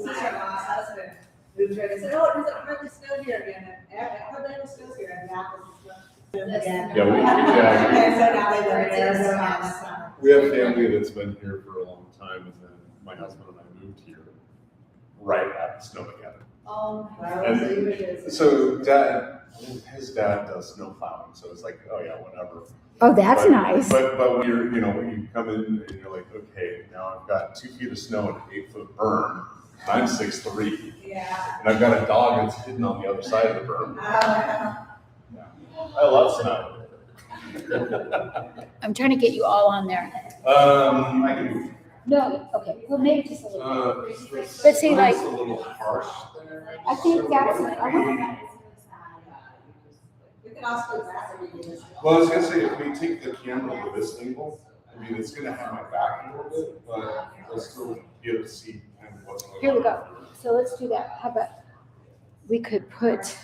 sister-in-law's husband moved here, they said, oh, it doesn't hardly snow here again, and hardly ever snows here, and that was again. Yeah, And so now they live in Arizona all the summer. we have family that's been here for a long time, and then my husband and I moved here right at the snow together. Oh, And so you visit. So his dad does snow plowing, so it's like, oh yeah, whatever. Oh, that's But- nice. But when you come in and you're like, okay, now I've got 2 feet of snow and an 8-foot berm. I'm 6'3", Yeah. and I've got a dog that's hidden on the other side of the berm. Oh, I love snow. I'm trying to get you all on there. I can. No, okay, well, maybe just a little bit. But see, like- it's a little harsh there. I think that's, I want we can also do that if we do this. Well, I was gonna say, if we take the camera to this angle, I mean, it's gonna have my back a little bit, but I'll still be able to see kind of what's going on. Here we go. So let's do that. How about, we could put,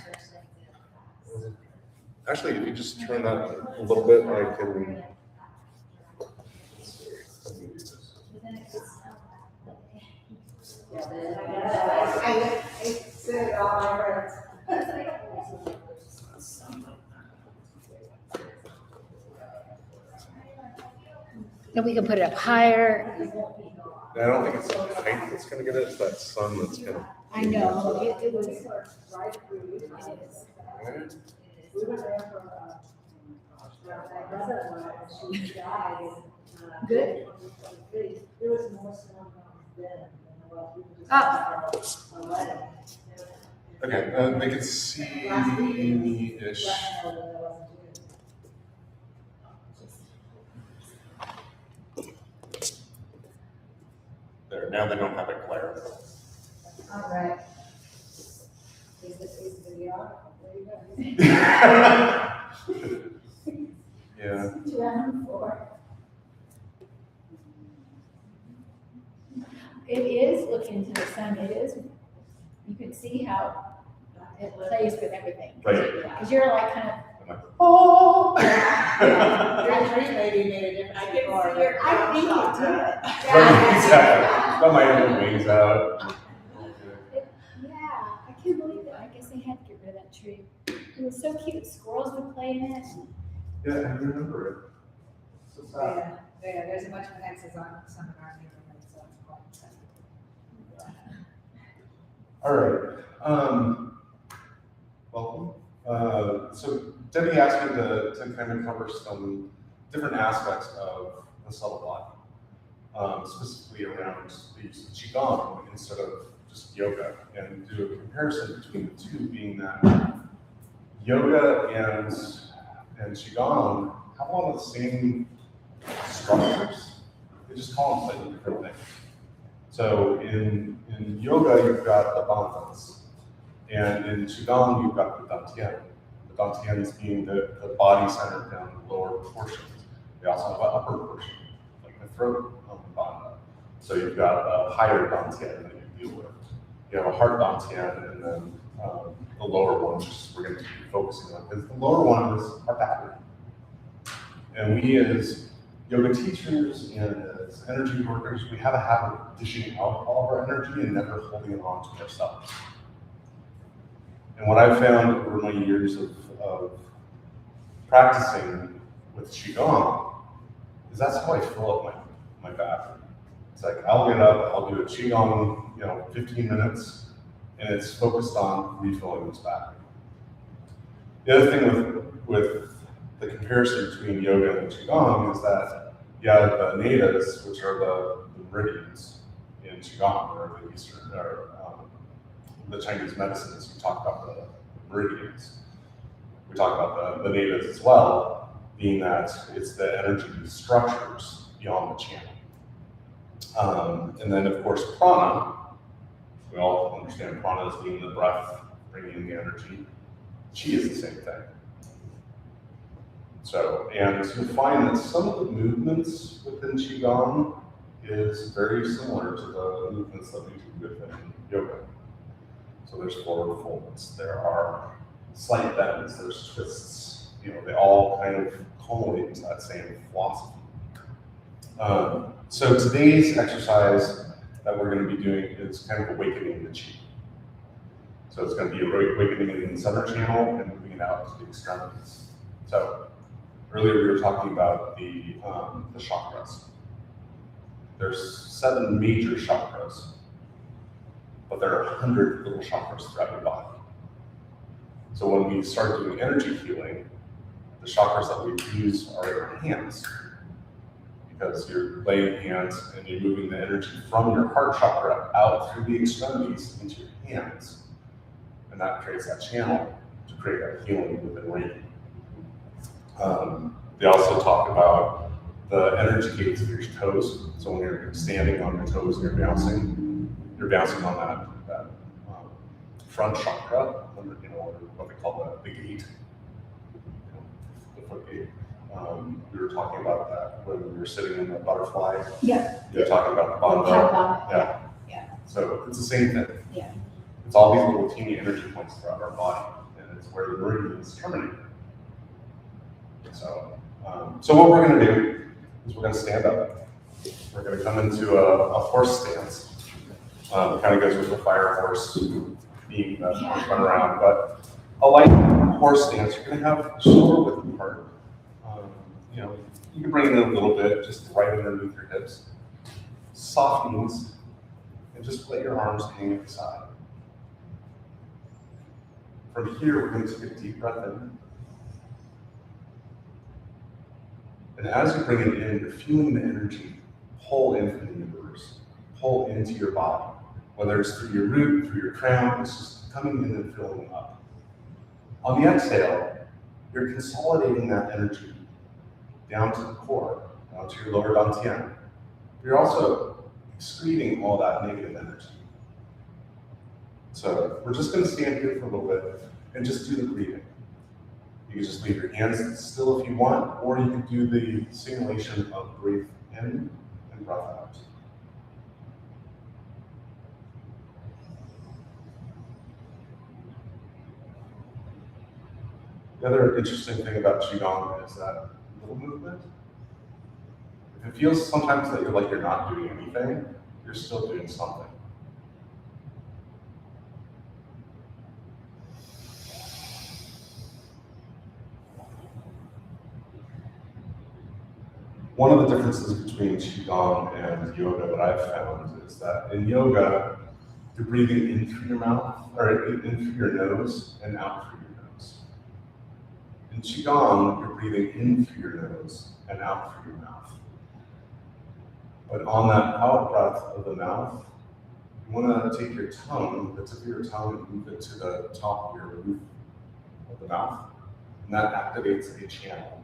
Actually, if you just turn that a little bit, I can. I sit it all my friends. and we can put it up higher. I don't think it's the height that's gonna get it, it's that sun that's gonna. I know, it was, We were there for, my brother-in-law, and she died. Good. There was more snow then than there was. We were just Ah. a wedding. Okay, they can see me-ish. There, now they don't have a glare. All right. Is this video? There you go. Yeah. 204. It is looking to the sun, it is, you can see how it plays with everything. Right. Because you're like kind of, I'm like, oh. Your tree maybe made a difference. I can before. see your I think it did. Exactly. Got my own wings out. Yeah, I can't believe it. I guess they had to get rid of that tree. It was so cute. Squirrels would play in it. Yeah, I remember it. So sad. Yeah, there's a bunch of X's on some of our neighborhoods, so it's quite sad. All right. Welcome. So Debbie asked me to kind of cover some different aspects of the subtle body, specifically around the use of Qigong instead of just yoga, and do a comparison between the two, being that yoga and Qigong have a lot of the same structures. They just call them slightly different things. So in yoga, you've got the bandhas, and in Qigong, you've got the dantian. The dantians being the body centered down the lower portions. They also have an upper portion, like the throat of the bandha. So you've got a higher dantian that you deal with. You have a heart dantian, and then the lower one, which we're going to be focusing on, because the lower one is our battery. And we as yoga teachers and as energy workers, we have a habit of dishing out all of our energy and never holding it on to ourselves. And what I've found over my years of practicing with Qigong is that's how I fill up my battery. It's like, I'll get up, I'll do a Qigong, 15 minutes, and it's focused on refilling this battery. The other thing with the comparison between yoga and Qigong is that you have the nadas, which are the meridians in Qigong, or the Eastern, or the Chinese medicines. We talk about the meridians. We talk about the nadas as well, being that it's the energy structures beyond the channel. And then, of course, prana. We all understand prana as being the breath, bringing in the energy. Qi is the same thing. So, and you'll find that some of the movements within Qigong is very similar to the movements that we do within yoga. So there's forward folds, there are slight bends, there's twists, they all kind of culminate into that same philosophy. So today's exercise that we're going to be doing is kind of awakening the chi. So it's going to be awakening it in the center channel and moving it out to the extremities. So earlier we were talking about the chakras. There's 7 major chakras, but there are 100 little chakras throughout your body. So when we start doing energy healing, the chakras that we use are in our hands, because you're laying hands and you're moving the energy from your heart chakra out through the extremities into your hands. And that creates that channel to create that healing within Reiki. They also talk about the energy gates of your toes. So when you're standing on your toes and you're bouncing on that front chakra, you know, what they call the gate, you know, the foot gate. We were talking about that when we were sitting in the butterfly. Yeah. You're talking about the bottom. Yeah. So it's the same thing. Yeah. It's all these little teeny energy points throughout our body, and it's where the meridians terminate. So what we're going to do is we're going to stand up. We're going to come into a horse stance. It kind of goes with the fire horse being run around, but a light horse stance. You're going to have shoulder width apart. You know, you can bring it in a little bit, just right underneath your hips. Soft knees, and just let your arms hang at the side. From here, we're going to take a deep breath in. And as you bring it in, you're feeling the energy pull in from the universe, pull into your body. Whether it's through your root, through your crown, it's just coming in and filling up. On the exhale, you're consolidating that energy down to the core, down to your lower dantian. You're also excreting all that negative energy. So we're just going to stand here for a little bit and just do the breathing. You can just leave your hands still if you want, or you can do the simulation of breathe in and breath out. The other interesting thing about Qigong is that little movement. If it feels sometimes that you're not doing anything, you're still doing something. One of the differences between Qigong and yoga that I've found is that in yoga, you're breathing in through your mouth, or in through your nose and out through your nose. In Qigong, you're breathing in through your nose and out through your mouth. But on that out breath of the mouth, you want to take your tongue, the tip of your tongue, and move it to the top of your roof of the mouth. And that activates a channel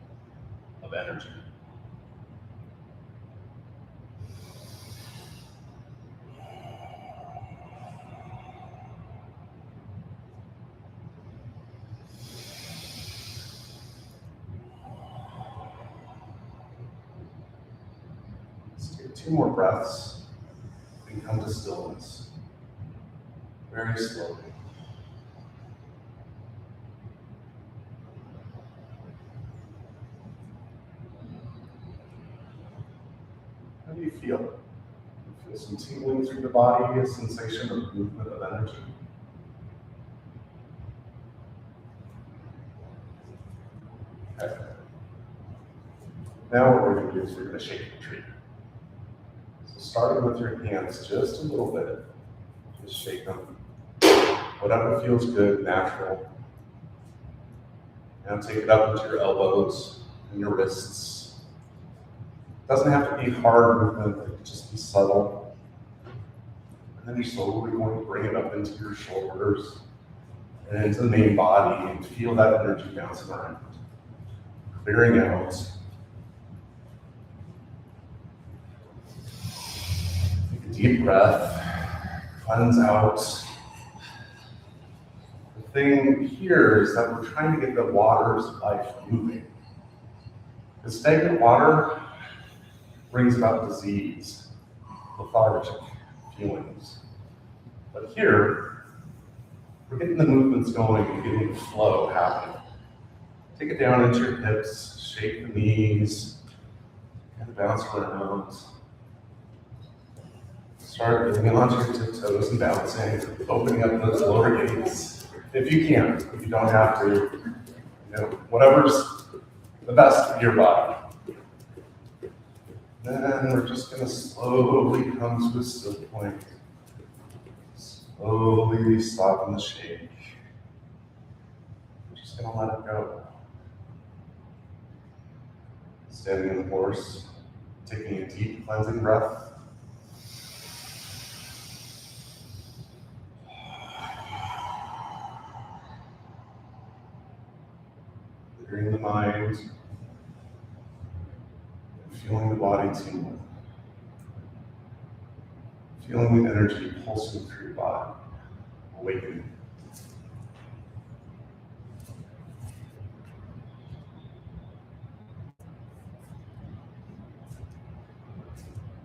of energy. Let's take 2 more breaths and come to stillness. Very slowly. How do you feel? You feel some tingling through the body, a sensation of movement of energy. Okay. Now what we're going to do is we're going to shake the tree. So starting with your hands just a little bit, just shake them. Whatever feels good, natural. Now take it up into your elbows and your wrists. It doesn't have to be hard movement, it can just be subtle. And then you're slowly going to bring it up into your shoulders and into the main body and feel that energy bouncing around. Clearing out. Take a deep breath, cleanse out. The thing here is that we're trying to get the waters of life moving. The stagnant water brings about disease, lethargic feelings. But here, we're getting the movements going and getting the flow happening. Take it down into your hips, shake the knees, and bounce around. Start getting onto your tiptoes and bouncing, opening up those lower gates. If you can, if you don't have to, whatever's the best for your body. Then we're just gonna slowly come to a still point. Slowly soften the shake. We're just gonna let it go. Standing in the horse, taking a deep cleansing breath. Clearing the mind, and feeling the body tingle. Feeling the energy pulsing through your body, awakening.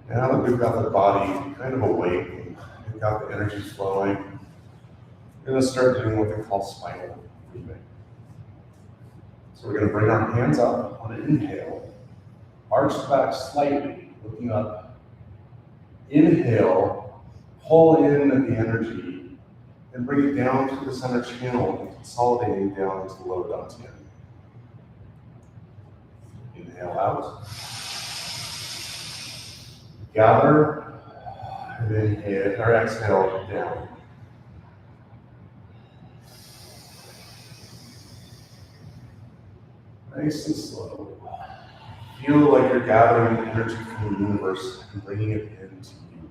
Now that we've got the body kind of awake, we've got the energy flowing, we're going to start doing what they call spinal breathing. So we're going to bring our hands up on an inhale, arch back slightly, looking up. Inhale, pull in the energy, and bring it down through the center channel and consolidating down into the lower dantian. Inhale out. Gather, and then exhale down. Nice and slow. Feel like you're gathering energy from the universe and bringing it into you.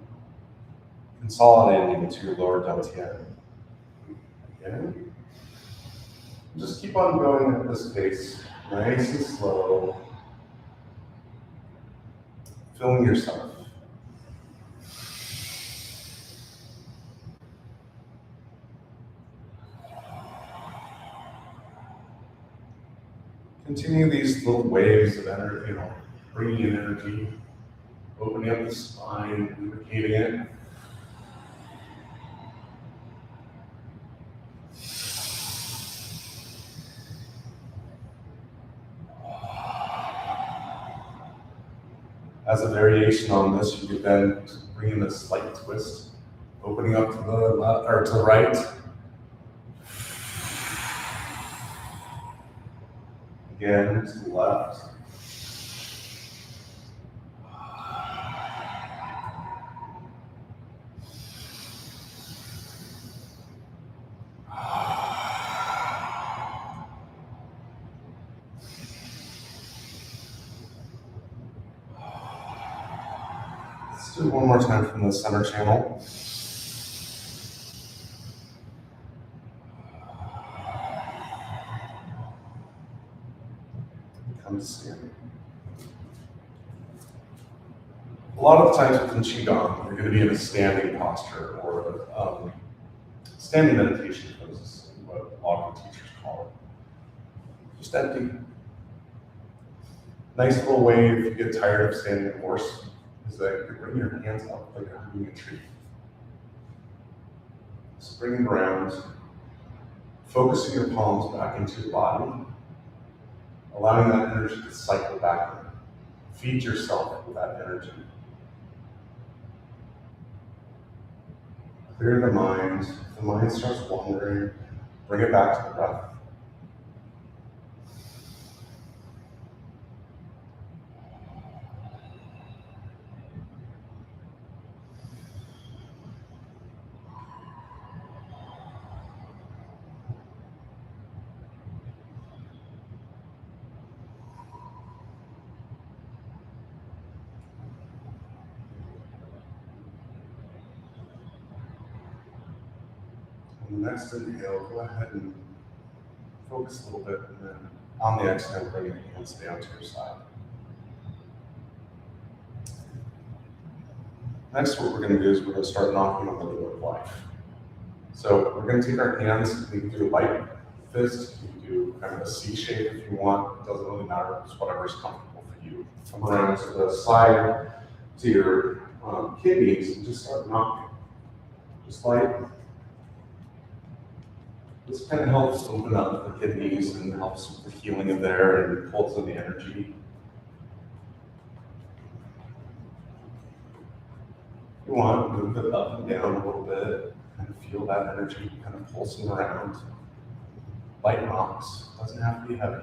Consolidating into your lower dantian. Again. Just keep on going at this pace, nice and slow. Feeling yourself. Continue these little waves of energy, bringing in energy, opening up the spine, lubricating it. As a variation on this, you could then bring in a slight twist, opening up to the left or to the right. Again, to the left. Let's do it one more time from the center channel. Come to stand. A lot of the times with Qigong, you're going to be in a standing posture or standing meditation poses, what a lot of the teachers call it. Just empty. Nice little way if you get tired of standing a horse is that you bring your hands up like you're hugging a tree. So bring them around, focusing your palms back into your body, allowing that energy to cycle back in. Feed yourself with that energy. Clear the mind. If the mind starts wandering, bring it back to the breath. On the next inhale, go ahead and focus a little bit, and then on the exhale, bring your hands down to your side. Next, what we're going to do is we're going to start knocking on the door of life. So we're going to take our hands, we can do a light fist, you can do kind of a C shape if you want, it doesn't really matter, it's whatever's comfortable for you. Come around to the side, to your kidneys, and just start knocking. Just light. This kind of helps open up the kidneys and helps with the healing of there and pulls in the energy. you want, move it up and down a little bit, kind of feel that energy kind of pulsing around. Light rocks, doesn't have to be heavy.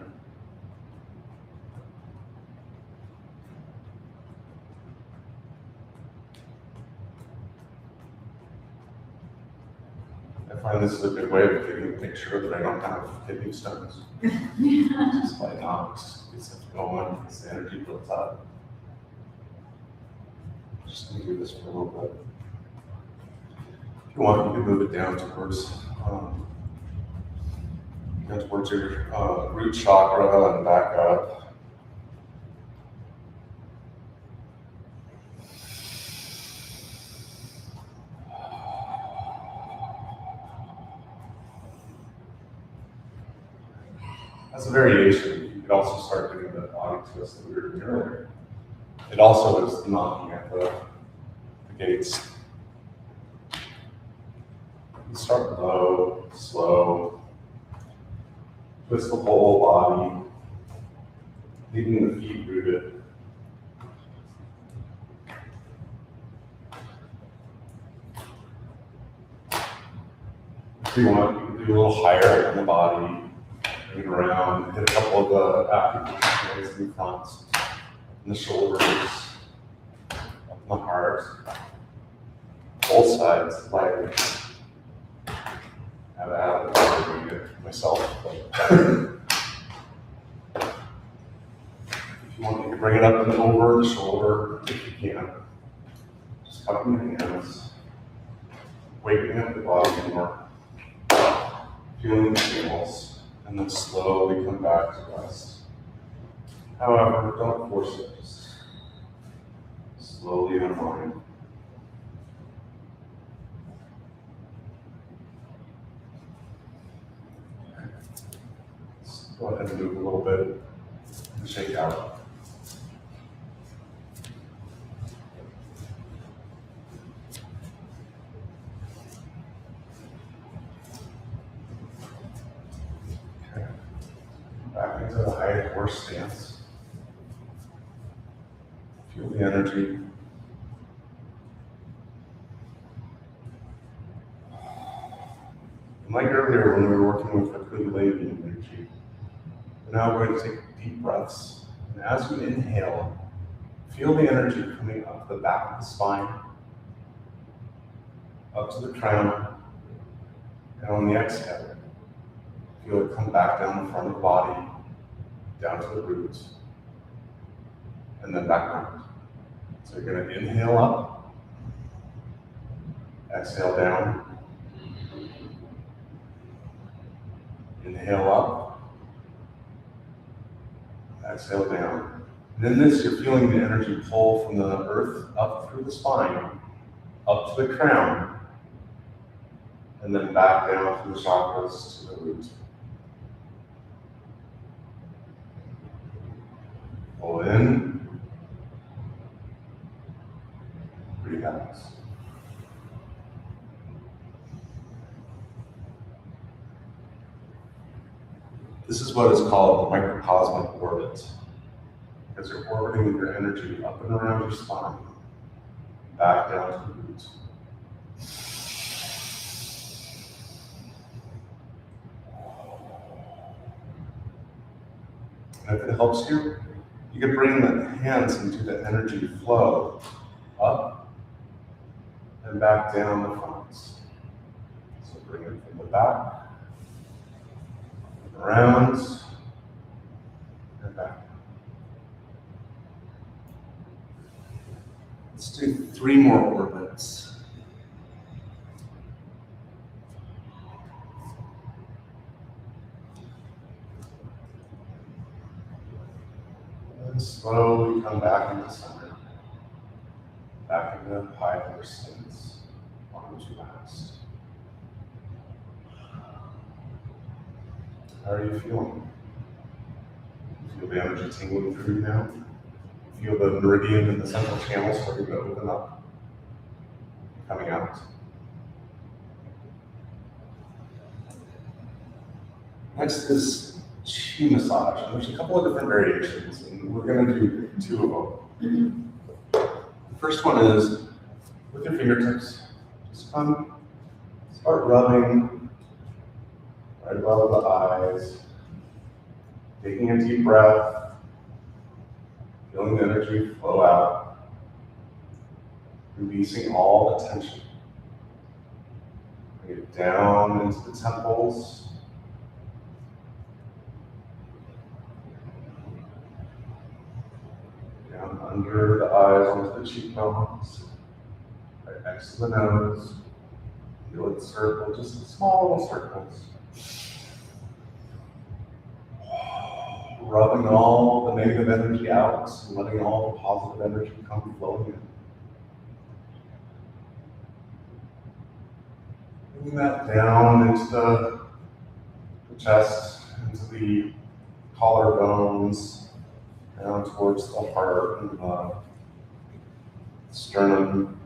I find this is a good way of getting a picture that I don't have kidney stones. Just light rocks, get stuff going, gets the energy built up. Just gonna do this for a little bit. If you want, you can move it down towards your root chakra and back up. As a variation, you could also start doing the body twist that we were doing earlier. It also is knocking at the gates. You start low, slow, twist the whole body, leaving the feet rooted. If you want, you can do a little higher on the body, bring it around, hit a couple of the acupuncture in the front, in the shoulders, up in the heart, both sides, lightly. Have at it, doing it myself. If you want, you can bring it up and over the shoulder if you can. Just cupping the hands, waking up the body more, feeling the channels, and then slowly come back to rest. However, don't force it, just slowly unwind. Let's go ahead and move a little bit and shake out. Okay. Back into the high horse stance. Feel the energy. And like earlier when we were working with the Kundalini energy, we're now going to take deep breaths. And as you inhale, feel the energy coming up the back of the spine, up to the crown, and on the exhale, feel it come back down the front of the body, down to the roots, and then back around. So you're going to inhale up, exhale down, inhale up, exhale down. And in this, you're feeling the energy pull from the earth up through the spine, up to the crown, and then back down through the chakras to the root. Pull in, breathe out. This is what is called the microcosmic orbit, because you're orbiting your energy up and around your spine, back down to the roots. And if it helps you, you can bring the hands into the energy flow up and back down the fronts. So bring it from the back, around, and back. Let's do 3 more orbits. And slowly come back into center. Back into high horse stance. Arms relaxed. How are you feeling? Feel the energy tingling through you now? Feel the meridian and the central channel starting to open up, coming out. Next is chi massage. And there's a couple of different variations, and we're going to do 2 of them. The first one is with your fingertips, just come, start rubbing right above the eyes, taking a deep breath, feeling the energy flow out, releasing all the tension. Bring it down into the temples. Down under the eyes, onto the cheekbones, right next to the nose. Feel it circle, just small little circles. Rubbing all the negative energy out and letting all the positive energy come flowing in. Bringing that down into the chest, into the collarbones, down towards the heart and the sternum.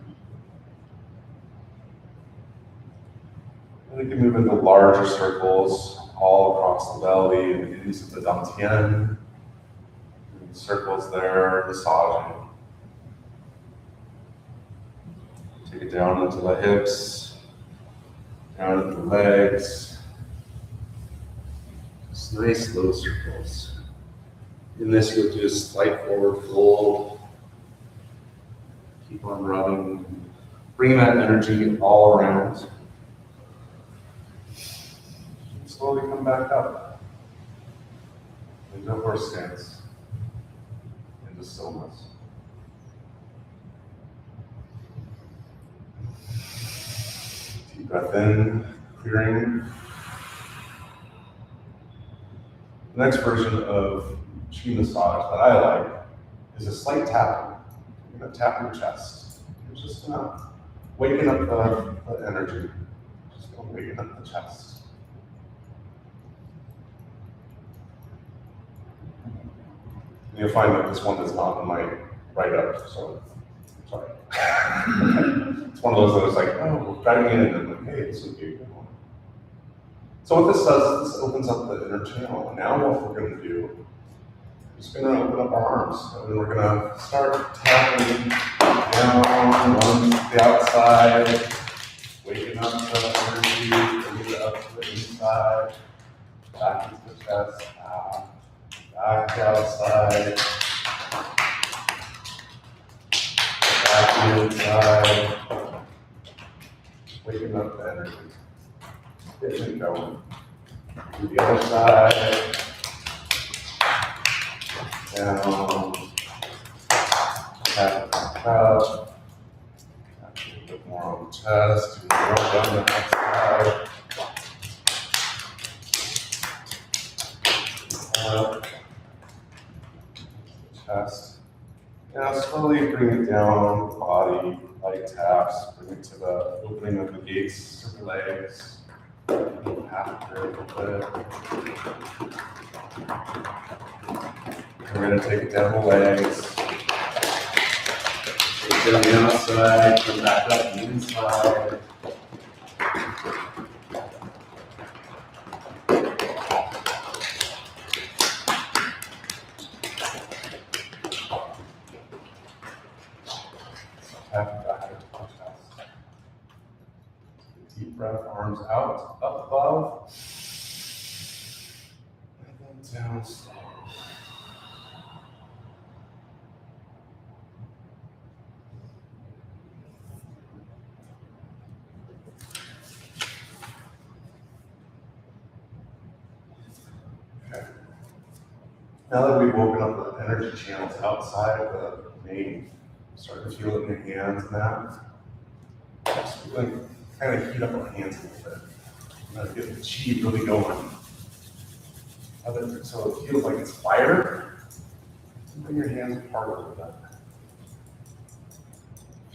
And we can move into larger circles all across the belly and into the dantian. Circles there, massaging. Take it down into the hips, down into the legs. Just nice little circles. In this, you'll do a slight forward fold. Keep on rubbing. Bring that energy all around. And slowly come back up. Into horse stance. Into stillness. Deep breath in, clearing. The next version of chi massage that I like is a slight tapping. You're gonna tap your chest. You're just gonna waken up the energy. Just gonna waken up the chest. And you'll find that this one is not on my right up, so sorry. It's one of those that was like, oh, we're driving in and I'm like, hey, this would be a good one. So what this does, this opens up the inner channel. And now what we're gonna do, we're just gonna open up our arms and we're gonna start tapping down on the outside, waking up the energy, bringing it up to the inside, back into the chest, back to the outside, back to the inside, waking up the energy. Getting it going. To the other side. Down. Tap back up. Tap a little bit more on the chest. Do more down the outside. Up. Chest. Now slowly bring it down the body. Light taps. Bring it to the opening of the gates of the legs. After a little bit. We're going to take it down the legs. Take it down the outside, come back up the inside. Tap it back into the chest. Deep breath, arms out, up above, and then down slow. Okay. Now that we've woken up the energy channels outside of the main, start to feel it in your hands now. Just really kind of heat up our hands a little bit. I'm gonna get the chi really going. So it feels like it's fire. Bring your hands apart a little bit.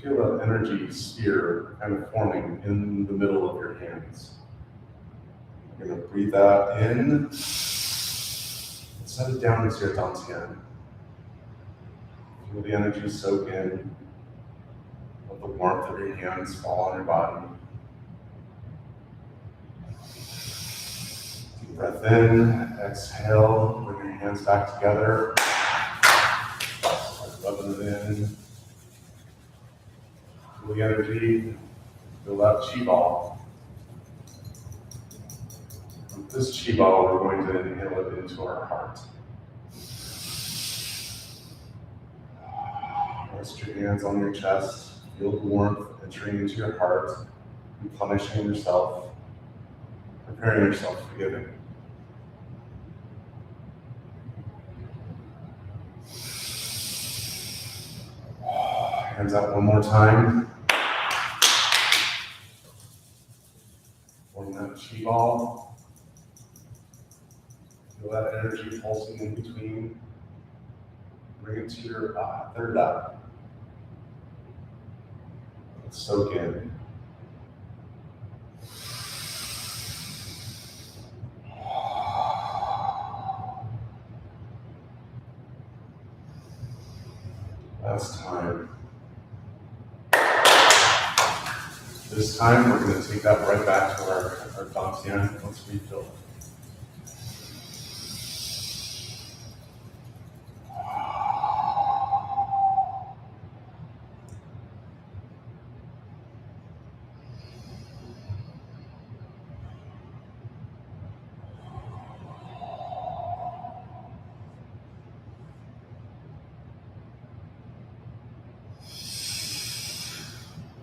Feel that energy sphere kind of forming in the middle of your hands. You're gonna breathe that in and set it down into your dantian. Feel the energy soak in. Let the warmth of your hands fall on your body. Deep breath in, exhale, bring your hands back together. Rubbing it in. Feel the energy, feel that chi ball. With this chi ball, we're going to inhale it into our heart. Rest your hands on your chest, feel the warmth entering into your heart, replenishing yourself, preparing yourself for giving. Hands out one more time. Form that chi ball. Feel that energy pulsing in between. Bring it to your third eye. Let's soak in. Last time. This time, we're going to take that right back to our dantian. Let's refill it.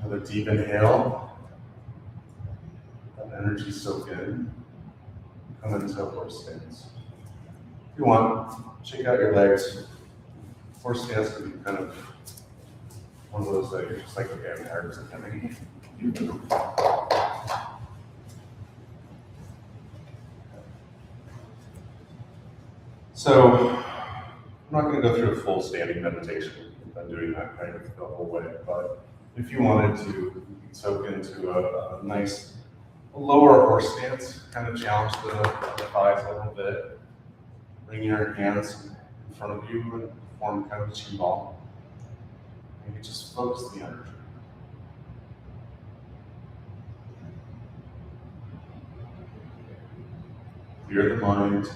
Another deep inhale. That energy soak in. Come into a horse stance. If you want, shake out your legs. Horse stance can be kind of one of those that you're just like, okay, I'm tired of coming. So, I'm not going to go through a full standing meditation. I've been doing that kind of the whole way, but if you wanted to, you can soak into a nice lower horse stance, kind of challenge the thighs a little bit. Bring your hands in front of you and form kind of a chi ball. And you just focus the energy. Clear the mind.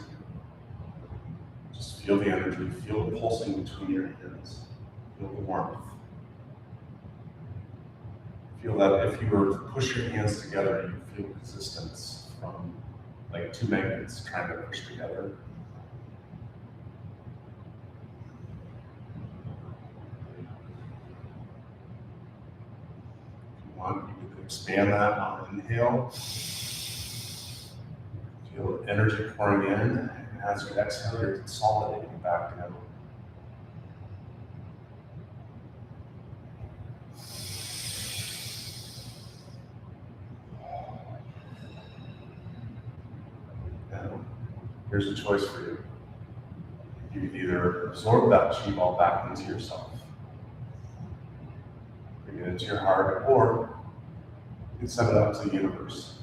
Just feel the energy, feel the pulsing between your hands. Feel the warmth. Feel that if you were to push your hands together, you feel resistance from like two magnets trying to push together. If you want, you can expand that on an inhale. Feel energy pouring in, and as you exhale, you're consolidating back down. Now, here's a choice for you. You can either absorb that chi ball back into yourself, bring it into your heart, or you can send it out to the universe.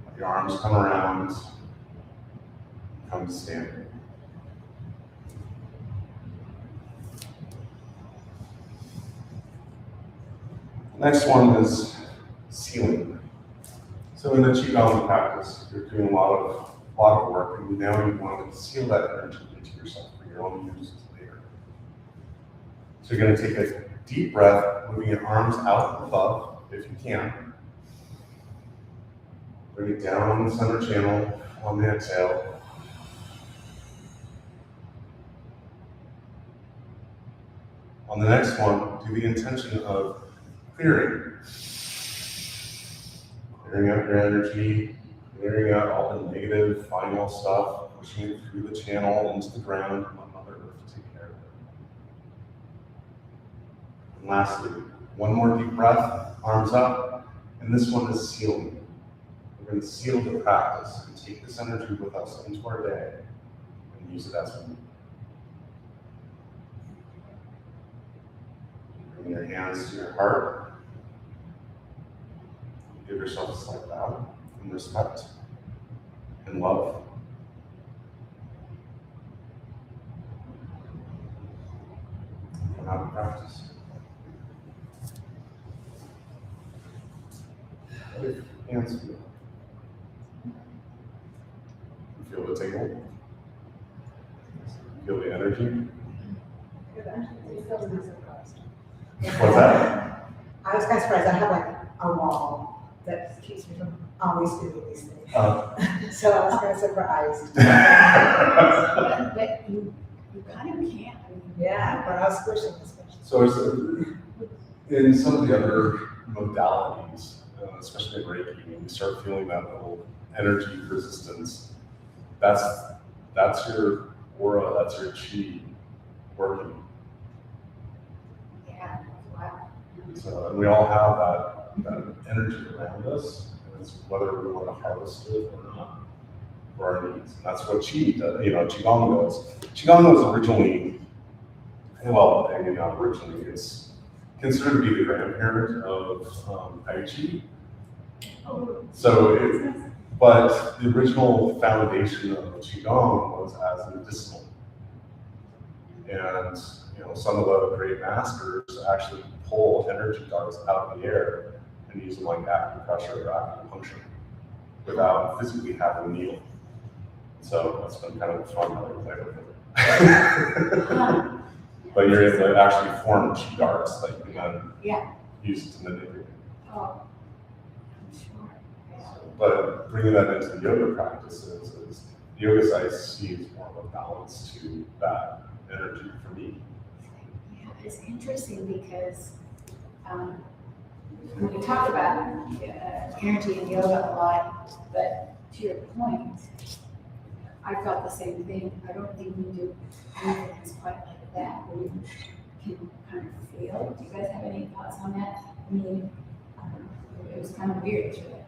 Let your arms come around, come to standing. Next one is sealing. So in the Qigong practice, you're doing a lot of work, and now you want to seal that energy into yourself for your own use later. So you're going to take a deep breath, moving your arms out above, if you can. Bring it down the center channel on the exhale. On the next one, do the intention of clearing out your energy, clearing out all the negative, final stuff, pushing it through the channel into the ground, and let Mother Earth take care of it. And lastly, one more deep breath, arms up, and this one is sealing. We're going to seal the practice and take this energy with us into our day and use it as we need. Bring your hands to your heart. Give yourself a slight bow in respect and love. Come out of practice. How do your hands feel? You feel the tingle? Feel the energy? Good, actually, it feels nice and fast. What's that? I was kind of surprised. I have like a wall that keeps me from always doing these things. So I was kind of surprised. But you kind of can't. I mean, Yeah, but I was squishing this. So in some of the other modalities, especially in Reiki, when you start feeling that little energy resistance, that's your aura, that's your chi working. Yeah, wow. So, and we all have that energy around us, and it's whether we want to harvest it or not for our needs. And that's what Qi does, Qigong does. Qigong was originally, well, maybe not originally, it's considered to be the grandparent of Tai Chi. But the original foundation of Qigong was as medicinal. And some of the great masters actually pull energy darts out of the air and use them like acupressure or acupuncture without physically having a needle. So that's been kind of fun how they play with it. But you're able to actually form chi darts that you can then use to manipulate. Oh, I'm sure. Yeah. But bringing that into the yoga practices is the yoga side seems more of a balance to that energy for me. Yeah, it's interesting because we talk about energy in yoga a lot, but to your point, I felt the same thing. I don't think we do anything that's quite like that, where you can kind of feel. Do you guys have any thoughts on that? I mean, it was kind of weird to it.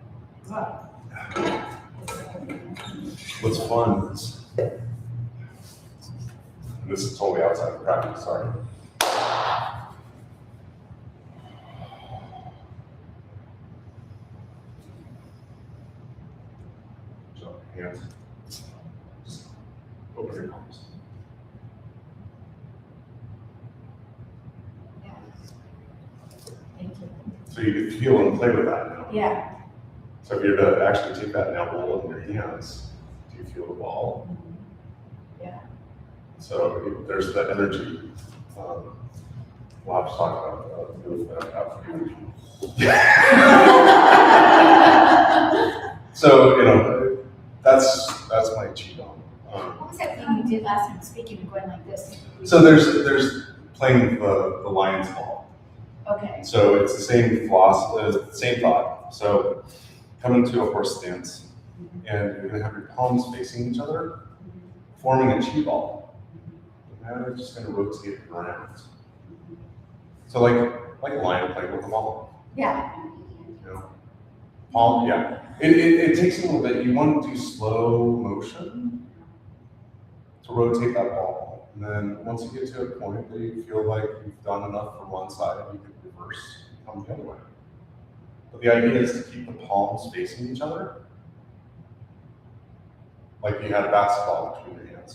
Wow. What's fun is, and this is totally outside of practice, sorry. So, hands. Just open your palms. Yeah. Thank you. So you can feel and play with that now. Yeah. So if you're to actually take that now ball in your hands, do you feel the ball? Yeah. So there's the energy. We'll have to talk about the movement after energy. So that's my qigong. What was that thing you did last time, speaking and going like this? So there's playing the lion's ball. Okay. So it's the same same thought. So come into a horse stance, and you're gonna have your palms facing each other, forming a chi ball. And now you're just gonna rotate it around. So like a lion playing with a ball. Yeah. Palm, yeah. It takes a little bit. You want to do slow motion to rotate that ball. And then once you get to a point that you feel like you've done enough from one side, you can reverse and come the other way. But the idea is to keep the palms facing each other, like you had a basketball between your hands.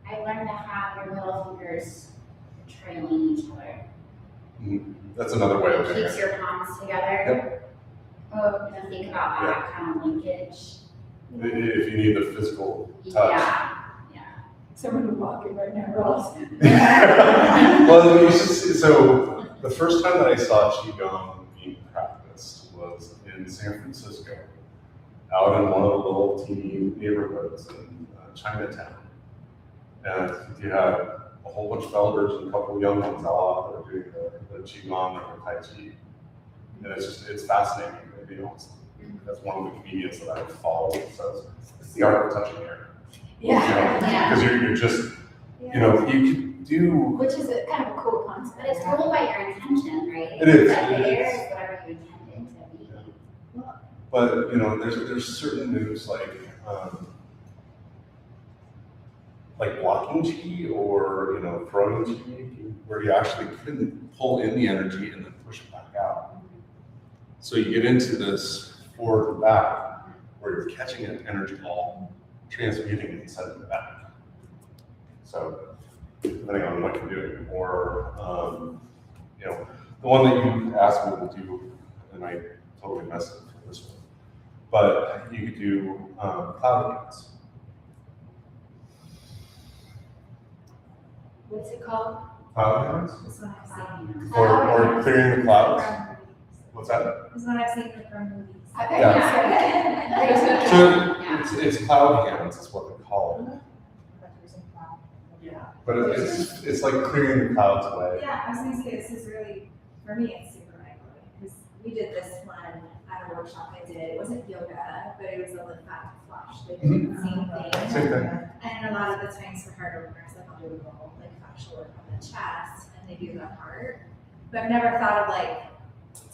I learned to have your middle fingers trailing each other. That's another way of It doing keeps it. your palms together. Yep. Oh, and think about that kind of linkage. If you need the physical touch. Yeah. Someone who's walking right now, Ross. Well, so the first time that I saw Qigong being practiced was in San Francisco, out in one of the little teeny neighborhoods in Chinatown. And you had a whole bunch of elders and a couple of young ones all out there doing the Qigong or the Tai Chi. And it's fascinating. That's one of the comedians that I follow. Says it's the art of touching air. Yeah. Because you're just, you can do. Which is a kind of a cool concept. But it's ruled by your intention, right? It is. Like the air is whatever you intend it to be. But there's certain moves like blocking chi or throwing chi, where you actually can pull in the energy and then push it back out. So you get into this forward and back, where you're catching an energy ball, transmuting it, and sending it back. So depending on what you're doing, or the one that you asked me to do, and I totally messed up for this one. But you could do cloud dance. What's it called? Cloud dance? This one I've seen. Or clearing the clouds. What's that? It's what I've seen from movies. So it's cloud hands is what they call it. Yeah. But it's like clearing the clouds away. Yeah, I was gonna say, this is really, for me, it's super mind-blowing, because we did this one at a workshop I did, it wasn't yoga, but it was a lymphatic flush, they did the same thing. Same thing. And a lot of the times for heart openers, like I'll do a roll, like fascial work on the chest, and they do the heart. But I've never thought of like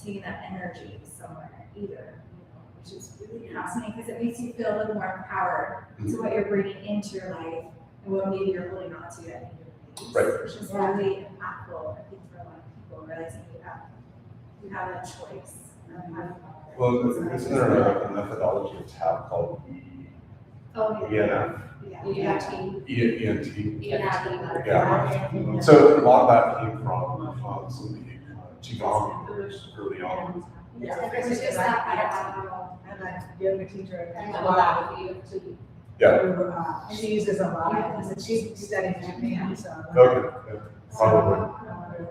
taking that energy somewhere either, you know, which is really fascinating, because it makes you feel a little more empowered to what you're bringing into your life and what maybe you're holding on to at your Right. Which is really impactful, I think, for a lot of people, realizing you have a choice. Well, isn't there a methodology of TAP called Oh, ENF? yeah. ENT? Yeah. Yeah. So a lot of that came from some of the Qigong gurus early on. Yeah. It's just that And a yoga teacher. And a lot of you too. Yeah. Who, she uses a lot of this, and she's studying Japan, so. Okay, yeah, probably.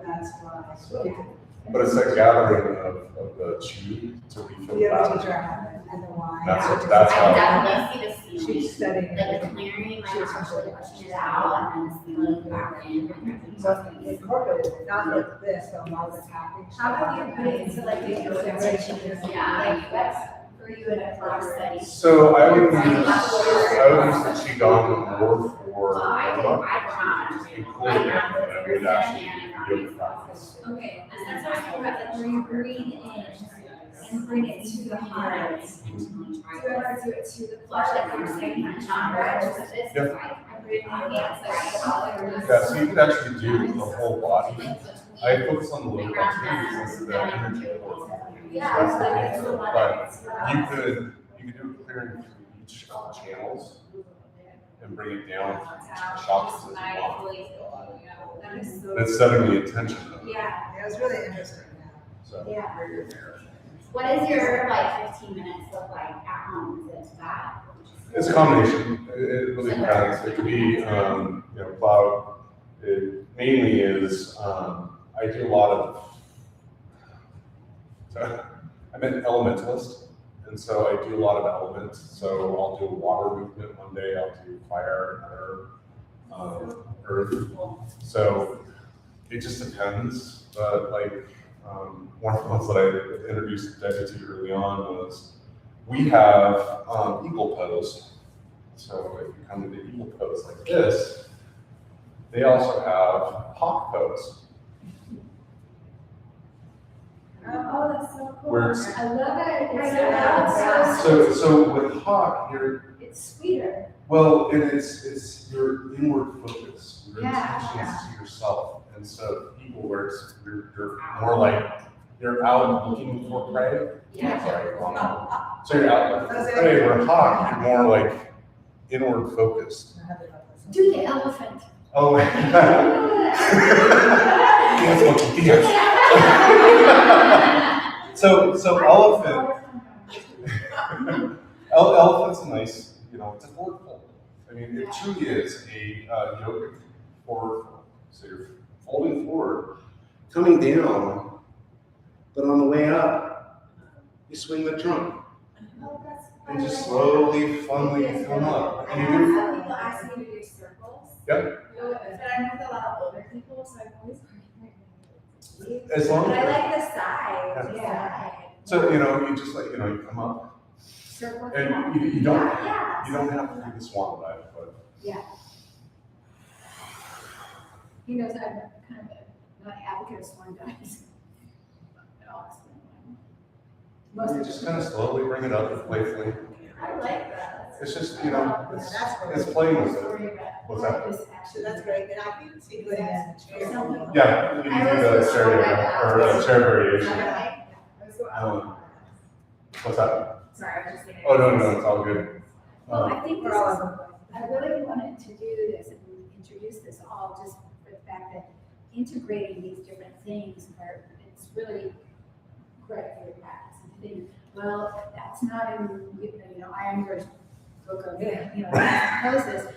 That's why. But it's a gathering of the Qi to refill The the yoga battery. teacher I have, and the why. That's I how- definitely see the She's ceiling, studying. like the clearing, like actually pushing it out and then the ceiling back in. So incorporated, not with this, but while it's happening. How about you put it into like the yoga teaching? Yeah. Like that's for you in a class setting. So I would use the Qigong more for I yoga, including with actually yoga can't. practice. Okay, and that's what I'm talking about, like where you breathe in and bring it to the heart. Do you ever do it to the flush, like you're saying, chakra, just this, Yep. like, I'm breathing in, it's like all over. Yeah, so you can actually do the whole body. I focus on the lower back too, because it's the energy core. Yeah, it's like, it's a lot But of. you could do a clearing through each of the channels and bring it down to the chakras as well. That is so. That's setting the intention though. Yeah, It was really interesting, yeah. So yeah. What is your like 15 minutes look like at home? Is it that? it's a combination. It really depends. It could be, cloud. It mainly is, I do a lot of, I'm an elementalist. And so I do a lot of elements. So I'll do water movement one day, I'll do fire another, earth. So it just depends. But like, one of the ones that I introduced Debbie to early on was, we have eagle pose. So if you come to the eagle pose like this, they also have hawk pose. Oh, that's so cool. Where it's- I love it. I It's know, so, So with hawk, it's sweeter. well, it's your inward focus, your Yeah, intentions to yourself. And so eagle where you're more like, you're out looking for prey. Yeah. Sorry, wrong one. So you're out looking for prey, where hawk, you're more like inward focused. Do the elephant. Oh. Dance monkey dance. So elephant, elephant's a nice, it's a forward fold. I mean, it truly is a yogic forward fold. So you're folding forward, coming down, but on the way up, you swing the trunk Oh, that's. and just slowly, funnily come up. I And have you do, some people ask me to do circles. Yep. But I'm with a lot of older people, so I'm always. as long But I as, like the side, Yeah. yeah. so, you just like, you come up, Circle. and you don't Yeah. you don't have to do the swan dive, but He knows I'm kind of not an advocate of swan dives. But I'll explain why. you just kind of slowly bring it up playfully. I like that. It's just, That's it's playing with it. Story about What's that? this So action. that's great, and I can see good in the chair. Yeah, you can do the chair variation. What's that? Sorry, I was just thinking. Oh, no, it's all good. Well, I think this For all is, of them. I really wanted to do this and introduce this all just for the fact that integrating these different things are, it's really great for your practice. And to think, well, that's not in, Iyengar's book of, poses.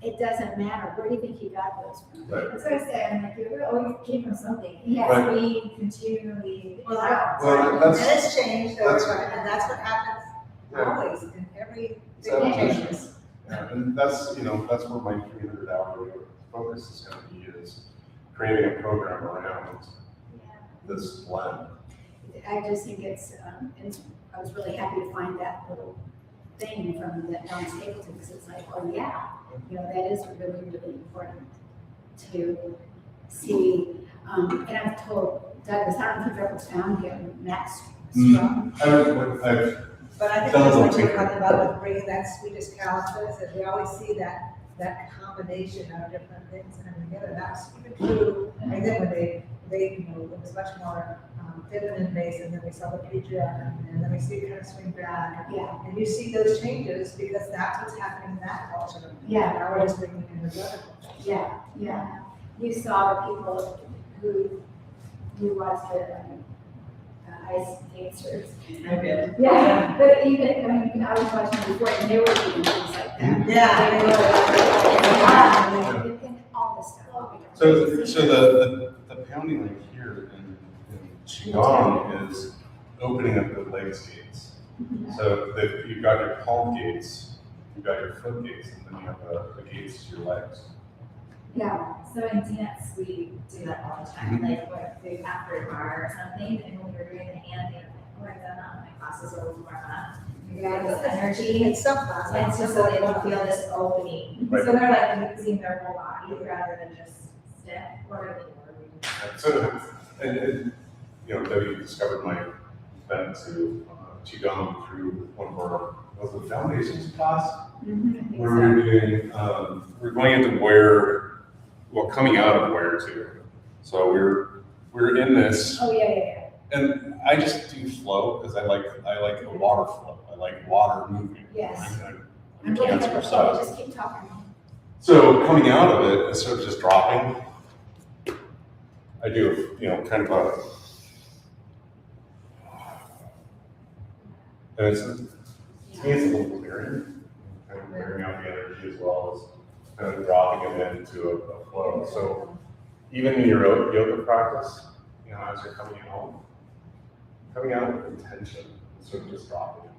it doesn't matter, where do you think he got those from? Right. That's what I say, I'm like, it always came from something. Yeah. Right. We continually. Well, Well, And that's, it's changed over that's- time, and that's what happens yeah, always in every It's big evolution. changes. yeah, and that's, that's where my 300-hour focus is gonna be, is creating a program around this blend. I just think it's, and I was really happy to find that little thing from that Don Stapleton, because it's like, oh yeah, that is really, really important to see. And I've told Douglas, I don't know if you've ever found him, Max Strum. But I think Don't that's go what you're too- talking about with bringing that Swedish calendars, and we always see that combination of different things coming together. That's even true, and then when they, it was much more feminine based, and then we saw the patriarchy, and then we see it kind of swing back. Yeah, And you see those changes because that's what's happening in that culture. Yeah. Now we're just bringing in the other culture. yeah. You saw the people who watched the ice dancers. I did. Yeah, but even, I was watching before, and they were doing things like that. Yeah. And all this stuff. So the pounding like here in Qigong is opening up the legs gates. So you've got your palm gates, you've got your foot gates, and then you have the gates to your legs. Yeah, So in dance, we do that all the time, like when after a bar or something, and when we were doing the hand thing, I'm like, oh, I've done that, my classes are over my Yeah, this energy, In some classes. and just so they don't feel this opening. Right. So they're like using their whole body rather than just stiff or. So, and Debbie discovered my bent to Qigong through one of our, was it foundations class? Where we were doing, we're going into coming out of where too. So we're in this, oh, yeah. and I just do flow because I like a water flow. I like water moving. Yes. I'm I'm a looking at cancer, the so. photo, just keep talking. So coming out of it, instead of just dropping, I do, kind of a, and it's, to me, it's a little clearing, kind of clearing out the energy as well as kind of dropping it into a flow. So even in your yoga practice, as you're coming out with intention, instead of just dropping it.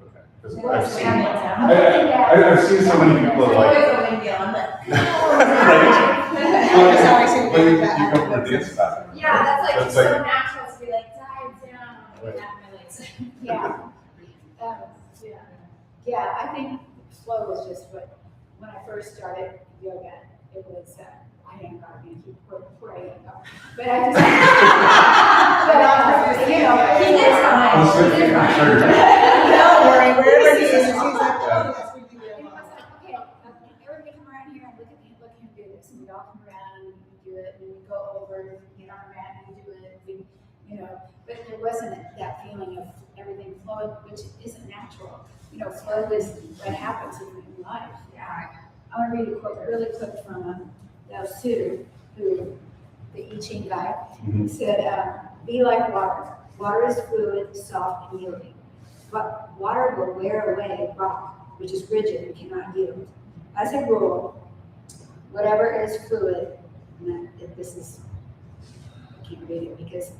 Okay. Because I've seen so many people that When you come from a dance background. Yeah, that's like, That's so like- natural to be like, dive down, Right. like, my legs. Yeah. Yeah, I think flow was just when I first started yoga, it was, I ain't gonna keep where I am. But I just, He did fine. He did fine. Don't worry, wherever he is, he's like, Yeah. oh, yes, we do it that. was like, okay, everybody come around here and look at him do this, and we all come around and we do it, and we go over, and we get on our mat and we do it, but there wasn't that feeling of everything flowing, which isn't natural. Flow is what happens in life. Yeah. I want to read a quote really quick from Lao Tzu, who, the I Ching guy, Mhm. said, be like water. Water is fluid, soft, and yielding. But water will wear away rock, which is rigid and cannot yield. As a rule, whatever is fluid, and this is, I can't read it because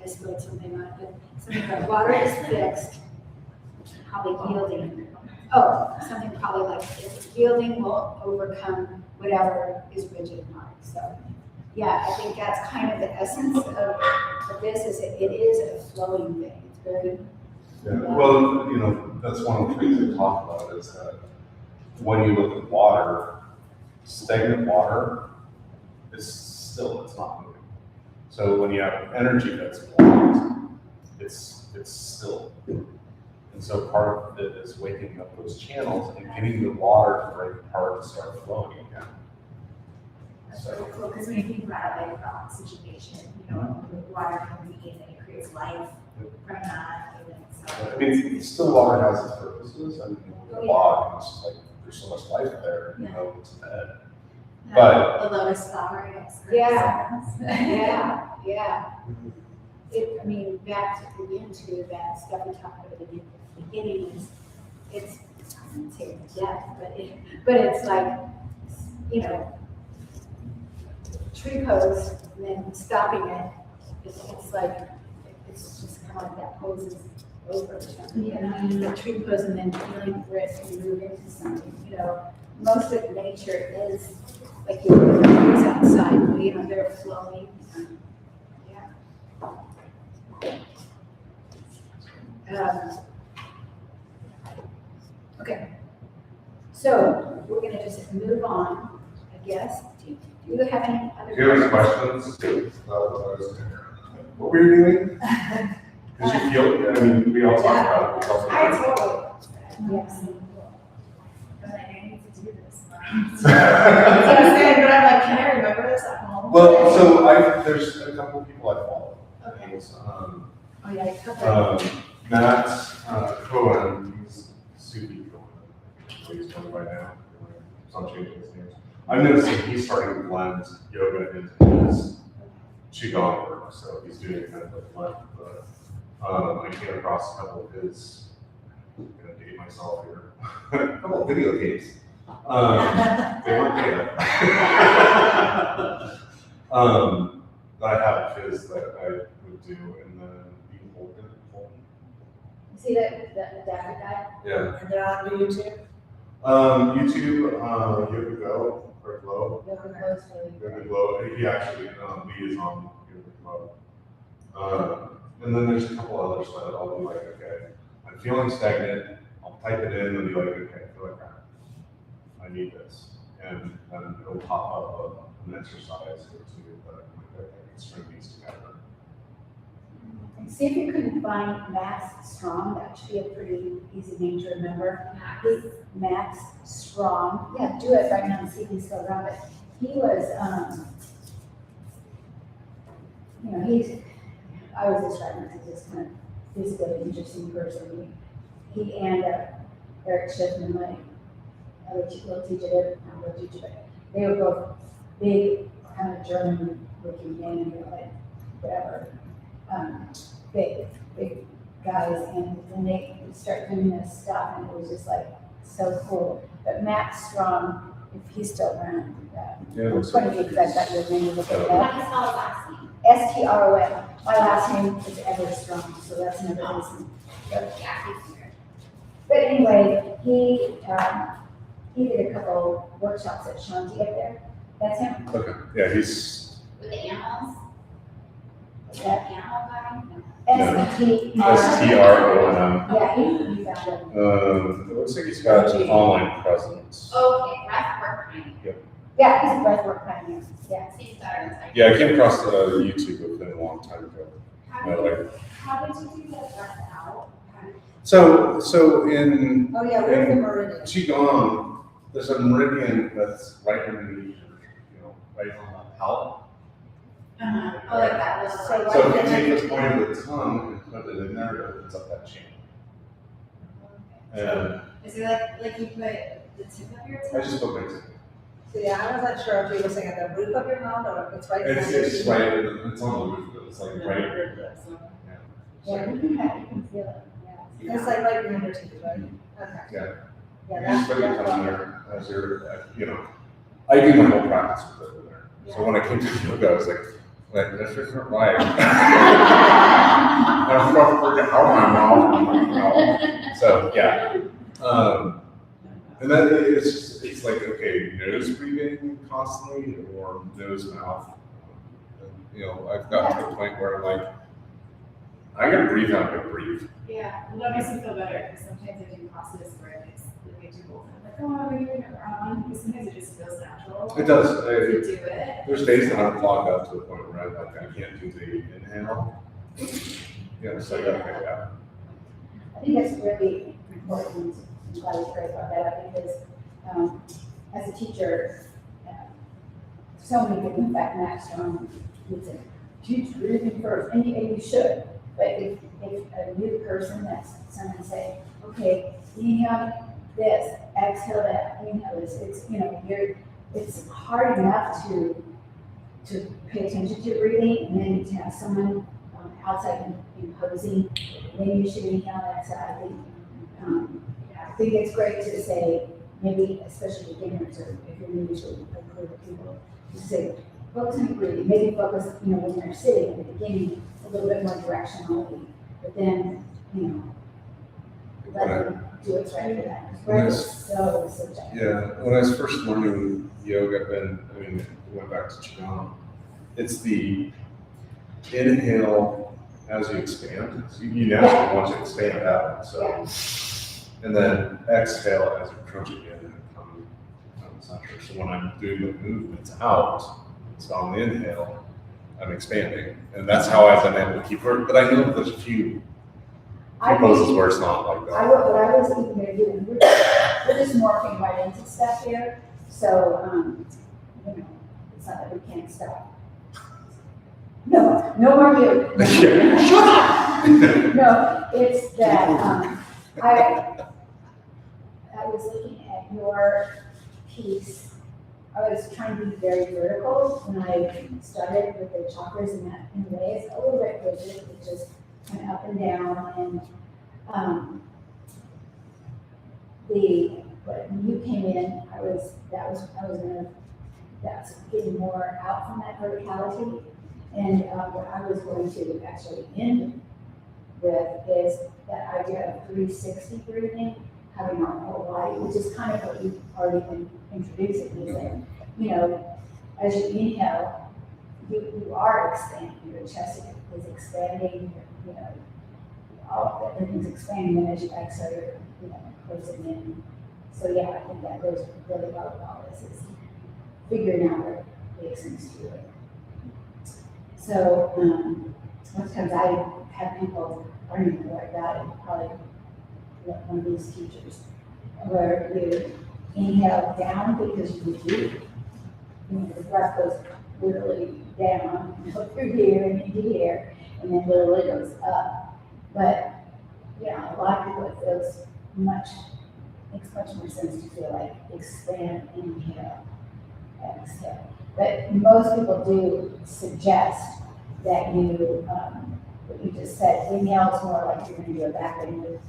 I spilled something on it, but something like water is fixed, probably yielding. Oh, something probably like if yielding will overcome whatever is rigid and hard. So, yeah, I think that's kind of the essence of this. Is it is a flowing thing. It's very Yeah, well, that's one of the things we talk about is that when you look at water, stagnant water is still, it's not moving. So when you have energy that's blocked, it's still. And so part of it is waking up those channels and getting the water to break apart and start flowing again. That's really cool, because when you think about it, like the oxygenation, water can be, and it creates life from that, so. I mean, still water has its purposes, and the bog, it's just like, there's so much life there, it's dead. But- The lowest flower, yes. yeah. Back to again to that stuff we talked about at the beginning is, it's, I wouldn't say death, but it's like you know, tree pose and then stopping it, it's like, it's just kind of like that pose is over. The tree pose and then feeling risk and move into something, you know. Most of nature is like your things outside, you know, they're flowing. Yeah. Okay. So we're gonna just move on, I guess. Do you have any other? Do you have any questions? What were you doing? Did you feel, I mean, we all talked about it. I totally. Yes. I'm like, I need to do this. That's what I'm saying, but I'm like, can I remember this at home? Well, so there's a couple of people I follow. Okay. Oh, yeah, I cut that. Matt Cohen, he's Subi Cohen, he's going by now, so I'm changing his name. I'm noticing he's starting to blend yoga into his Qigong work, so he's doing kind of a blend, but I came across a couple of his, I'm gonna date myself here, a couple of video games. They weren't bad. That I have of his that I would do, and then you hold it. See that adapter guy? Yeah. And they're on YouTube. YouTube, Yoga Go, or Glow. Yoga clothes for Yoga Glow, he actually, Lee is on Yoga Glow. And then there's a couple others that I'll be like, okay, I'm feeling stagnant, I'll type it in and be like, okay, I feel like I need this. And then it'll pop up an exercise or two that I'm like, okay, I can string these together. See if you can find Max Strong, that should be a pretty easy name to remember. Max Strong, yeah, do it right now and see if he's still around, but he was, you know, I was describing him as just kind of physically interesting person. He and Eric Schiffman, my other little teacher, but they were both big, kind of German looking men, you know, like whatever. Big guys, and then they would start doing this stuff, and it was just like so cool. But Max Strong, if he's still around, Yeah, it's funny because I've got your name, look at How that. do you spell his last name? Stron. My last name is Ever Strong, so that's another reason. Yeah, he's here. But anyway, he did a couple workshops at Shanti up there. That's him. Okay, yeah, he's With the animals? Is Is that that animal guy? No. STROM? STROM. Yeah, he found him. It looks like he's got an online presence. Okay, breathwork training. Yeah, he's a breathwork pioneer. Yeah. Seems better than Yeah, I came across YouTube of him a long time ago. How did you do that breath out? How did- So in Oh, yeah, we're in the meridian. Qigong, there's a meridian that's right underneath your, right on the palate. Oh, like that little. So like- So if you take the point of the tongue and put it in there, it opens up that channel. And Is it like you put the tip of your I tongue? just put my tongue. So yeah, I wasn't sure if you were saying at the roof of your mouth or if it's right. It's right, it's on the roof, but it's like right. Yeah, you can feel it, yeah. It's like right behind your teeth, right? Okay. Yeah. Yeah, You just that's, put your that's tongue one. there as you're, I do my whole practice with it in there. So when I came to yoga, I was like, this isn't right. I'm supposed to forget how my mouth. So, yeah. And then it's like, okay, nose breathing constantly or nose mouth. I've gotten to the point where I'm like, I gotta breathe out, I gotta breathe. Yeah, well, that makes me feel better, because sometimes I do classes where it's really do both. I'm like, oh, are you doing it wrong? Because sometimes it just feels natural. It does. To do it. There's days that I'm clogged up to the point where I can't do the inhale. So I gotta pick it out. I think that's really important, I'm glad you cared about that, because, as a teacher, so many people, in fact, Max Strong would say, teach breathing first, and you should. But if a new person, that's someone say, okay, inhale this, exhale that, inhale this, it's hard enough to pay attention to your breathing, and then to have someone outside imposing, then you should inhale, exhale. I think it's great to say, maybe especially beginners or if you're new to a group of people, to say, focus on your breathing, maybe focus, when you're sitting at the beginning, a little bit more directionally, but then, let them do what's right for them. Breath is so subjective. Yeah, when I was first learning yoga, I went back to Qigong. It's the inhale as you expand. So you naturally want to expand out. So, and then exhale as you're crunching in and come center. So when I'm doing the movements out, so on the inhale, I'm expanding, and that's how I've been able to keep work. But I know there's a few poses where it's not like that. What I was even going to do, we're just morphing right into stuff here, so, it's not that we can't stop. No more you. Shut up! No, it's that, I was looking at your piece. I was trying to be very vertical when I started with the chakras in a way. It's a little bit rigid, it's just kind of up and down. And when you came in, that's getting more out from that verticality. And what I was going to actually end with is that idea of 360 breathing, having our whole body, which is kind of what you've already been introducing. Is that, as you inhale, you are expanding, your chest is expanding, all everything's expanding, and as you exhale, you're, closing in. So yeah, I think that goes really well with all this, is figuring out what makes sense to you. So, most times I have people learning like that, and probably one of these teachers, where you inhale down because you do, the breath goes literally down, through here and into here, and then literally goes up. But, a lot of people, it makes much more sense to feel like expand, inhale, exhale. But most people do suggest that what you just said, inhale is more like you're going to do a back move.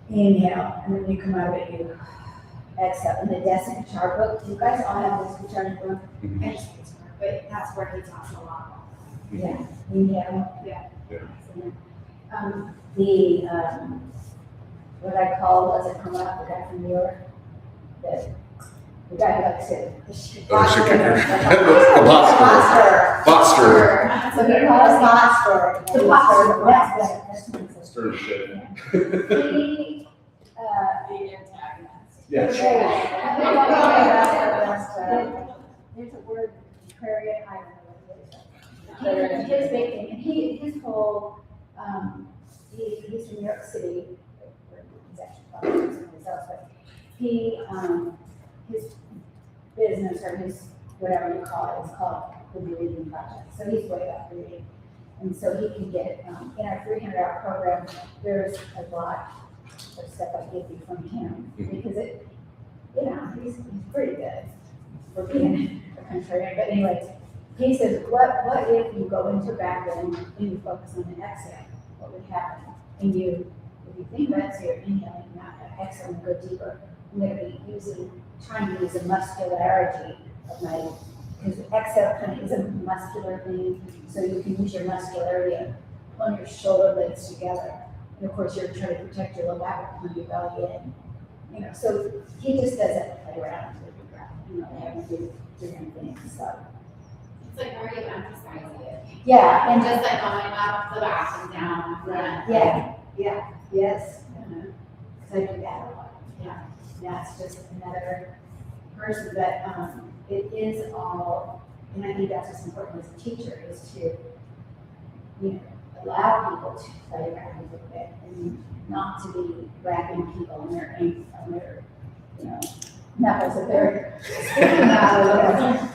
Inhale, and then you come out of it, you exhale. In the Destin chart book, you guys all have this chart book? I just think it's hard, but that's where he talks a lot about Yeah, inhale. Yeah. What I call was it come up, the guy from New York, the guy who likes to. The Botster. So he calls Botster. The Botster. That's Stir shit. he, the antagonist. Yes. There's a word, prairie, I don't know what it is. His big thing, and his whole, he's from New York City, he's actually probably from someplace else, but his business or his, whatever you call it, is called the Breathing Project. So he's way about breathing. And so he can get, in our 300-hour program, there's a lot of stuff I give you from him, because he's pretty good for being a contrarian. But anyway, he says, what if you go into back and you focus on the exhale? What would happen? And if you think about it, so you're inhaling, not exhaling, go deeper. I'm going to be trying to use the muscularity of my, because exhale kind of is a muscular thing, so you can use your muscularity and pull your shoulder blades together. And of course, you're trying to protect your low back, pull your belly in. So he just doesn't play around with your breath. They have to do different things. So It's like where you emphasize it. yeah, And just like going up the back and down the front. yes. Because I do that a lot. Yeah, that's just another person. But it is all, and I think that's what's important as a teacher, is to allow people to play around a little bit and not to be wrapping people on their knuckles that they're sticking out or whatever.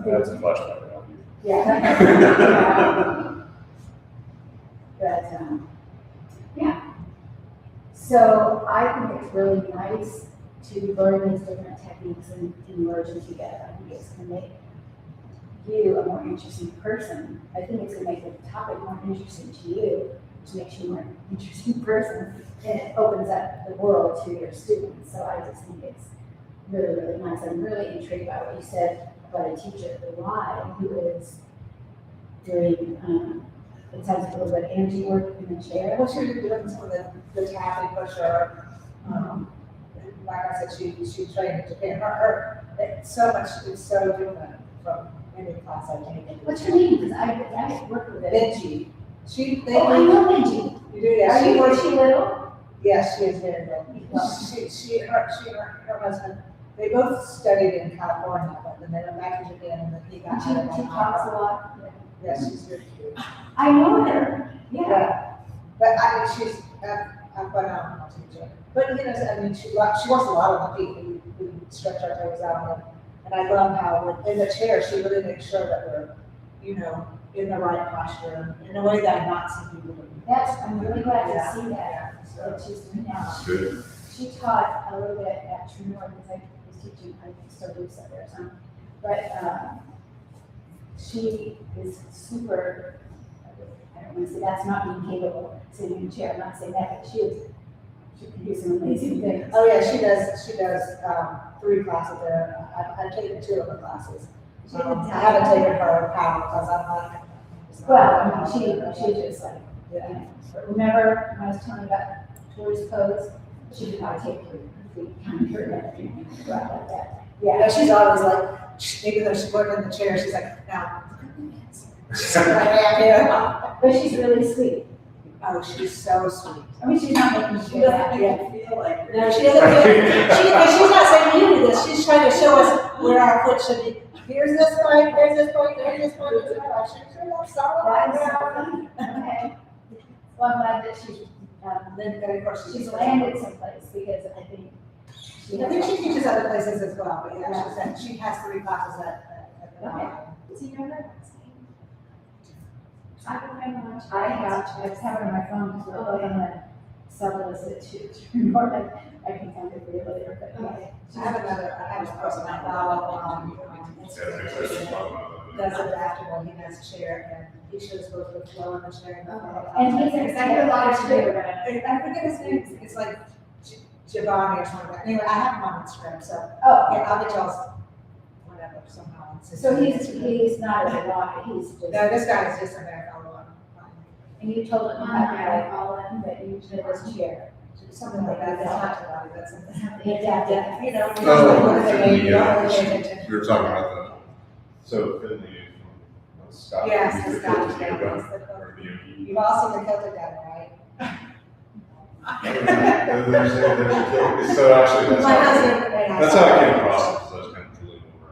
That's a flashlight around you. Yeah. But, so I think it's really nice to learn these different techniques and merge them together. I think it's going to make you a more interesting person. I think it's going to make the topic more interesting to you, which makes you more an interesting person, and it opens up the world to your students. So I just think it's really, really nice. I'm really intrigued by what you said about a teacher at the Y who is doing, it sounds like a little bit of energy work in the chair. Well, she was doing some of the tap and pusher. Like I said, she trained in Japan. It's so different from any class I've taken. What's her name? Because I work with it. Benji. Oh, I know Benji. You do, yeah. Are you, was she little? Yes, she is very good. Her husband, they both studied in California, but then they went back to Japan and then he got She out of talks a lot. Yes, she's very cute. I know her. Yeah. But I mean, she's a phenomenal teacher. But you know, I mean, she works a lot on the feet. We stretch our toes out, and I love how in the chair she really makes sure that we're, you know, in the right posture in a way that I've not seen people do. I'm really glad Yeah. to see that. So, That she's doing now. Good. She taught a little bit at True North because I was teaching, I still do stuff there some. But she is super, I don't want to say that's not being capable of sitting in a chair, I'm not saying that, but she can do some amazing things. oh yeah, she does 3 classes there. I've taken 2 of her classes. I haven't taken her power because I'm not. Well, I mean, she just like, Yeah. you know, remember when I was telling you about Tori's pose? She did not take her feet, kind of her everything, right like that. Yeah, Yeah, she's always like, even though she's working in the chair, she's like, now. She's like, yeah. but she's really sweet. Oh, she's so sweet. I mean, she's not making She sure doesn't that. make you feel like. No, she doesn't. She's not saying you do this. She's trying to show us where our foot should be. Here's this point, here's this point, here's this point. She's sure that's solid. Okay. Well, I'm glad that she's, Then, of course, she's landed someplace because I think she. I think she teaches other places as well, but yeah, she said she has 3 classes at the Okay. Do you know her last name? I don't know. I just have it on my phone because we're both on the solicit to Norman. I can find it for you later, but yeah. I have a person I follow, does it after when he has a chair and he shows both the flow and the chair and the flow. And he's Because I hear a lot of excited. I forget his name, it's like Giovanni or something. Anyway, I have him on Instagram, so Oh, yeah, I'll get y'all's whatever somehow. so he's not a lot, he's just. No, this guy is just a man follow. And you told him how to follow him, but you did his chair. Something like that, that's not Giovanni, that's something. Yeah. You know. Oh, you don't yeah. pay attention. We were talking about that. So Finley from Scott. Yes, he's the Scottish yoga, guy. or the yogi. You've all seen the Celtic guy, right? So actually, My husband. that's how I came across it, so I was kind of drooling over.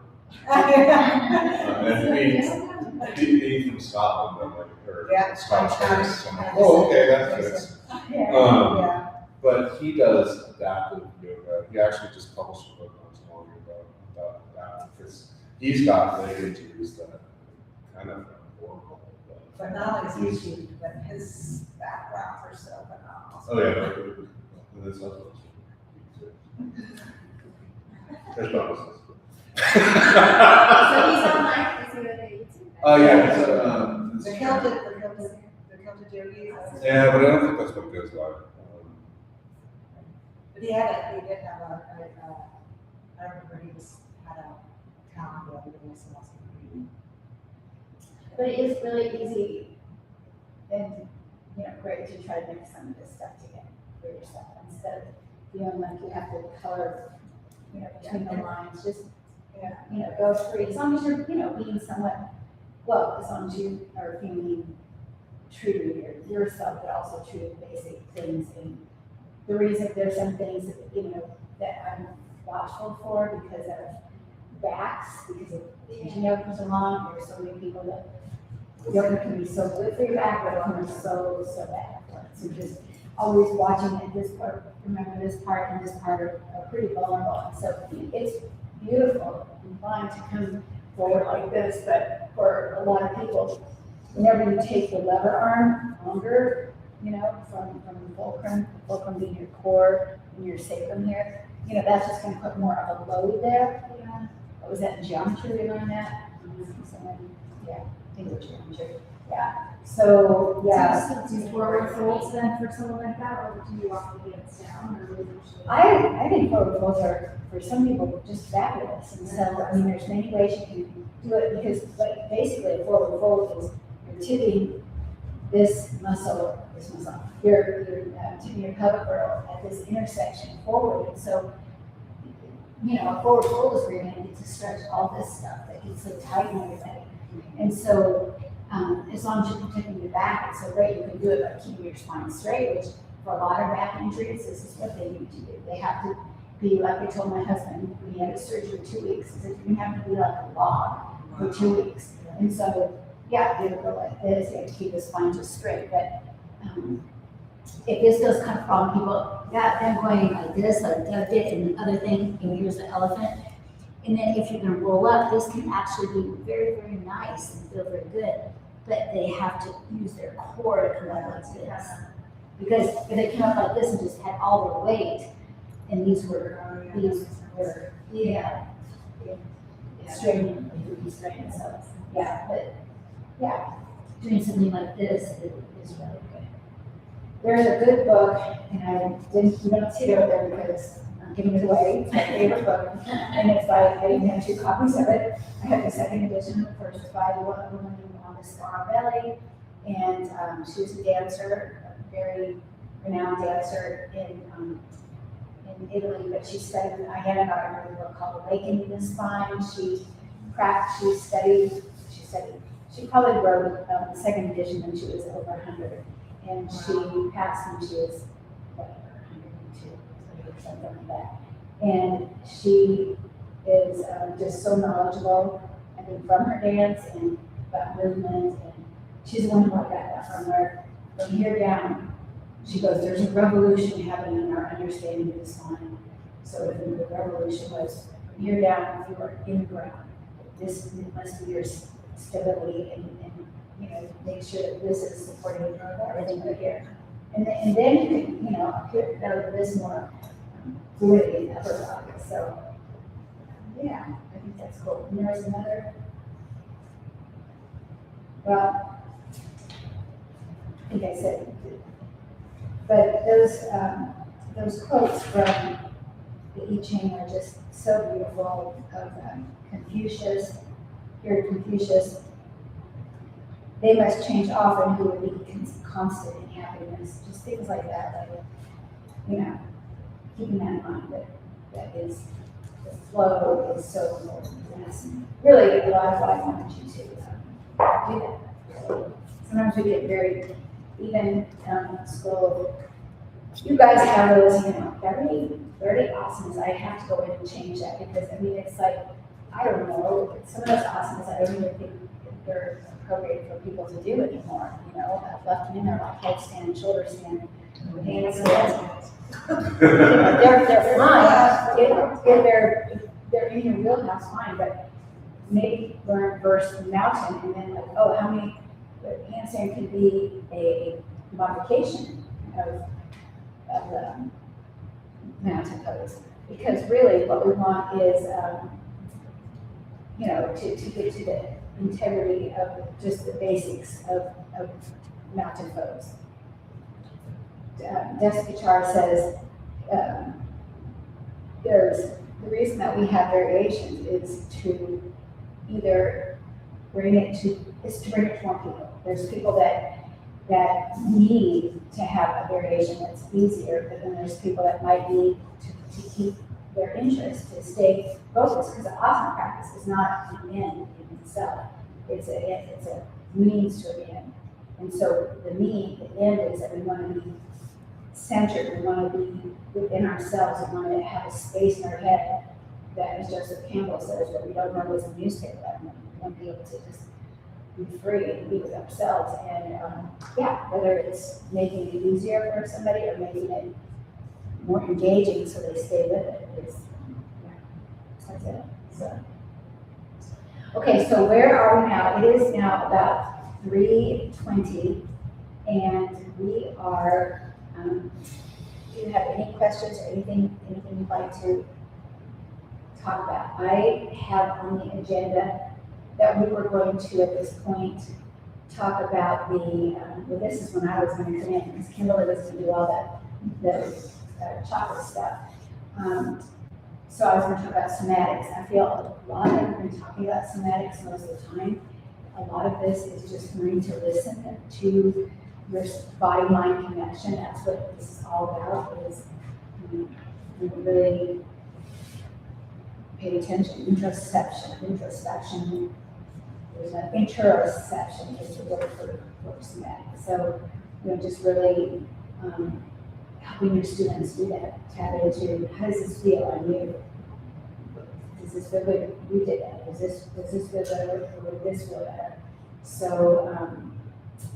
And he from Scotland, I'm like, or Yeah, Scottish. Scottish. So I'm like, oh, okay, that fits. Yeah. Yeah. But he does adaptive yoga. He actually just published a book not too long ago about adaptive because he's got leg injuries that kind of horrible. But not as easy, but his backgrounds are so phenomenal. Oh yeah, no, that's not what there's bonuses. So he's online, is he with the YouTube? Oh yeah, so, The Celtic yogi. yeah, but I don't think that's what goes live. But he did have I remember he had a talent the other day, so that's pretty. But it is really easy and, you know, great to try to mix some of this stuff together for yourself instead of feeling like you have to color, you know, between the lines, just, you know, go free. As long as you're, you know, being somewhat, well, as long as you are feeling true to yourself, but also true to basic things. And the reason there's some things that, you know, that I'm watchful for because of backs, because of, as you know, comes along, there's so many people that yoga can be so good for your back, but it can be so bad for it. So just always watching it, this part, remember this part and this part are pretty vulnerable. And so it's beautiful and fun to come forward like this, but for a lot of people, whenever you take the lever arm longer, you know, from the fulcrum being your core and your sacrum here, you know, that's just gonna put more of a load there. What was that in geometry we learned that? Yeah, I think it was geometry. So, yeah, Do you forward folds then for someone like that, or do you walk the hands down, or do you usually? I think forward folds are, for some people, just fabulous. And so, I mean, there's many ways you can do it, because like, basically a forward fold is you're tipping this muscle, you're tipping your pelvic girdle at this intersection forward. And so, you know, a forward fold is where you're gonna get to stretch all this stuff that gets so tight and everything. And so, as long as you're protecting your back, it's so great. You can do it by keeping your spine straight, which for a lot of back injuries, this is what they need to do. They have to be, like I told my husband, when he had his surgery 2 weeks, he said, you're gonna have to be like a log for 2 weeks. And so, yeah, you go like this, you have to keep the spine just straight. But if this does kind of problem, people, yeah, them going like this, like that bit, and the other thing, and here's the elephant. And then if you're gonna roll up, this can actually be very, very nice and feel very good. But they have to use their core to come up like this. Because if they came up like this and just had all their weight, and these were, yeah, straightened, they would be straightened, so, yeah, but, yeah, doing something like this is really good. There's a good book, and you don't see it over there because I'm giving it away, it's my favorite book, and it's by, I even have 2 copies of it. I have the second edition, the first is by the woman on the Star Belly, and she was a dancer, a very renowned dancer in Italy, but she studied, I had got a book called Awakening the Spine. She probably wrote the second edition when she was over 100, and she passed when she was whatever, 102, or something like that. And she is just so knowledgeable, I think, from her dance and about movement, and she's the one who got that from her. From here down, she goes, there's a revolution happening in our understanding of the spine. So the revolution was, from here down, you are in the ground. This must be your stability, and you know, make sure that this is supporting everything right here. And then you can, you know, put this more fluidity in the upper body. So, yeah, I think that's cool. And there's another, well, I think I said, but those quotes from the I Ching are just so beautiful, of Confucius. Here, Confucius, they must change often who would be constant in happiness. Just things like that, like, you know, keeping that in mind, that is, the flow is so important. And that's really a lot of what I wanted you to do that. So sometimes we get very, even in school, you guys have those, you know, 30 asanas. I have to go in and change that, because I mean, it's like, I don't know, some of those asanas I don't even think they're appropriate for people to do anymore. You know, I've left them in there like headstand, shoulder stand, hands and legs. They're fine. If they're in your wheelhouse, fine, but maybe learn first mountain, and then like, oh, how many handstand can be a modification of the mountain pose. Because really what we want is, you know, to get to the integrity of just the basics of mountain pose. Desicachar says there's the reason that we have variations is to either bring it to more people. There's people that need to have a variation that's easier, but then there's people that might need to keep their interest, to stay focused, because the asana practice is not an end in itself. It's a means to an end. And so the end is that we want to be centered, we want to be within ourselves, we want to have a space in our head that, as Joseph Campbell says, that we don't know what's in the newspaper. We want to be able to just be free and be with ourselves. And yeah, whether it's making it easier for somebody or making it more engaging so they stay with it, that's it. So, okay, so where are we now? It is now about 3:20, and we are, do you have any questions or anything you'd like to talk about? I have on the agenda that we were going to, at this point, talk about the, well, this is when I was going to come in, because Kimberly was going to do all the chocolate stuff. So I was going to talk about somatics. I feel a lot of them have been talking about somatics most of the time. A lot of this is just learning to listen to your body-mind connection. That's what this is all about, is really pay attention, introspection. There's an interoception is the word for somatics. So, just really helping your students do that, tap into, how does this feel on you? Does this feel good? You did that. Does this feel better, or would this feel better? So,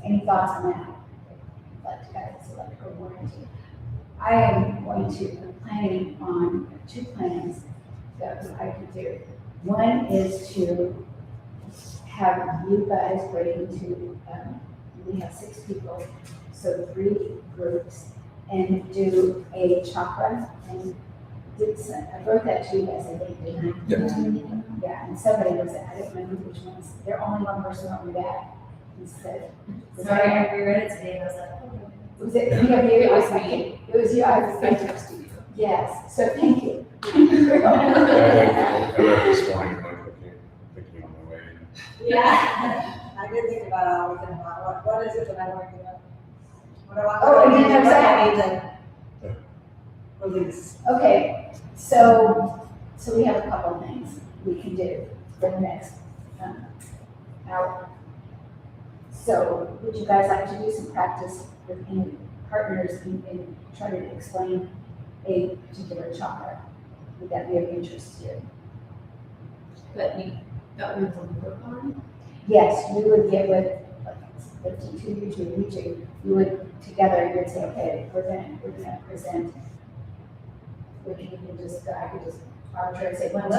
any thoughts on that? Like, guys, electrical warranty. I am I'm planning on 2 plans that I could do. One is to have you guys break into, we have 6 people, so 3 groups, and do a chakra and I wrote that to you guys, I think, didn't I? Yeah, and somebody was, I don't remember which ones, they're only one person on that. Instead. Sorry, I reread it today and I was like, oh. Was it any of you? It was I- me. It was you, I was I thinking. texted you. Yes, so thank you. I read this morning, like, thinking on my way. Yeah. I did think about it, I was thinking about, what is it that I want to do? What do I? Oh, and then there's what do that. I need to release? Okay, so we have a couple of things we can do for the next hour. So would you guys like to do some practice with any partners and try to explain a particular chakra? Would that be of interest to you? That we will work on. Yes, you would get with, like, the two, you two, you would together, you would say, okay, we're gonna present. We can just, I could just arbitrarily say 1, 2, 3.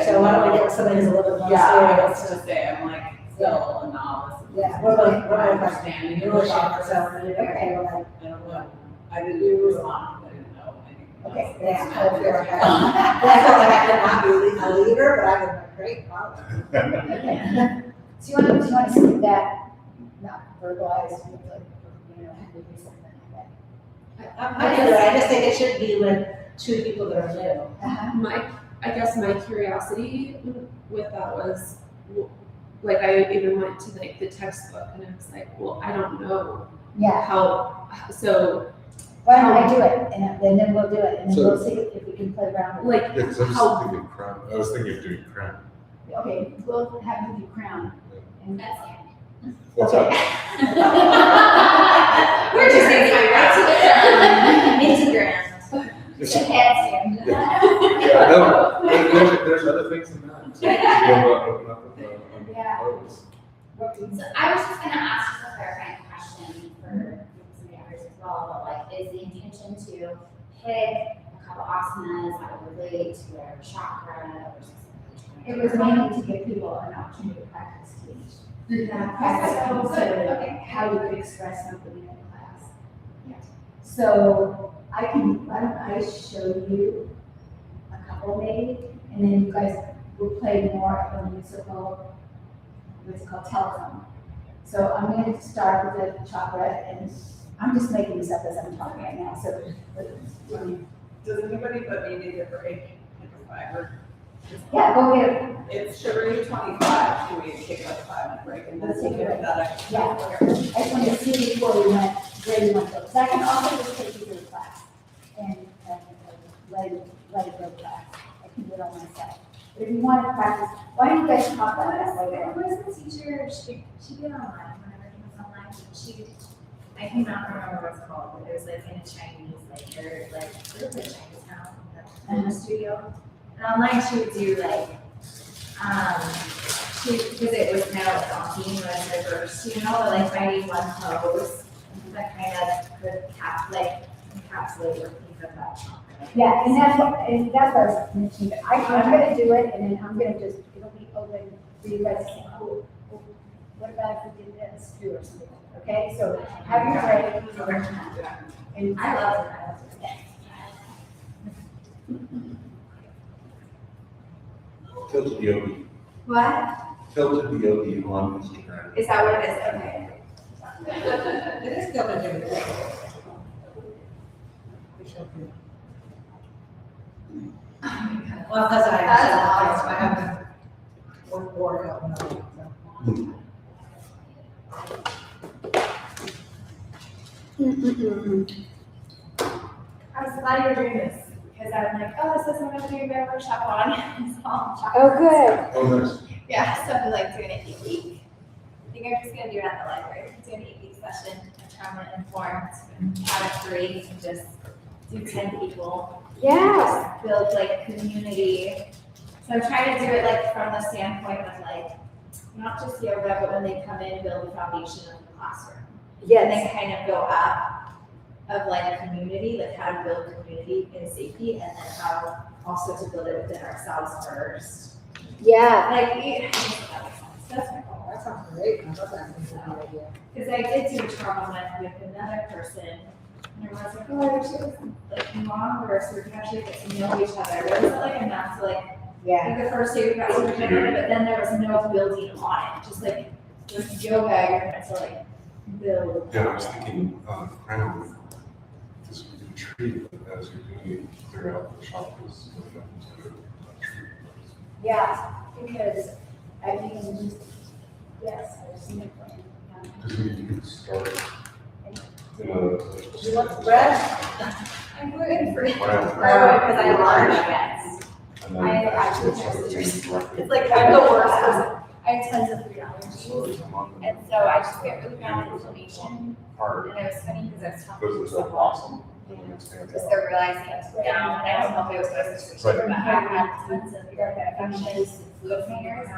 So why don't we get somebody who's a little bit more Yeah, I was serious? gonna say, I'm like still a novice. Yeah. What about Understanding. You really shock yourself, and you're okay, like, I don't know. I didn't respond, I didn't know anything. Okay, yeah, that's I feel like cool. I could not be a leader, but I would be great father. Okay. So you want to see that, not verbalized, like, have to do something like I just think it should be with 2 people that are new. that. I guess my curiosity with that was, like, I even went to like the textbook and I was like, well, I don't know Yeah, how, so why don't I do it, and then we'll do it, and then So- we'll see if we can play around with it. like, Yeah, because how, I was thinking of doing crown. Okay, we'll have you do crown. And That's What's up? We're just thinking right to the Instagram. Handstand. Yeah, no, there's other things than that. To be able to open up with Yeah. photos. So I was just gonna ask just a clarifying question for some of the others as well, but like, is the intention to pick a couple asanas that would relate to their chakra or specifically? It was mainly to give people an opportunity to practice teach. Practice So, good, okay. how you could express something in class. Yeah. So why don't I show you a couple maybe, and then you guys will play more of a musical, what's it called, telephone. So I'm going to start with the chakra, and I'm just making this up as I'm talking right now, so. does anybody but me need a break? Like a 5 or? Yeah, go get it. It's sugar 25, can we take like 5-minute break and then Let's take a break. that? Yeah. I just wanted to see before we went, where we went to. Because I can also just take you to the class and let it go class. I can do it on myself. But if you want to practice, why don't you guys talk about that later? What was the teacher, she did online, whenever he was online, I cannot remember what it's called, but it was like in a Chinese, like, or like, it was like Chinatown, the studio. And online she would do like, because it was kind of like daunting, was the first, but like finding one pose that kind of could encapsulate or think of that chakra. Yeah, and that's what I was mentioning. I'm going to do it, and then I'm going to just, it'll be open for you guys to say, oh, what about if we did this too or something? Okay, so have your break. And I love it. Tilted yogi. What? Filter BOD on Instagram. Is that what it is? Okay. It is still a different thing. We shall do. Well, because I haven't worked out nothing, so. I was glad you were doing this because I'm like, oh, this is what I'm gonna do my workshop on. So I'll Oh, good. Oh, nice. Yeah, so I'm like doing an 8-week. I think I'm just gonna do it at the library. Do an 8-week session, trauma informed, out of 3, and just do 10 people. Yeah. Just build like community. So I'm trying to do it like from the standpoint of like, not just yoga, but when they come in, build the foundation of the classroom. And then kind of go up of like community, like how to build community in safety, and then how also to build it within ourselves first. Yeah. Like, that's my goal. That sounds great. I love that. That's a good idea. Because I did do a trauma one with another person, and everyone's like, oh, I wish it was like longer, so we can actually get to know each other. But it wasn't like enough to like, Yeah. like the first day we got to know each other, but then there was no building on it. Just like with yoga, you're meant to like build. Yeah, I was thinking, crown, this would be a tree, but as you're doing it, clear out the shop is going up into a tree. Yeah, because I mean, yes, I've seen it. Because you can start in a. Do you want bread? I'm gluten free. Wow. Because I love nuggets. And I then actually it's have like serious- directly- It's like I'm the worst person. I have tons of food allergies, and so I just get really bad inflammation. Hard, And it was funny because I was talking because to it's so someone, awesome. And it's because fantastic. they're realizing it's down, and I don't know if it was supposed to, but I had tons of ear infections, fluid fingers. So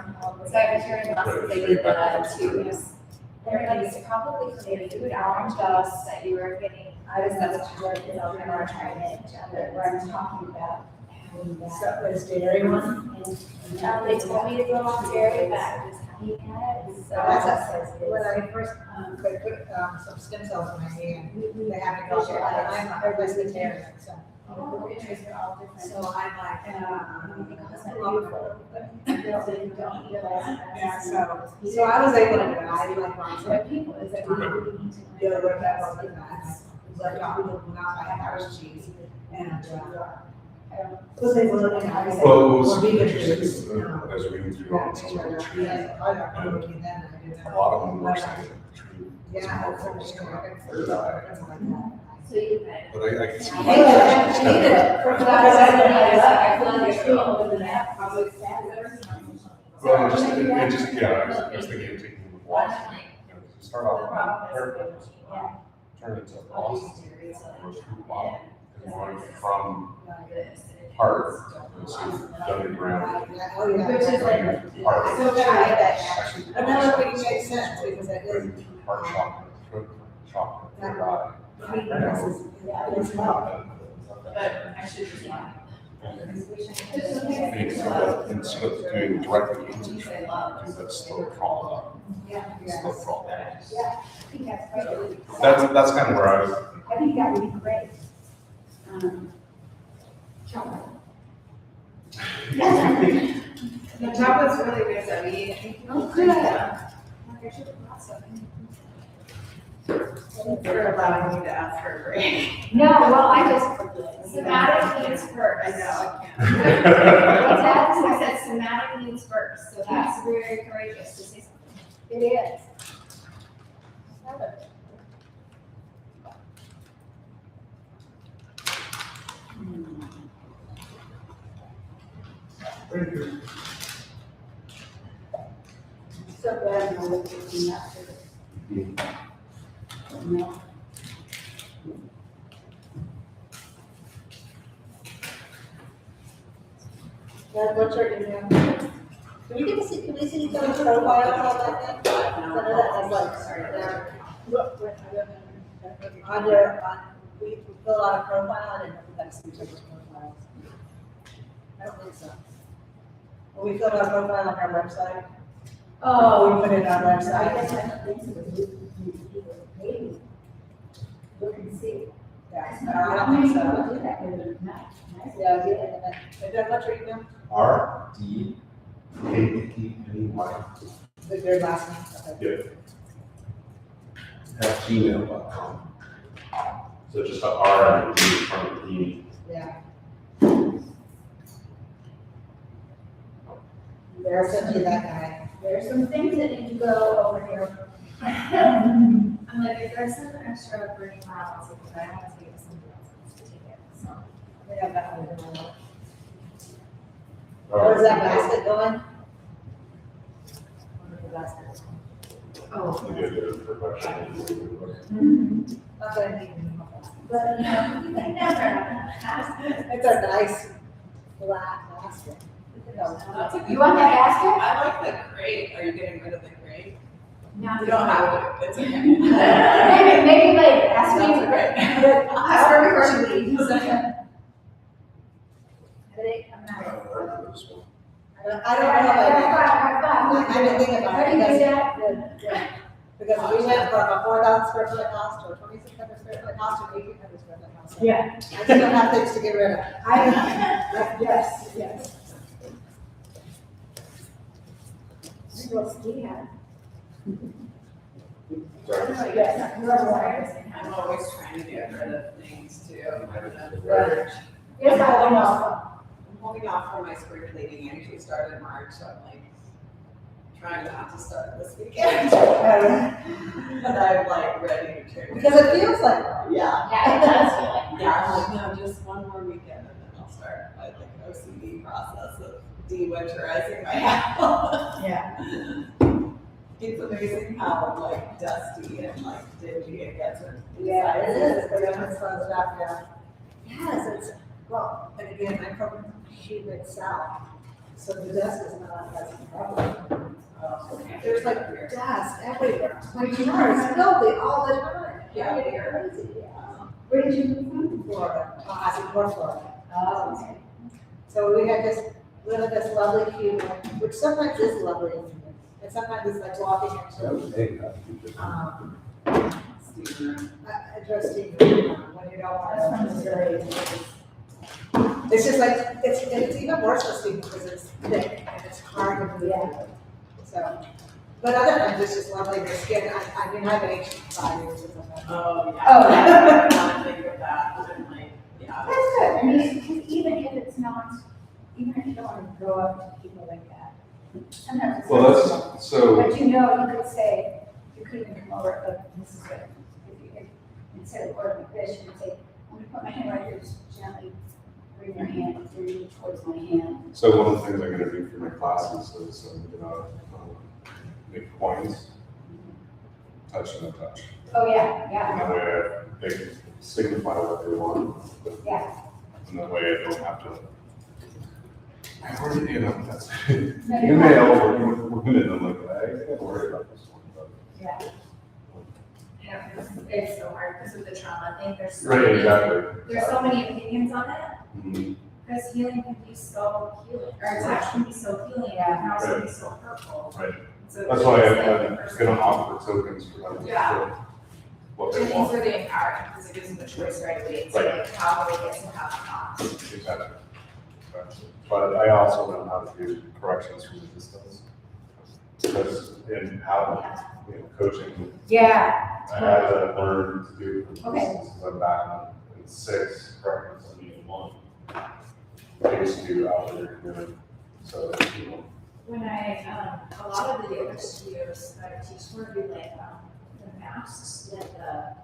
I was hearing lessons they did the tubes. They're like, it's probably from food allergies that you were getting. I was, that's what I'm trying to, where I'm talking about. So it's dairy one. They told me to go off dairy, but I was having it, so. When I first, could put, some stem cells in my hand, they have to go there, and I'm a vegetarian, so. So I'm like, yeah, so I was able to do it, I like lots of yogurt, that was like that. Left off, I had Irish cheese, and, was able to, and I said, Well, it was or vegan interesting, foods, as we went through all some of the trees, yeah, I got protein then, I did that. a lot of them were saying that the tree was Yeah. more focused on their diet. So you could. But I can see. Yeah, she needed it. I feel like it's real over the net, probably. Well, it just, yeah, I was thinking of taking the walk, you know, start off on haircut, turn it to awesome, go through the bottom, and going from heart, so you've done it around. Oh, yeah. Which is like- Heart. So try that. Actually, Another thing makes sense, because that is, going through heart chakra, throat chakra, third eye. it's not. But I should just want. Instead of doing directly into the tree, do that slow crawl up, slow crawl down. I think that's probably. That's kind of where I was. I think that would be great. The chocolate's really good, so we. Oh, good. For allowing me to ask for a break. No, well, I just. Somatic needs first. I know, I What's that? I said somatic needs first, so that's very courageous to say something. It is. Thank you. So glad I'm looking at it. No. Dad, what's your email? Can we get to see, can we see each other's profiles on that thing? I know that's like, we fill out a profile, I didn't know if that's see each other's profiles. I don't think so. Will we fill out a profile on our website? Oh, We put it on our I guess website? I don't think so. Maybe. Look and see. Yeah, no, I don't think so. Do that, it would be nice. Yeah, yeah. Dad, what's your email? RD hate to keep any white With their last name, okay. at gmail.com. So just a R and a D in front of the E. Yeah. There's simply that guy. There's some things that need to go over here. I'm like, if there's some extra burning miles, because I want to take it somebody else to take it, so. Yeah, that one. Where is that basket going? Where the basket is going? Oh. You get it for question. Not that I need any more. But, you know, you can never ask. It's a nice black basket. That's a good You want that crate. basket? I like the crate. Are you getting rid of the crate? Now You don't have to, it's okay. Maybe later, ask me. That's great. Ask her before she leaves. Headache, I'm not. I don't know about I didn't think about How it do you do because, that? because we went from a 4,000 square foot house to a 2,600 square foot house to an 1,800 square foot house. Yeah. I still have things to get rid of. Yes, yes. Well, yeah. Sorry. Yes, you're right. I'm always trying to get rid of things too. Yes, I know. I'm holding off for my spring cleaning. I usually start in March, so I'm like trying not to start this weekend. But I'm like ready to turn. Because it feels like, Yeah. Yeah, it does feel like. Yeah, I'm like, no, just one more weekend and then I'll start my like OCD process of de-winterizing my house. Yeah. It's amazing how like dusty and like dingy it gets. yeah, it is, but then it slows back, yeah. Yes, it's, well, and again, I'm from humid south, so the dust is not as a problem. There's like dust everywhere, my car is filthy all the time. Yeah. It's crazy, yeah. Where did you move from? Florida, I said North Florida. Oh, okay. So we had this, live in this lovely humid, which sometimes is lovely and humid. And sometimes it's like walking into, a dressing room when you don't want to. Missouri. It's just like, it's even worse for Steve because it's thick and it's hard to breathe. So, but other times it's just lovely, your skin, I mean, I've aged 5 years or something. Oh, yeah. Oh, yeah. I think of that, but I'm like, yeah. That's good. I mean, even if it's not, even if you don't want to grow up with people like that. Sometimes it's. Well, that's, so, But you know, you could say, you could even come over, but this is what, if you, instead of ordering fish, you could say, I'm gonna put my hand right here, just gently bring your hand through towards my hand. so one of the things I'm gonna do for my classes is, make coins, touch and a touch. Oh, yeah, yeah, And that way they can signify what they want. yeah. And that way I don't have to. I already, that's, No, you you're may right. women, I'm like, I can't worry about this one, but. Yeah. Yeah, it's so hard because of the trauma thing, there's so Right, many, exactly. there's so many opinions on it. Mhm. Because healing can be so healing, or touch can be so healing, and it can also be so hurtful. Right. So That's why it's like the I'm person- gonna offer tokens for them to Yeah. get what And they these want. are the empowering, because it gives them the choice right away, it's Right. like how do they get to have thoughts. Exactly. But I also know how to do corrections from a distance. Because in how, coaching, Yeah. I had to learn to do from a Okay. distance, because I'm back in 6, corrections on each one. I used to do out there, so, When I, a lot of the yoga studios that I teach for do like, the masks, like the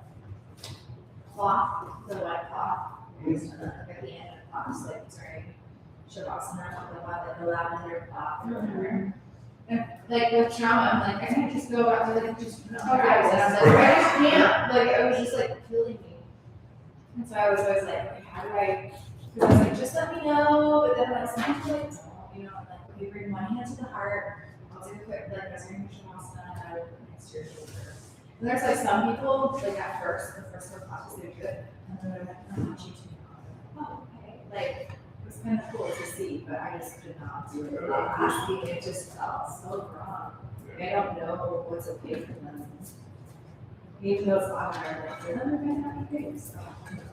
cloth, the white cloth, at the end of the class, like, sorry, Shavasana, the lavender cloth or whatever. And like with trauma, I'm like, I can't just go back to like, just put on my eyes, and I'm like, I just can't, like, it was just like killing me. And so I was always like, okay, how do I, because I was like, just let me know, but then like, sometimes like, you know, like, we bring one hand to the heart, I'll do a quick, like, restoration Shavasana, and I would put next to your shoulder. And there's like some people, like at first, the first four classes, they're good, and then they're like, I want you to, oh, okay, like, it was kind of cool to see, but I just could not do it without asking, it just felt so wrong. I don't know what's okay for them. Even though it's not hard, like, for them, they're gonna have things, so.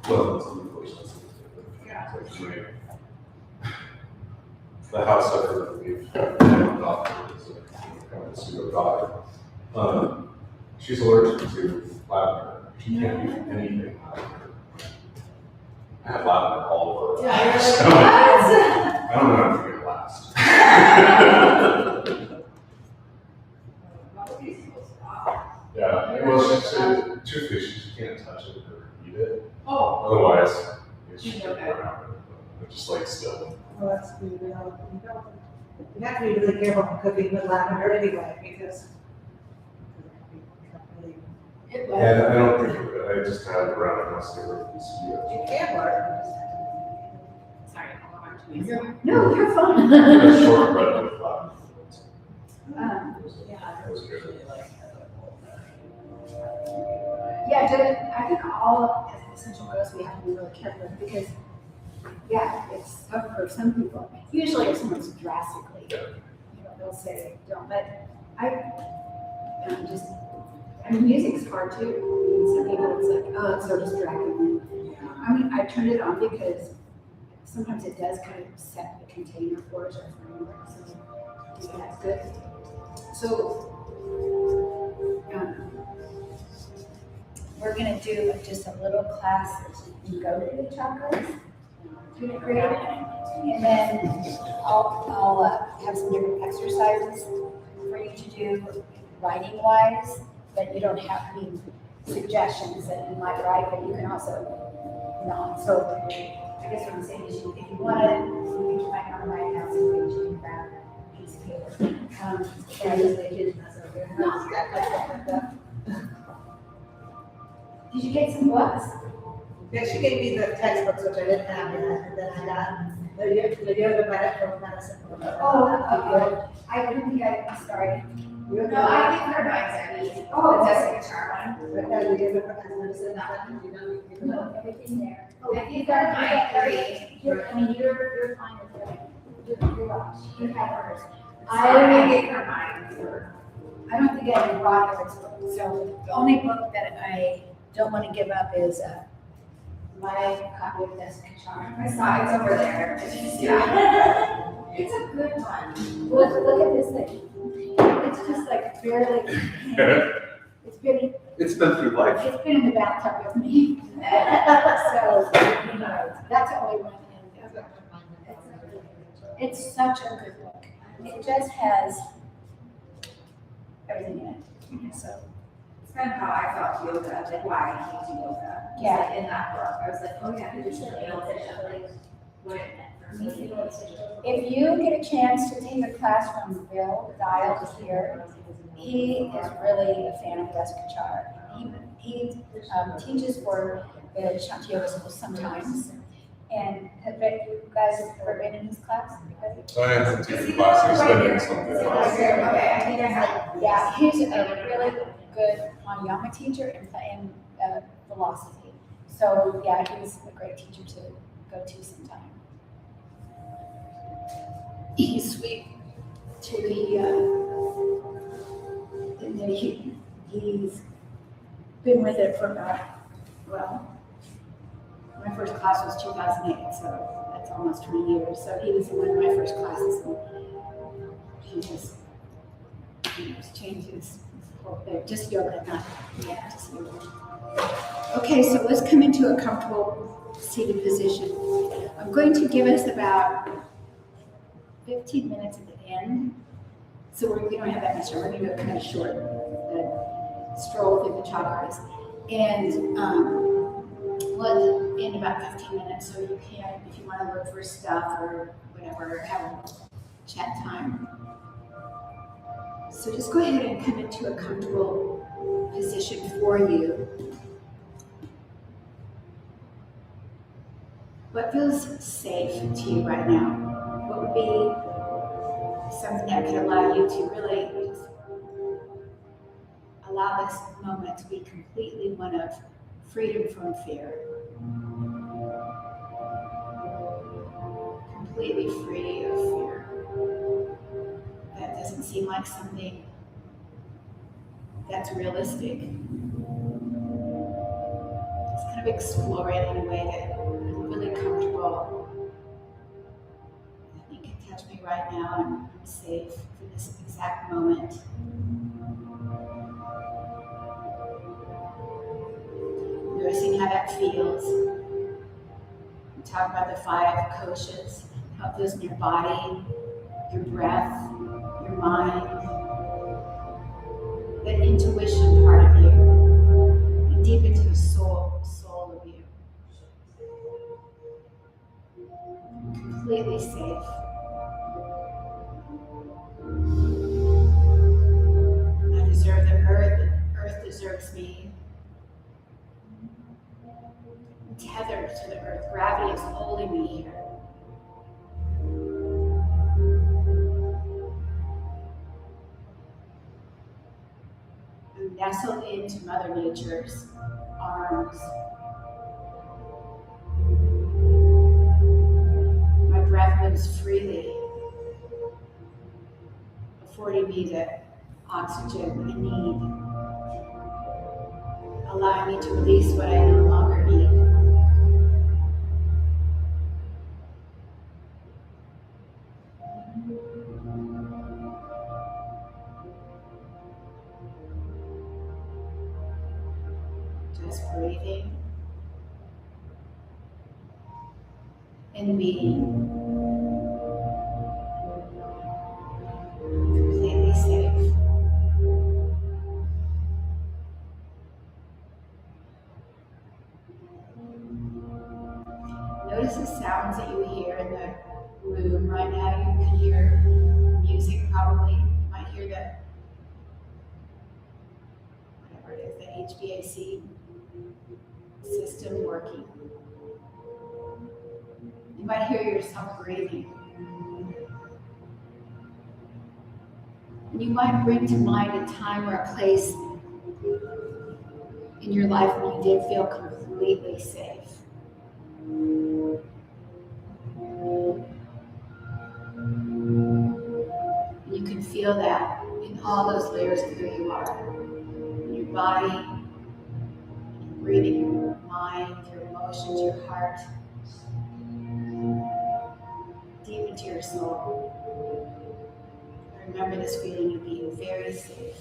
well, it's a little close. Yeah. It's like, the house sucker that we've adopted is a kind of a pseudo daughter. She's allergic to lavender. She can't eat anything lavender. I have lavender all over. Yeah, you're like, So, what? I don't know if it can last. Yeah, well, truthfully, she can't touch it or eat it. Oh. Otherwise, she's Okay. around it, but just like still. Well, that's good, you have to be really careful when cooking with lavender anyway, because. It Yeah, I don't think of it. I just have it around the house there with mosquitoes. You can learn. Sorry, I'll go back to you. No, you're fine. That's shortbread with lavender. Yeah. That was good. Yeah, I think all essential oils we have to be really careful with because, yeah, it's tough for some people. Usually if someone's drastically, they'll say don't, but music's hard too. I mean, some people it's like, oh, it's so distracting. I mean, I turned it on because sometimes it does kind of set the container for us or framework, so that's good. So, we're gonna do just a little class and go to the chakras to the grade. And then I'll have some different exercises for you to do writing wise, but you don't have any suggestions that you might write, but you can also not. So I guess what I'm saying is if you want to, you might not write down some things, you can grab a piece of paper. Yeah, just the kids, that's okay. Did you get some books? Yeah, she gave me the textbooks, which I didn't have yet, and then I got the yoga medicine. Oh, I didn't think I'm sorry. No, I think her mind's are Oh, Jessica Char one. But you gave it for medicine, you know. No, everything there. I think they're mine, 3. You're fine with that. You have hers. I gave her mine. I don't think I even brought yours, so the only book that I don't want to give up is my copy of Jessica Char. I saw it's over there. Yeah. It's a good one. Look at this thing. It's just like barely, it's been It's been through life. It's been in the bathtub with me. So, anyway, that's the only one. It's such a good book. It just has everything in it. So, It's kind of how I felt yoga, like why I came to yoga. It's Yeah. like in that book, I was like, oh yeah, I just nailed it, like what it meant for me. if you get a chance to take a class from Bill Dial here, he is really a fan of Jessica Char. He teaches for the Shanti Yoga School sometimes. And have you guys ever been in his class? So I haven't taken classes, he's been doing something else. Okay, I think I have. Yeah, he's a really good pranayama teacher and philosophy. So yeah, he's a great teacher to go to sometime. He's sweet to and then he's been with it for about, well, my first class was 2008, so that's almost 20 years. So he was in one of my first classes, and he just changed his whole thing. Just yoga, not just yoga. Okay, so let's come into a comfortable seated position. I'm going to give us about 15 minutes at the end. So we don't have that much time. We're going to go kind of short, stroll through the chakras. And in about 15 minutes, so you can, if you want to look for stuff or whatever, have a chat time. So just go ahead and come into a comfortable position for you. What feels safe to you right now? What would be something that could allow you to really just allow this moment to be completely one of freedom from fear? Completely free of fear. That doesn't seem like something that's realistic. Just kind of explore it in a way that is really comfortable. You can touch me right safe for this exact moment. Noticing how that feels. We talk about the 5 koshas, how it feels in your body, your breath, your mind, that intuition part of you, and deep into the soul of you. Completely safe. I deserve the earth, and earth deserves me. I'm tethered to the earth. Gravity is holding me here. I'm nestled into Mother Nature's arms. My breath moves freely, affording me the oxygen I need, allowing me to release what I no longer need. Just breathing and being completely safe. Notice the sounds that you hear in the room right now. You can hear music probably. You might hear whatever it is, the HVAC system working. You might hear yourself breathing. And you might bring to mind a time or a place in your life when you did feel completely safe. And you can feel that in all those layers of who you are. In your body, your breathing, your mind, your emotions, your heart, deep into your soul. Remember this feeling of being very safe.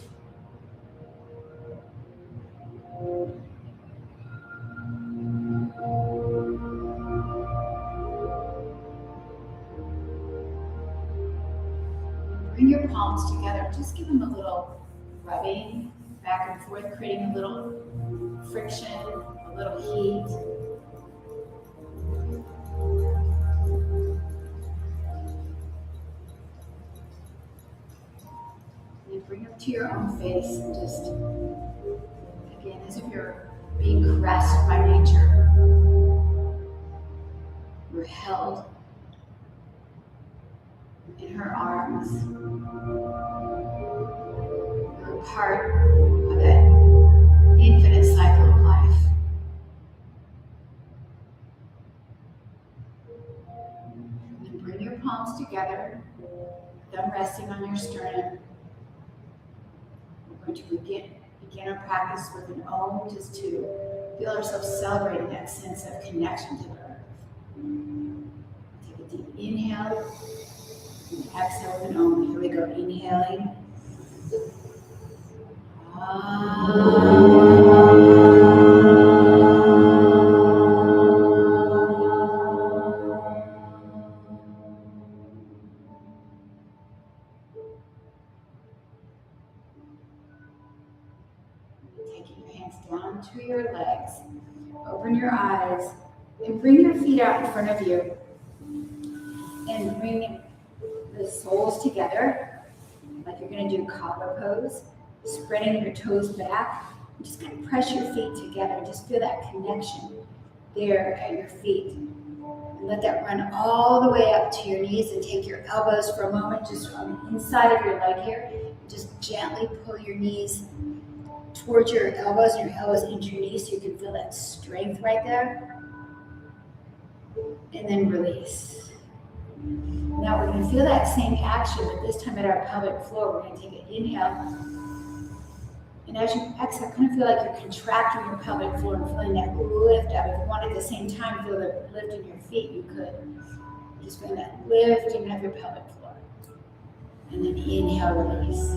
Bring your palms together. Just give them a little rubbing back and forth, creating a little friction, a little heat. And bring up to your own face and just, again, as if you're being caressed by nature. You're held in her arms. You're a part of that infinite cycle of life. And then bring your palms together, thumb resting on your sternum. We're going to begin our practice with an Om, just to feel ourselves celebrating that sense of connection to the earth. Take a deep inhale. And exhale with an Om. Here we go. Inhaling. Taking your hands down to your legs. Open your eyes and bring your feet out in front of you. And bring the soles together, like you're going to do cobbler pose, spreading your toes back. And just kind of press your feet together. Just feel that connection there at your feet. And let that run all the way up to your knees, and take your elbows for a moment just on the inside of your leg here. Just gently pull your knees towards your elbows and your elbows into your knees so you can feel that strength right there. And then release. Now we're going to feel that same action, but this time at our pelvic floor. We're going to take an inhale. And as you exhale, kind of feel like you're contracting your pelvic floor and feeling that lift up. If you want at the same time feel the lift in your feet, you could. Just feeling that lifting of your pelvic floor. And then inhale, release.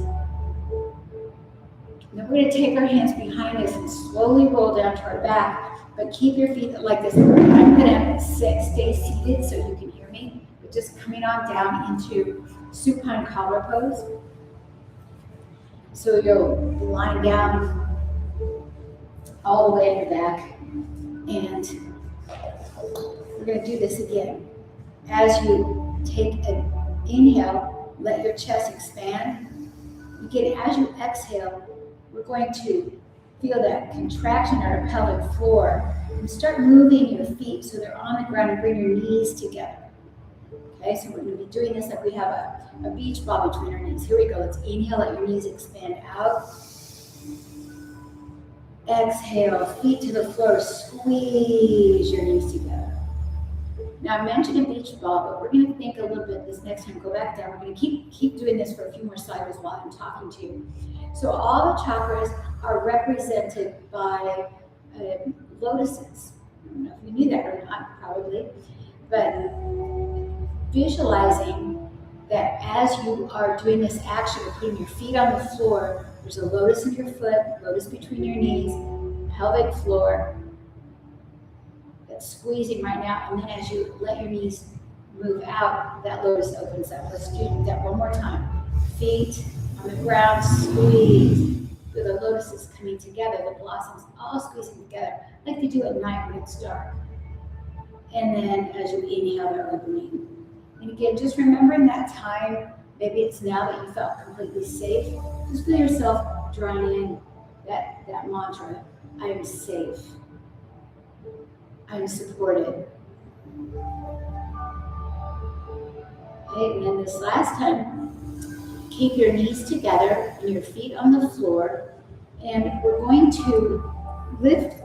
Then we're gonna take our hands behind us and slowly roll down to our back, but keep your feet like this. I'm gonna stay seated so you can hear me, but just coming on down into supine collar pose. So you'll lie down all the way in your back, and we're gonna do this again. As you take an inhale, let your chest expand. Again, as you exhale, we're going to feel that contraction on our pelvic floor and start moving your feet so they're on the ground and bring your knees together. Okay, so we're going to be doing this like we have a beach ball between our knees. Here we go. Let's inhale, let your knees expand out. Exhale, feet to the floor, squeeze your knees together. Now I mentioned a beach ball, but we're going to think a little bit this next time. Go back down. We're going to keep doing this for a few more cycles while I'm talking to you. So all the chakras are represented by lotuses. I don't know if you knew that or not, probably, but visualizing that as you are doing this action of putting your feet on the floor, there's a lotus in your foot, lotus between your knees, pelvic floor that's squeezing right now, and then as you let your knees move out, that lotus opens up. Let's do that one more time. Feet on the ground, squeeze. Feel the lotuses coming together, the blossoms all squeezing together, like they do at night when it's dark. And then as you inhale, they're opening. And again, just remembering that time, maybe it's now that you felt completely safe, just feel yourself drawing in that mantra, I am safe, I am supported. Okay, and then this last time, keep your knees together and your feet on the floor, and we're going to lift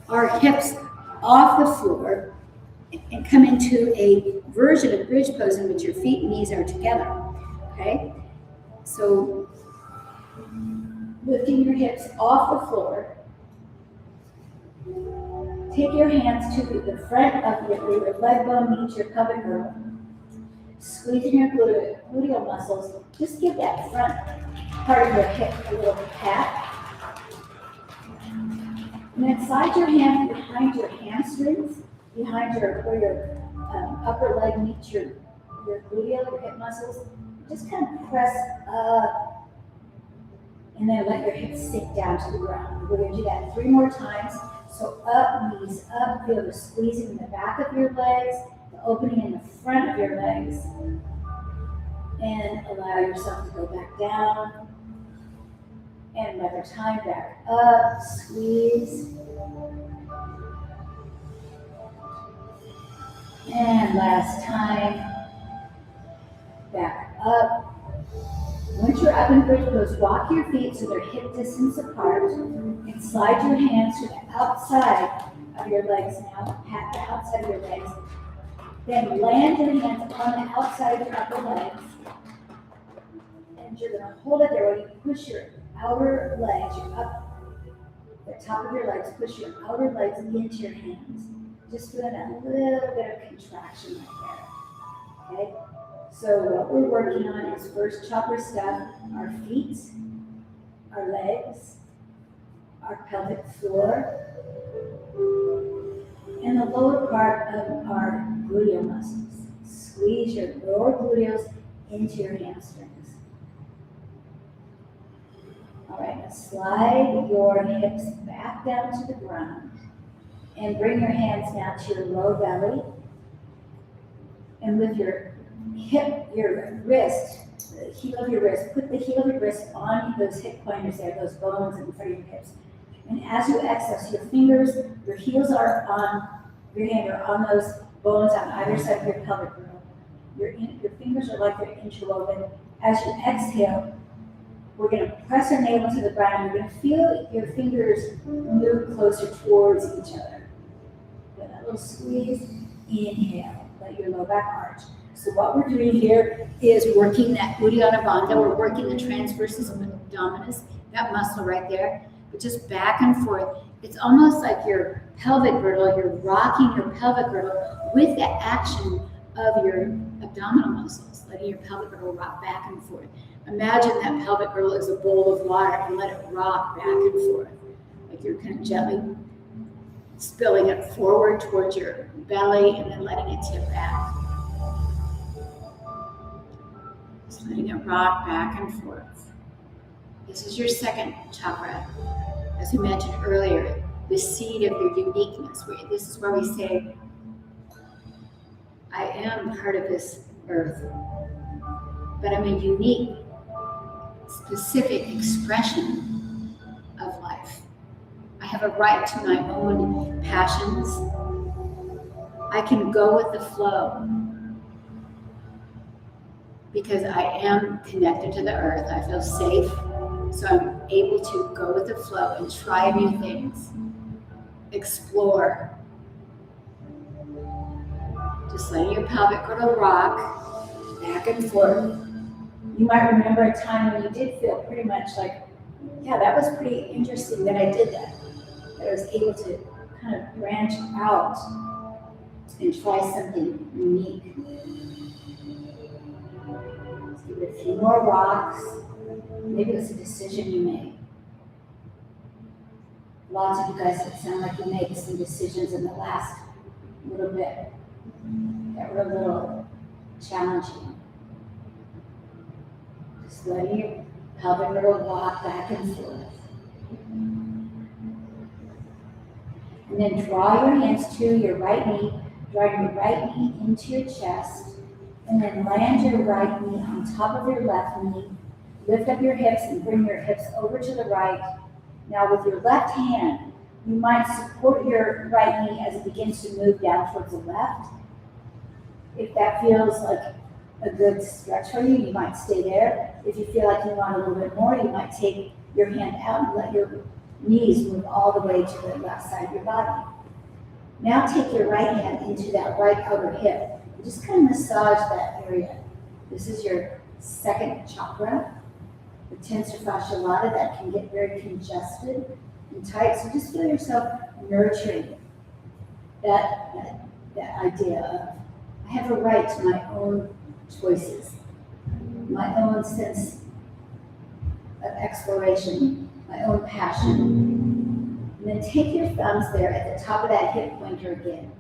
our hips off the floor and come into a version of bridge pose in which your feet and knees are together, okay? So lifting your hips off the floor, take your hands to the front of your leg bone meets your pelvic girdle, squeezing your gluteal muscles, just give that front part of your hip a little pat. And then slide your hands behind your hamstrings, behind where your upper leg meets your gluteal, your hip muscles. Just kind of press up, and then let your hips sink down to the ground. We're going to do that 3 more times. So up, knees up, feel the squeezing in the back of your legs, the opening in the front of your legs, and allow yourself to go back down. And another time, back up, squeeze. And last time, back up. Once you're up in bridge pose, walk your feet so they're hip distance apart, and slide your hands to the outside of your legs now, pat the outside of your legs. Then land your hands on the outside of your upper legs, and you're going to hold it there while you push your outer legs, the top of your legs, push your outer legs into your hands. Just feeling a little bit of contraction right there, okay? So what we're working on is first chakra stuff, our feet, our legs, our pelvic floor, and the lower part of our gluteal muscles. Squeeze your lower gluteals into your hamstrings. All right, now slide your hips back down to the ground and bring your hands down to your low belly. And with your wrist, the heel of your wrist, put the heel of your wrist on those hip pointers there, those bones in front of your hips. And as you exhale, so your fingers, your heels are on, your hand are on those bones on either side of your pelvic girdle. Your fingers are like they're interwoven. As you exhale, we're going to press our navel to the ground. You're going to feel your fingers move closer towards each other. With that little squeeze, inhale, let your low back arch. So what we're doing here is working that Uddiyana Bandha. We're working the transversus abdominis, that muscle right there, but just back and forth. It's almost like your pelvic girdle, you're rocking your pelvic girdle with the action of your abdominal muscles, letting your pelvic girdle rock back and forth. Imagine that pelvic girdle is a bowl of water and let it rock back and forth. Like you're kind of gently spilling it forward towards your belly and then letting it tip back. Just letting it rock back and forth. This is your second chakra. As we mentioned earlier, the seed of your uniqueness. This is where we say, I am part of this earth, but I'm a unique, specific expression of life. I have a right to my own passions. I can go with the flow because I am connected to the earth. I feel safe, so I'm able to go with the flow and try new things, explore. Just letting your pelvic girdle rock back and forth. You might remember a time when you did feel pretty much like, yeah, that was pretty interesting that I did that. That I was able to kind of branch out and try something unique. Let's give it a few more rocks. Maybe it was a decision you made. Lots of you guys that sound like you made some decisions in the last little bit that were a little challenging. Just letting your pelvic girdle rock back and forth. And then draw your hands to your right knee, drawing your right knee into your chest, and then land your right knee on top of your left knee. Lift up your hips and bring your hips over to the right. Now with your left hand, you might support your right knee as it begins to move down towards the left. If that feels like a good stretch for you, you might stay there. If you feel like you want a little bit more, you might take your hand out and let your knees move all the way to the left side of your body. Now take your right hand into that right outer hip and just kind of massage that area. This is your second chakra, the tensor fascia lata, that can get very congested and tight. So just feel yourself nurturing that idea of, I have a right to my own choices, my own sense of exploration, my own passion. And then take your thumbs there at the top of that hip pointer again,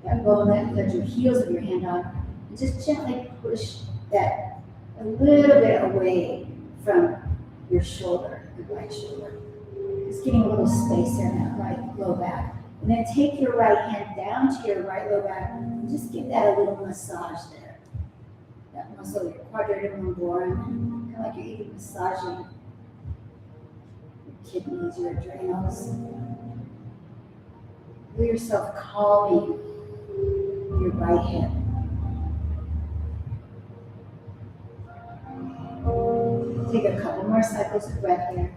that bone that you put your heels of your hand on, and just gently push that a little bit away from your shoulder, the right shoulder. Just getting a little space there in that right low back. And then take your right hand down to your right low back and just give that a little massage there. That muscle, your quadratum lumborum, kind of like you're even massaging your kidneys, your adrenals. Feel yourself calming your right hip. Take a couple more cycles of breath here.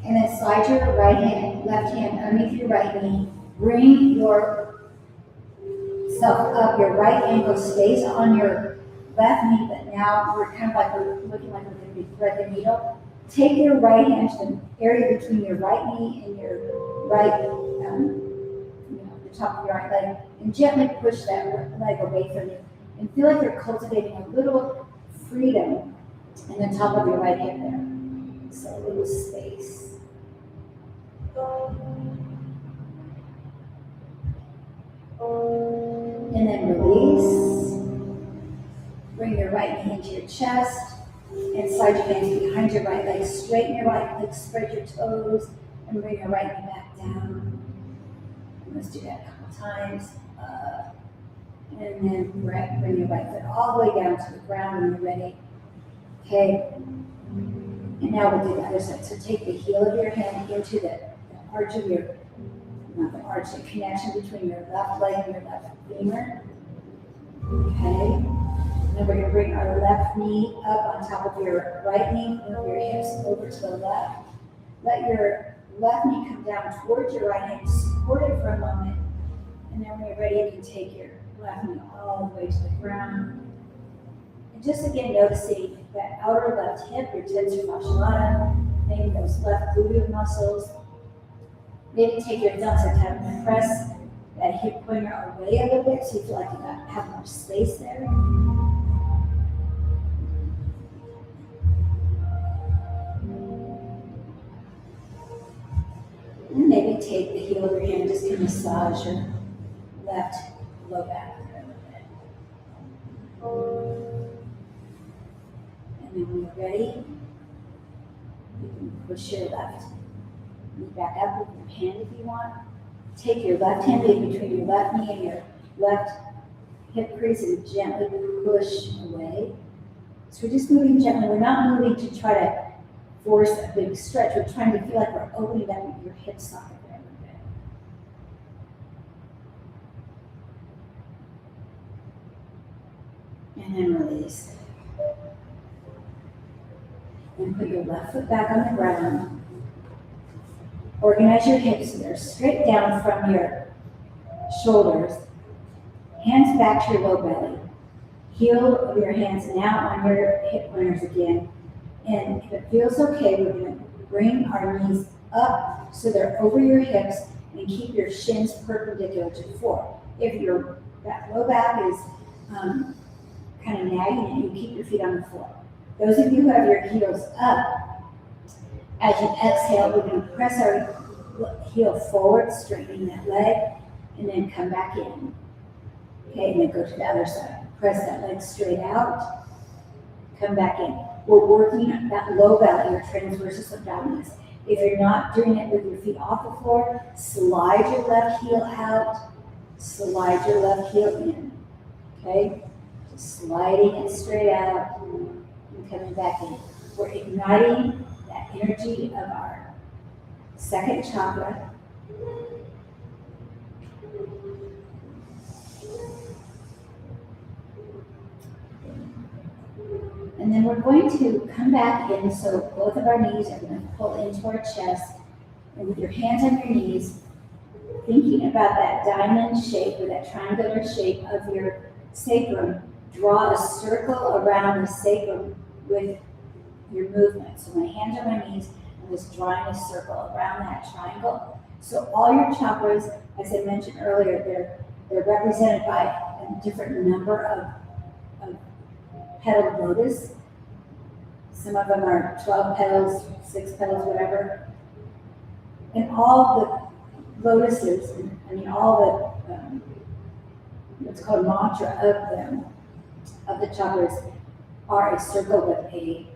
And then slide your left hand underneath your right knee. Bring yourself up. Your right ankle stays on your left knee, but now we're kind of like looking like we're going to be thread the needle. Take your right hand to the area between your right knee and your right, the top of your right leg, and gently push that leg away from you. And feel like you're cultivating a little freedom in the top of your right hip there. So a little space. And then release. Bring your right knee into your chest and slide your hands behind your right leg. Straighten your right leg, spread your toes, and bring your right knee back down. And let's do that a couple times. And then bring your right foot all the way down to the ground when you're ready. Okay. And now we'll do the other side. So take the heel of your hand into the arch of your, not the arch, the connection between your left leg and your left femur. Okay. Then we're going to bring our left knee up on top of your right knee, move your hips over to the left. Let your left knee come down towards your right hand, support it for a moment. And then when you're ready, you can take your left knee all the way to the ground. And just again, noticing that outer left hip, your tensor fascia lata, maybe those left glute muscles. Maybe take your thumbs and kind of press that hip pointer away a little bit so you feel like you have more space there. And maybe take the heel of your hand and just kind of massage your left low back a little bit. And then when you're ready, you can push your left knee back up with your hand if you want. Take your left hand in between your left knee and your left hip crease and gently push away. So we're just moving gently. We're not moving to try to force a big stretch. We're trying to feel like we're opening up your hip socket there a little bit. And then release. And put your left foot back on the ground. Organize your hips so they're straight down from your shoulders. Hands back to your low belly. Heel of your hands now on your hip pointers again. And if it feels okay, we're going to bring our knees up so they're over your hips and keep your shins perpendicular to the floor. If that low back is kind of nagging, you keep your feet on the floor. Those of you who have your heels up, as you exhale, we're going to press our heel forward, straightening that leg, and then come back in. Okay, and then go to the other side. Press that leg straight out, come back in. We're working on that low belly or transversus abdominis. If you're not doing it with your feet off the floor, slide your left heel out, slide your left heel in. Okay? Just sliding it straight out and coming back in. We're igniting that energy of our second chakra. And then we're going to come back in, so both of our knees are going to pull into our chest. And with your hands on your knees, thinking about that diamond shape or that triangular shape of your sacrum, draw a circle around the sacrum with your movement. So my hands on my knees, I'm just drawing a circle around that triangle. So all your chakras, as I mentioned earlier, they're represented by a different number of petaled lotus. Some of them are 12 petals, 6 petals, whatever. And all the lotuses, all the, what's called mantra of them, of the chakras, are a circle with a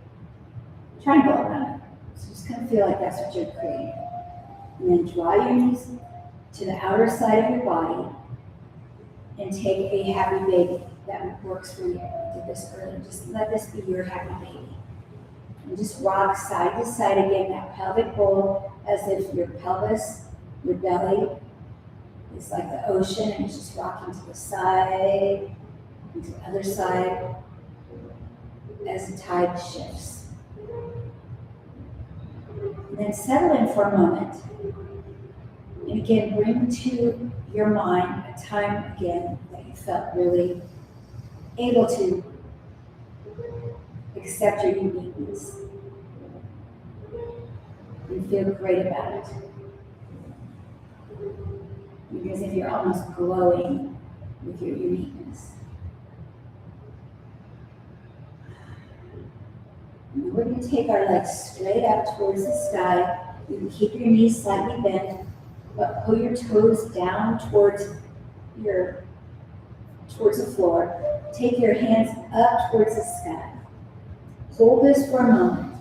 triangle around it. So just kind of feel like that's what you're creating. And then draw your knees to the outer side of your body and take a happy baby. That works for you. I did this earlier. Just let this be your happy baby. And just rock side to side again, that pelvic bowl, as if your pelvis, your belly, is like the ocean, and it's just rocking to the side, and to the other side, as the tide shifts. And then settle in for a moment. And again, bring to your mind a time again that you felt really able to accept your uniqueness and feel great about it. Because if you're almost glowing with your uniqueness. And we're going to take our legs straight up towards the sky. You can keep your knees slightly bent, but pull your toes down towards the floor. Take your hands up towards the sky. Hold this for a moment.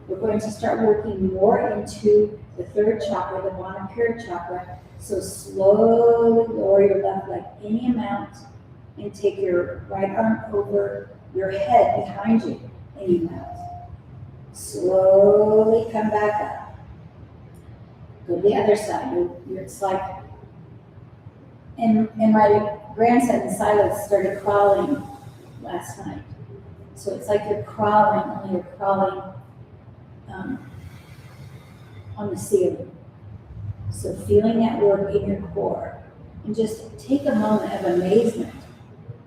We're going to start working more into the third chakra, the Manipura chakra. So slowly lower your left leg any amount and take your right arm over your head behind you any amount. Slowly come back up. Go to the other side. It's like, and my grandson Silas started crawling last night. So it's like you're crawling, only you're crawling on the ceiling. So feeling that work in your core, and just take a moment of amazement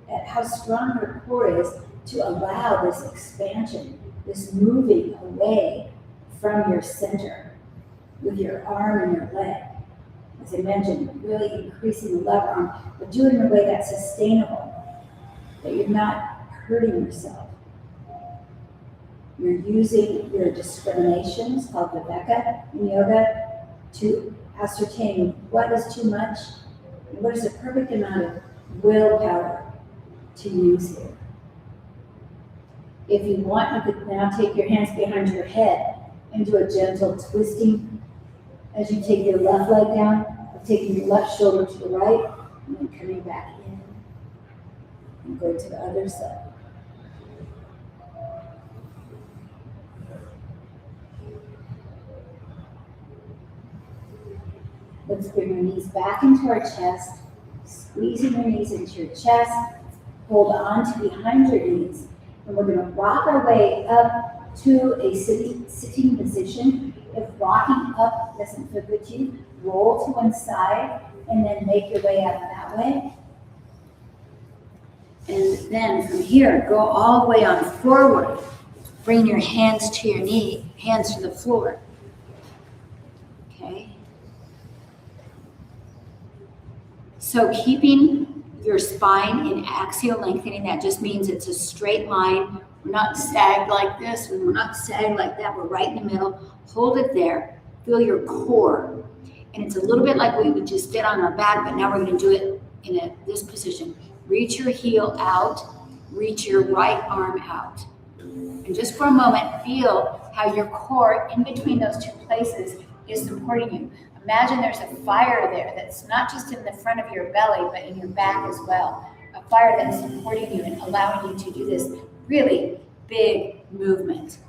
at how strong your core is to allow this expansion, this moving away from your center with your arm and your leg. as I mentioned, really increasing the lever arm, but do it in a way that's sustainable, that you're not hurting yourself. You're using your discriminations, called viveka in yoga, to ascertain what is too much and what is the perfect amount of willpower to use here. If you want, you could now take your hands behind your head and do a gentle twisting as you take your left leg down, of taking your left shoulder to the right, and then coming back in and going to the other side. Let's bring our knees back into our chest, squeezing your knees into your chest, hold on to behind your knees, and we're going to rock our way up to a sitting position. If rocking up doesn't feel good to you, roll to one side and then make your way up that way. And then from here, go all the way on forward. Bring your hands to your knee, hands to the floor. Okay. So keeping your spine in axial lengthening, that just means it's a straight line. We're not sagged like this, and we're not sagged like that. We're right in the middle. Hold it there. Feel your core. And it's a little bit like we just did on our back, but now we're going to do it in this position. Reach your heel out. Reach your right arm out. And just for a moment, feel how your core in between those two places is supporting you. Imagine there's a fire there that's not just in the front of your belly, but in your back as well. A fire that's supporting you and allowing you to do this really big movement.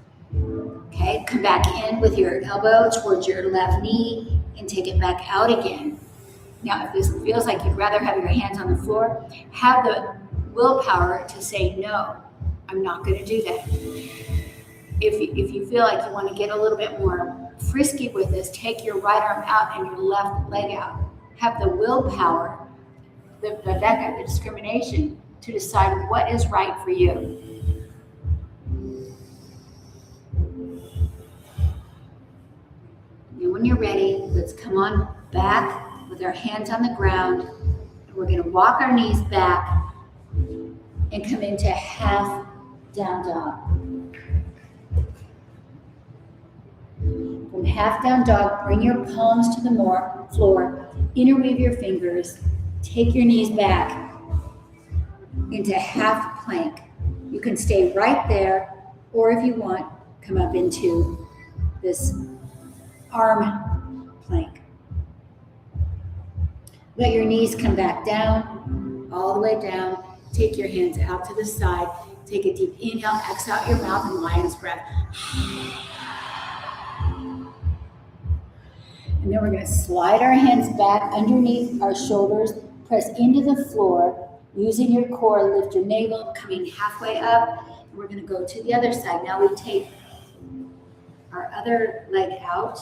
Okay, come back in with your elbow towards your left knee and take it back out again. Now, if this feels like you'd rather have your hands on the floor, have the willpower to say, no, I'm not going to do that. If you feel like you want to get a little bit more frisky with this, take your right arm out and your left leg out. Have the willpower, the viveka, the discrimination, to decide what is right for you. And when you're ready, let's come on back with our hands on the ground. And we're going to walk our knees back and come into half down dog. From half down dog, bring your palms to the floor, interweave your fingers, take your knees back into half plank. You can stay right there, or if you want, come up into this arm plank. Let your knees come back down, all the way down. Take your hands out to the side. Take a deep inhale, exhale out your mouth, and lion's breath. And then we're going to slide our hands back underneath our shoulders, press into the floor, using your core, lift your navel, coming halfway up, and we're going to go to the other side. Now we take our other leg out,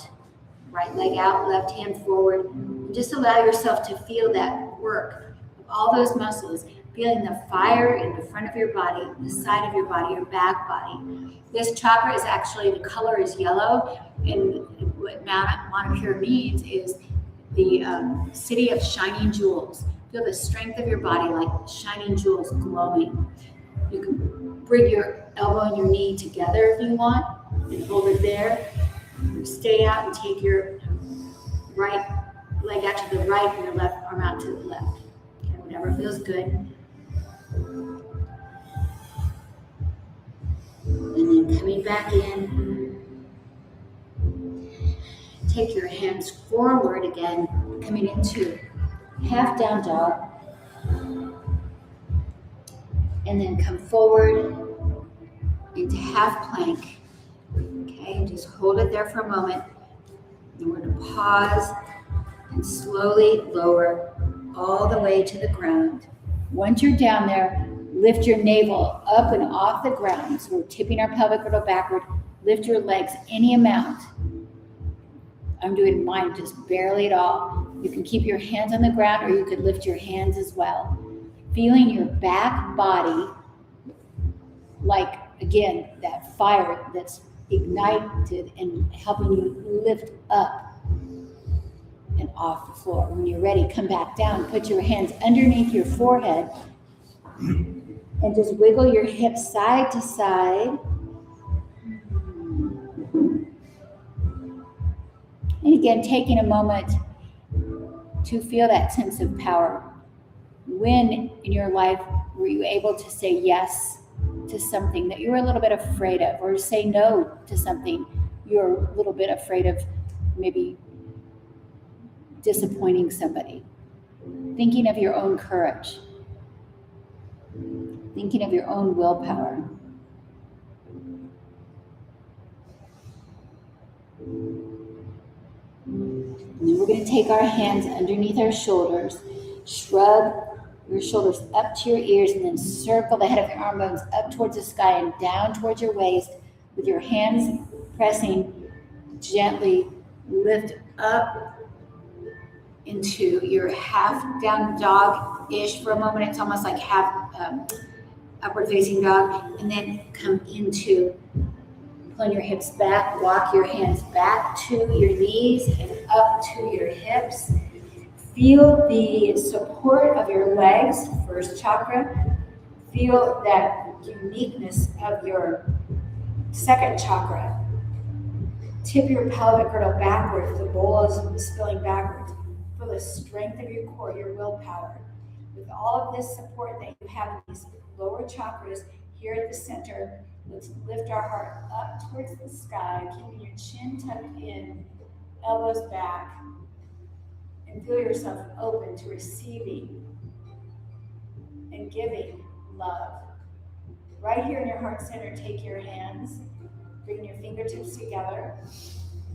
right leg out, left hand forward, and just allow yourself to feel that work of all those muscles, feeling the fire in the front of your body, the side of your body, your back body. This chakra is actually, the color is yellow, and what Manipur means is the city of shining jewels. Feel the strength of your body like shining jewels glowing. You can bring your elbow and your knee together if you want, and hold it there. Stay out and take your right leg out to the right and your left arm out to the left. Okay, whatever feels good. And then coming back in, take your hands forward again, coming into half down dog. And then come forward into half plank. Okay, and just hold it there for a moment. And we're going to pause and slowly lower all the way to the ground. Once you're down there, lift your navel up and off the ground. So we're tipping our pelvic girdle backward. Lift your legs any amount. I'm doing mine just barely at all. You can keep your hands on the ground, or you could lift your hands as well. Feeling your back body like, again, that fire that's ignited and helping you lift up. And off the floor. When you're ready, come back down, put your hands underneath your forehead, and just wiggle your hips side to side. And again, taking a moment to feel that sense of power. When in your life were you able to say yes to something that you were a little bit afraid of, or say no to something you're a little bit afraid of, maybe disappointing somebody? Thinking of your own courage, thinking of your own willpower. And then we're going to take our hands underneath our shoulders, shrug your shoulders up to your ears, and then circle the head of your arm bones up towards the sky and down towards your waist, with your hands pressing gently. Lift up into your half down dog-ish for a moment. It's almost like half upward facing dog, and then come into pulling your hips back. Walk your hands back to your knees and up to your hips. Feel the support of your legs, first chakra. Feel that uniqueness of your second chakra. Tip your pelvic girdle backwards. The bowl is spilling backwards. Feel the strength of your core, your willpower. With all of this support that you have in these lower chakras here at the center, let's lift our heart up towards the sky, keeping your chin tucked in, elbows back, and feel yourself open to receiving and giving love. Right here in your heart center, take your hands, bring your fingertips together,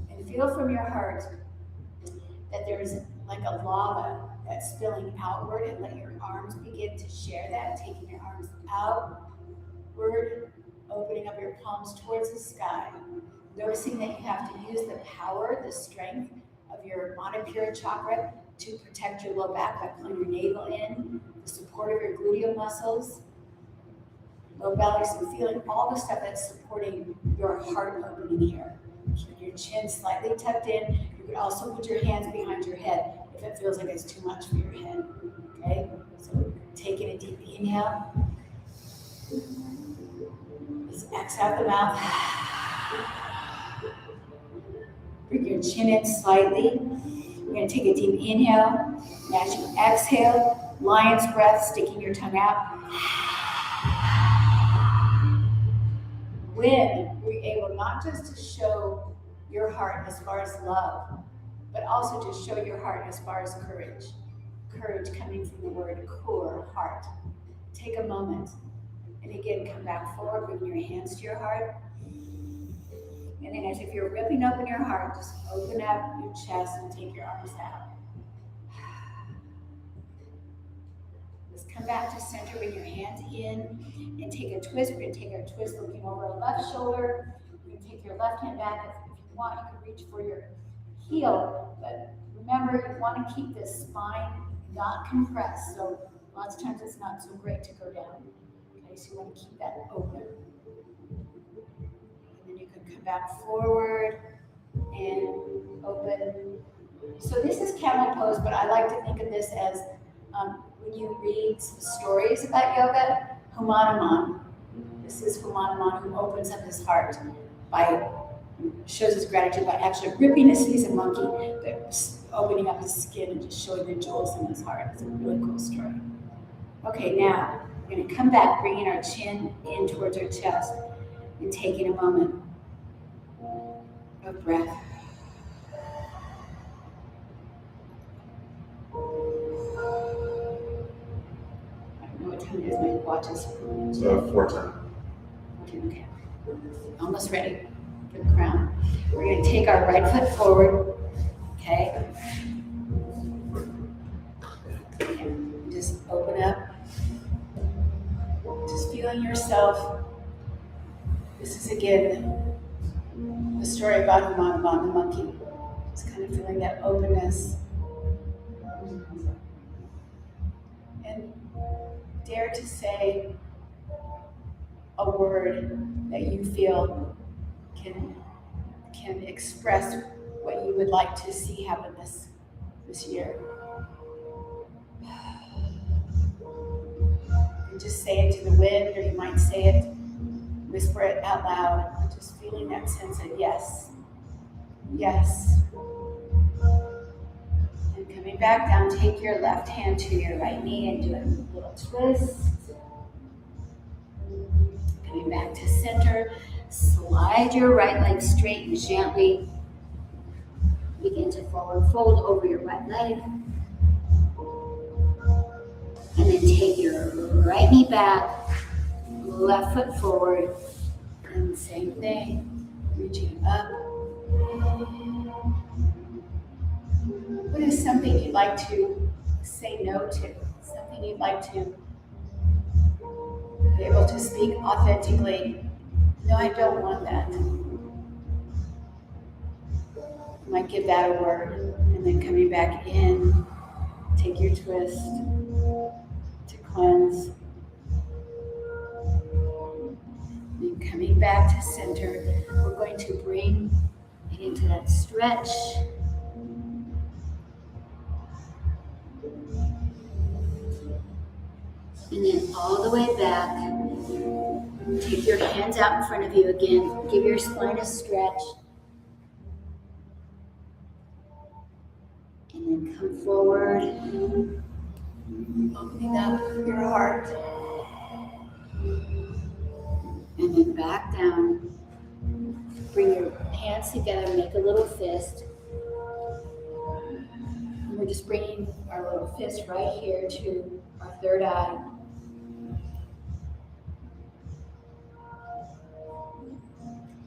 and feel from your heart that there's like a lava that's spilling outward, and let your arms begin to share that, taking your arms outward, opening up your palms towards the sky, noticing that you have to use the power, the strength of your Manipura chakra to protect your low back by pulling your navel in, the support of your gluteal muscles, low belly, so feeling all the stuff that's supporting your heart opening here. Keep your chin slightly tucked in. You could also put your hands behind your head if it feels like it's too much for your head. Okay? So taking a deep inhale. Just exhale out the mouth. Bring your chin in slightly. We're going to take a deep inhale. And as you exhale, lion's breath, sticking your tongue out. When we're able not just to show your heart as far as love, but also to show your heart as far as courage. Courage coming from the word core, heart. Take a moment. And again, come back forward, bring your hands to your heart. And then as if you're ripping open your heart, just open up your chest and take your arms out. Just come back to center, bring your hands in, and take a twist. We're going to take our twist looking over our left shoulder. You can take your left hand back. If you want, you can reach for your heel. But remember, you want to keep this spine not compressed. So lots of times it's not so great to go down. Okay, so you want to keep that open. Come back forward and open. So this is camel pose, but I like to think of this as when you read stories about yoga, Hanuman. This is Hanuman who opens up his heart by, shows his gratitude by actually ripping his, he's a monkey, but opening up his skin and just showing the jewels in his heart. It's a really cool story. Okay, now we're going to come back, bringing our chin in towards our chest and taking a moment of breath. I don't know what time it is, my watch is. So 4:10. Okay. Almost ready for the crown. We're going to take our right foot forward, okay? And just open up. Just feeling yourself. This is again the story about Hanuman, the monkey. Just kind of feeling that openness. And dare to say a word that you feel can express what you would like to see happen this this year. And just say it to the wind, or you might say it, whisper it out loud, just feeling that sense of yes, yes. And coming back down, take your left hand to your right knee and do a little twist. Coming back to center, slide your right leg straight and gently begin to forward fold over your right leg. And then take your right knee back, left foot forward, and same thing, reaching up. What is something you'd like to say no to? Something you'd like to be able to speak authentically? No, I don't want that. You might give that a word, and then coming back in, take your twist to cleanse. Then coming back to center, we're going to bring it into that stretch. And then all the way back. Take your hands out in front of you again. Give your spine a stretch. And then come forward. Opening up your heart. And then back down. Bring your hands together, make a little fist. And we're just bringing our little fist right here to our third eye.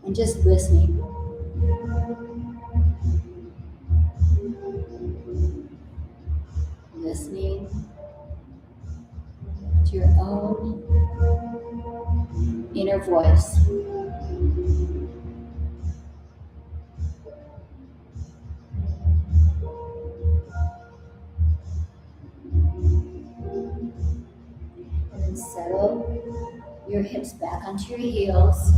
And just listening. Listening to your own inner voice. And then settle your hips back onto your heels.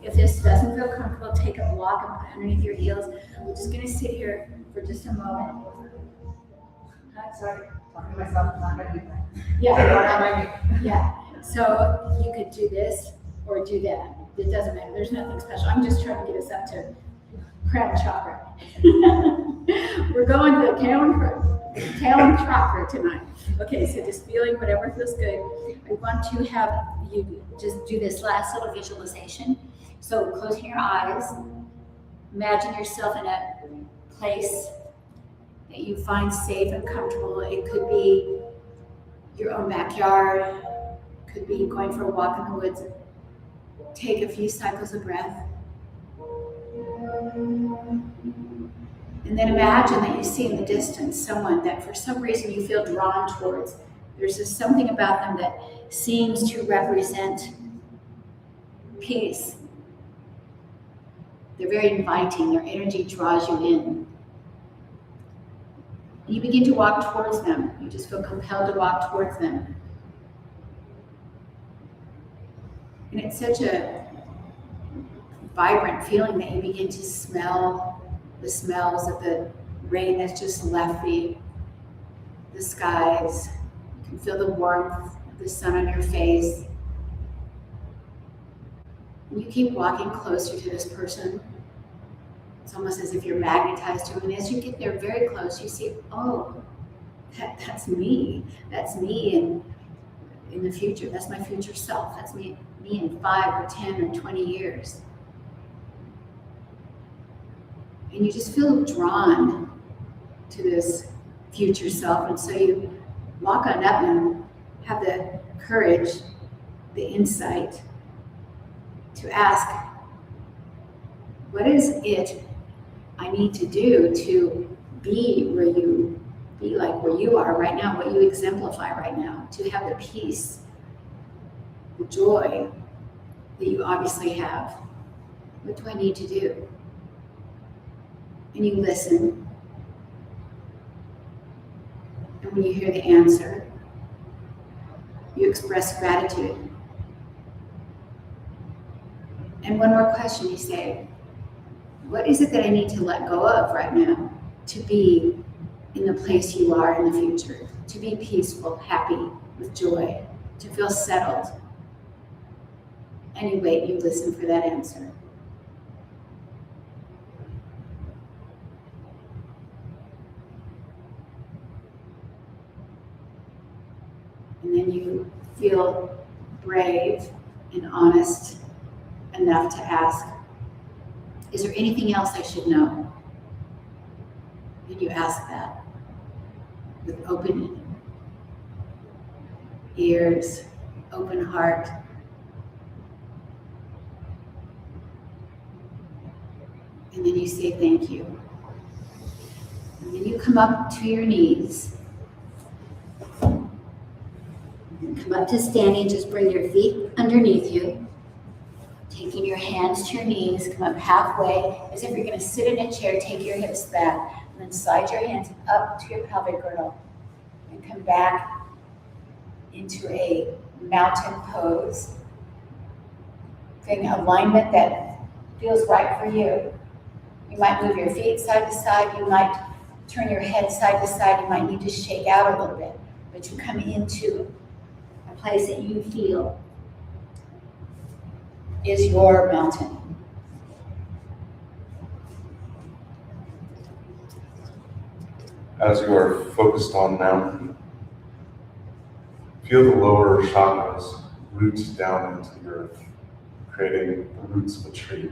If this doesn't feel comfortable, take a block and put it underneath your heels. I'm just gonna sit here for just a moment. Sorry, talking to myself, it's not gonna be fun. Yeah. So you could do this or do that. It doesn't matter. There's nothing special. I'm just trying to get us up to crown chakra. We're going to crown chakra tonight. Okay, so just feeling whatever feels good. I want to have you just do this last little visualization. So closing your eyes, imagine yourself in a place that you find safe and comfortable. It could be your own backyard, could be going for a walk in the woods. Take a few cycles of breath. And then imagine that you see in the distance someone that for some reason you feel drawn towards. There's just something about them that seems to represent peace. They're very inviting. Their energy draws you in. And you begin to walk towards them. You just feel compelled to walk towards them. And it's such a vibrant feeling that you begin to smell the smells of the rain that's just left the skies. You can feel the warmth of the sun on your face. And you keep walking closer to this person. It's almost as if you're magnetized to them. And as you get there very close, you see, oh, that's me. That's me in the future. That's my future self. That's me in 5 or 10 or 20 years. And you just feel drawn to this future self. And so you walk on up and have the courage, the insight to ask, what is it I need to do to be where you be like where you are right now, what you exemplify right now, to have the peace, the joy that you obviously have? What do I need to do? And you listen. And when you hear the answer, you express gratitude. And one more question, you say, what is it that I need to let go of right now to be in the place you are in the future, to be peaceful, happy, with joy, to feel settled. And you wait, you listen for that answer. And then you feel brave and honest enough to ask, is there anything else I should know? And you ask that with open ears, open heart. And then you say thank you. And then you come up to your knees. And come up to standing, just bring your feet underneath you. Taking your hands to your knees, come up halfway, as if you're gonna sit in a chair, take your hips back, and then slide your hands up to your pelvic girdle, and come back into a mountain pose. Getting alignment that feels right for you. You might move your feet side to side, you might turn your head side to side, you might need to shake out a little bit, but you come into a place that you feel is your mountain. As you are focused on mountain, feel the lower chakras root down into the earth, creating the roots of a tree.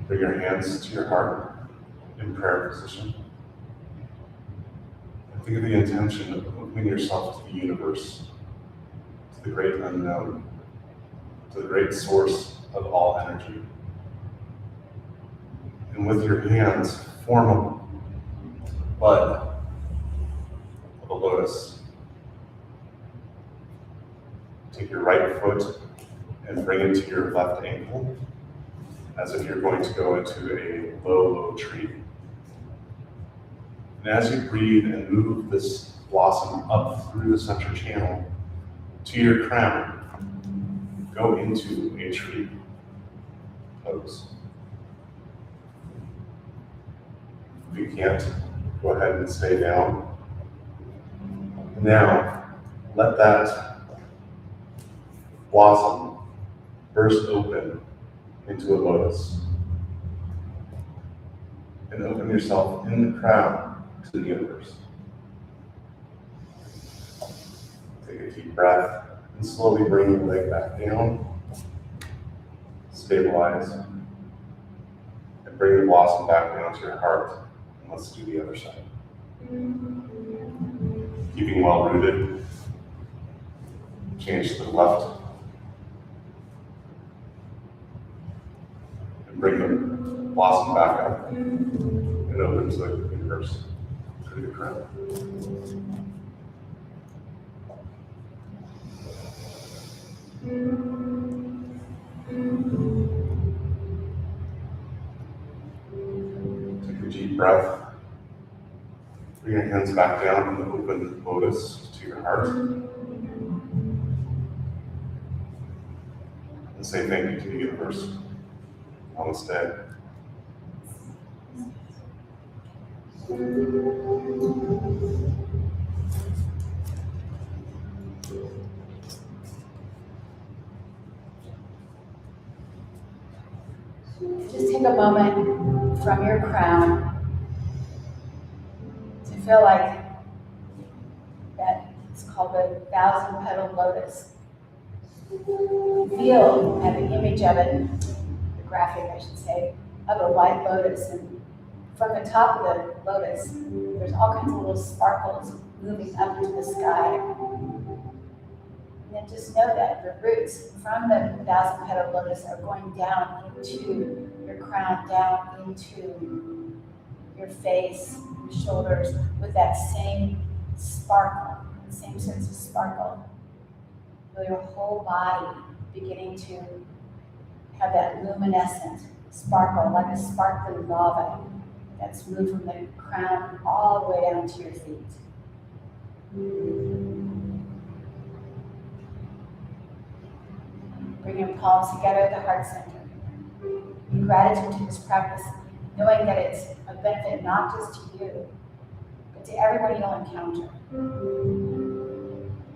Bring your hands to your heart in prayer position. And think of the intention of opening yourself to the universe, to the great unknown, to the great source of all energy. And with your hands, form a bud of a lotus. Take your right foot and bring it to your left ankle, as if you're going to go into a low tree. And as you breathe and move this blossom up through the center channel to your crown, go into a tree pose. If you can't, go ahead and stay down. Now, let that blossom burst open into a lotus. And open yourself in the crown to the universe. Take a deep breath and slowly bring your leg back down. Stabilize. And bring the blossom back down to your heart. And let's do the other side. Keeping well rooted. Change to the left. And bring the blossom back up and open to the universe through the crown. Take a deep breath. Bring your hands back down and open lotus to your heart. And say thank you to the universe. Namaste. Just take a moment from your crown to feel like that, it's called the 1,000-petal lotus. Feel, have an image of it, the graphic I should say, of a white lotus, and from the top of the lotus, there's all kinds of little sparkles moving up into the sky. And then just know that the roots from the 1,000-petal lotus are going down into your crown, down into your face, your shoulders, with that same sparkle, the same sense of sparkle. Feel your whole body beginning to have that luminescent sparkle, like a sparkling lava that's moved from the crown all the way down to your feet. Bring your palms together at the heart center. In gratitude to this practice, knowing that it's a benefit not just to you, but to everybody you'll encounter.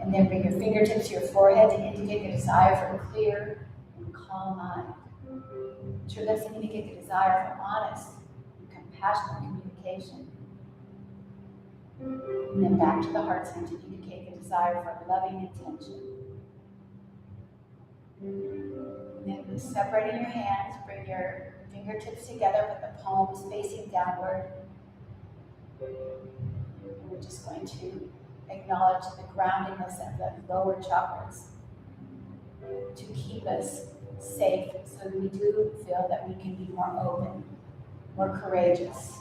And then bring your fingertips to your forehead to indicate the desire for a clear and calm mind. Your lips indicate the desire for honest and compassionate communication. And then back to the heart center to indicate the desire for loving intention. And then separating your hands, bring your fingertips together with the palms facing downward. And we're just going to acknowledge the groundingness of the lower chakras to keep us safe so that we do feel that we can be more open, more courageous,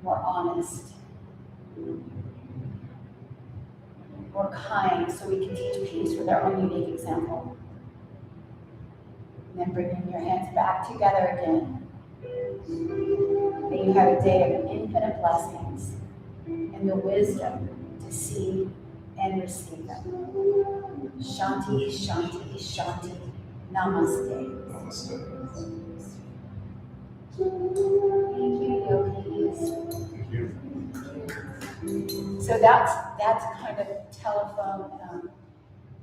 more honest, more kind, so we can teach peace with our own unique example. And then bringing your hands back together again. May you have a day of infinite blessings and the wisdom to see and receive them. Shanti, Shanti, Shanti. Namaste. Namaste. Thank you, yogis. Thank you. So that's kind of telephone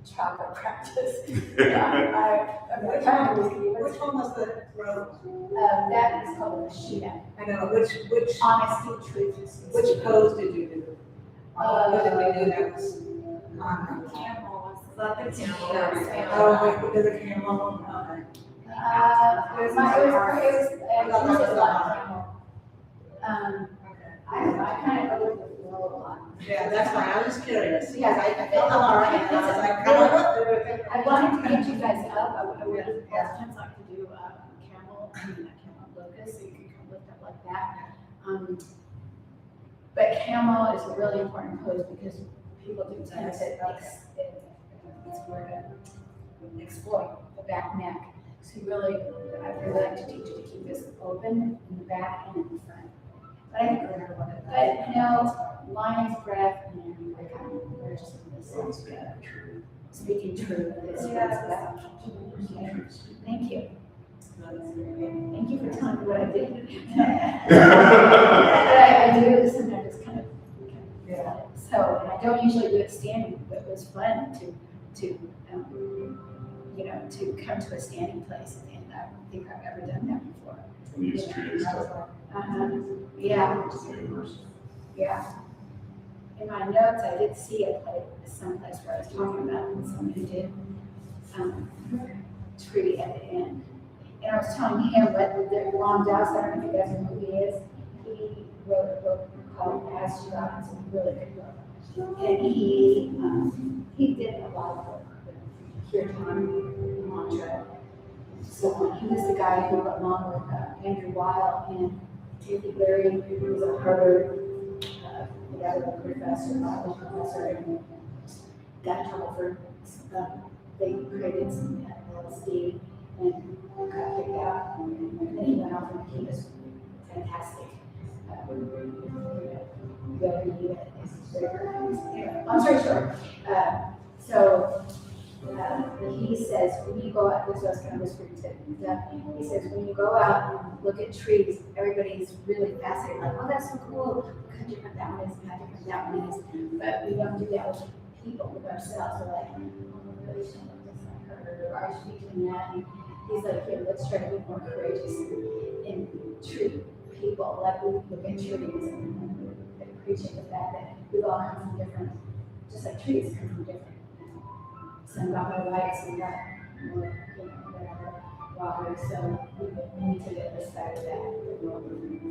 chakra practice. I'm Which trying to which one was the road? that is called the Shida. I know, which Honesty, truth, and sincerity. which pose did you do? What did we do that was on? Camel, is that the camel? Oh, wait, because the camel, okay. It was a lot. Okay. I don't know, I kind of go with the flow a lot. Yeah, that's why I was curious. Yeah, I felt Laura and I was like, kind of what? I wanted to get you guys up, I would sometimes like to do camel, not camel, locust, so you can kind of lift up like that. But camel is a really important pose because people do tend to exploit the back neck. So really, I really like to teach you to keep this open in the back and in the front. But I think we're gonna want it. But lion's breath, and we're just speaking truth. Thank you. Thank you for telling me what I did. I do sometimes it's kind of, so I don't usually do it standing, but it was fun to come to a standing place, and I don't think I've ever done that before. These trees stuff. Yeah, It's the universe. yeah. In my notes, I did see a place, someplace where I was talking about someone who did tree at the end. And I was telling him what the Ram Dass, I don't know if you guys know who he is. He wrote a book called As You Are. It's a really good book. And he did a lot of work with Kirtan mantra. So he was the guy who, along with Andrew Weil and Timothy Leary, who was a Harvard professor, Bible professor, and got in trouble for they created some LSD and got kicked out. And then he went off and he was fantastic. I'm sorry, sure. So he says, when you go out, this was kind of whispering to Doug, he says, when you go out and look at trees, everybody's really fascinated, like, oh, that's so cool, look how different that one is, and how different that one is. But we don't do that with people, with ourselves. We're like, oh, really shouldn't look just like her, or I should be doing that. And he's like, here, let's try to be more courageous and treat people like we look at trees and appreciate the fact that we all come from different, just like trees come from different. Some got more light, some got more, whatever, water. So we need to get respect of that.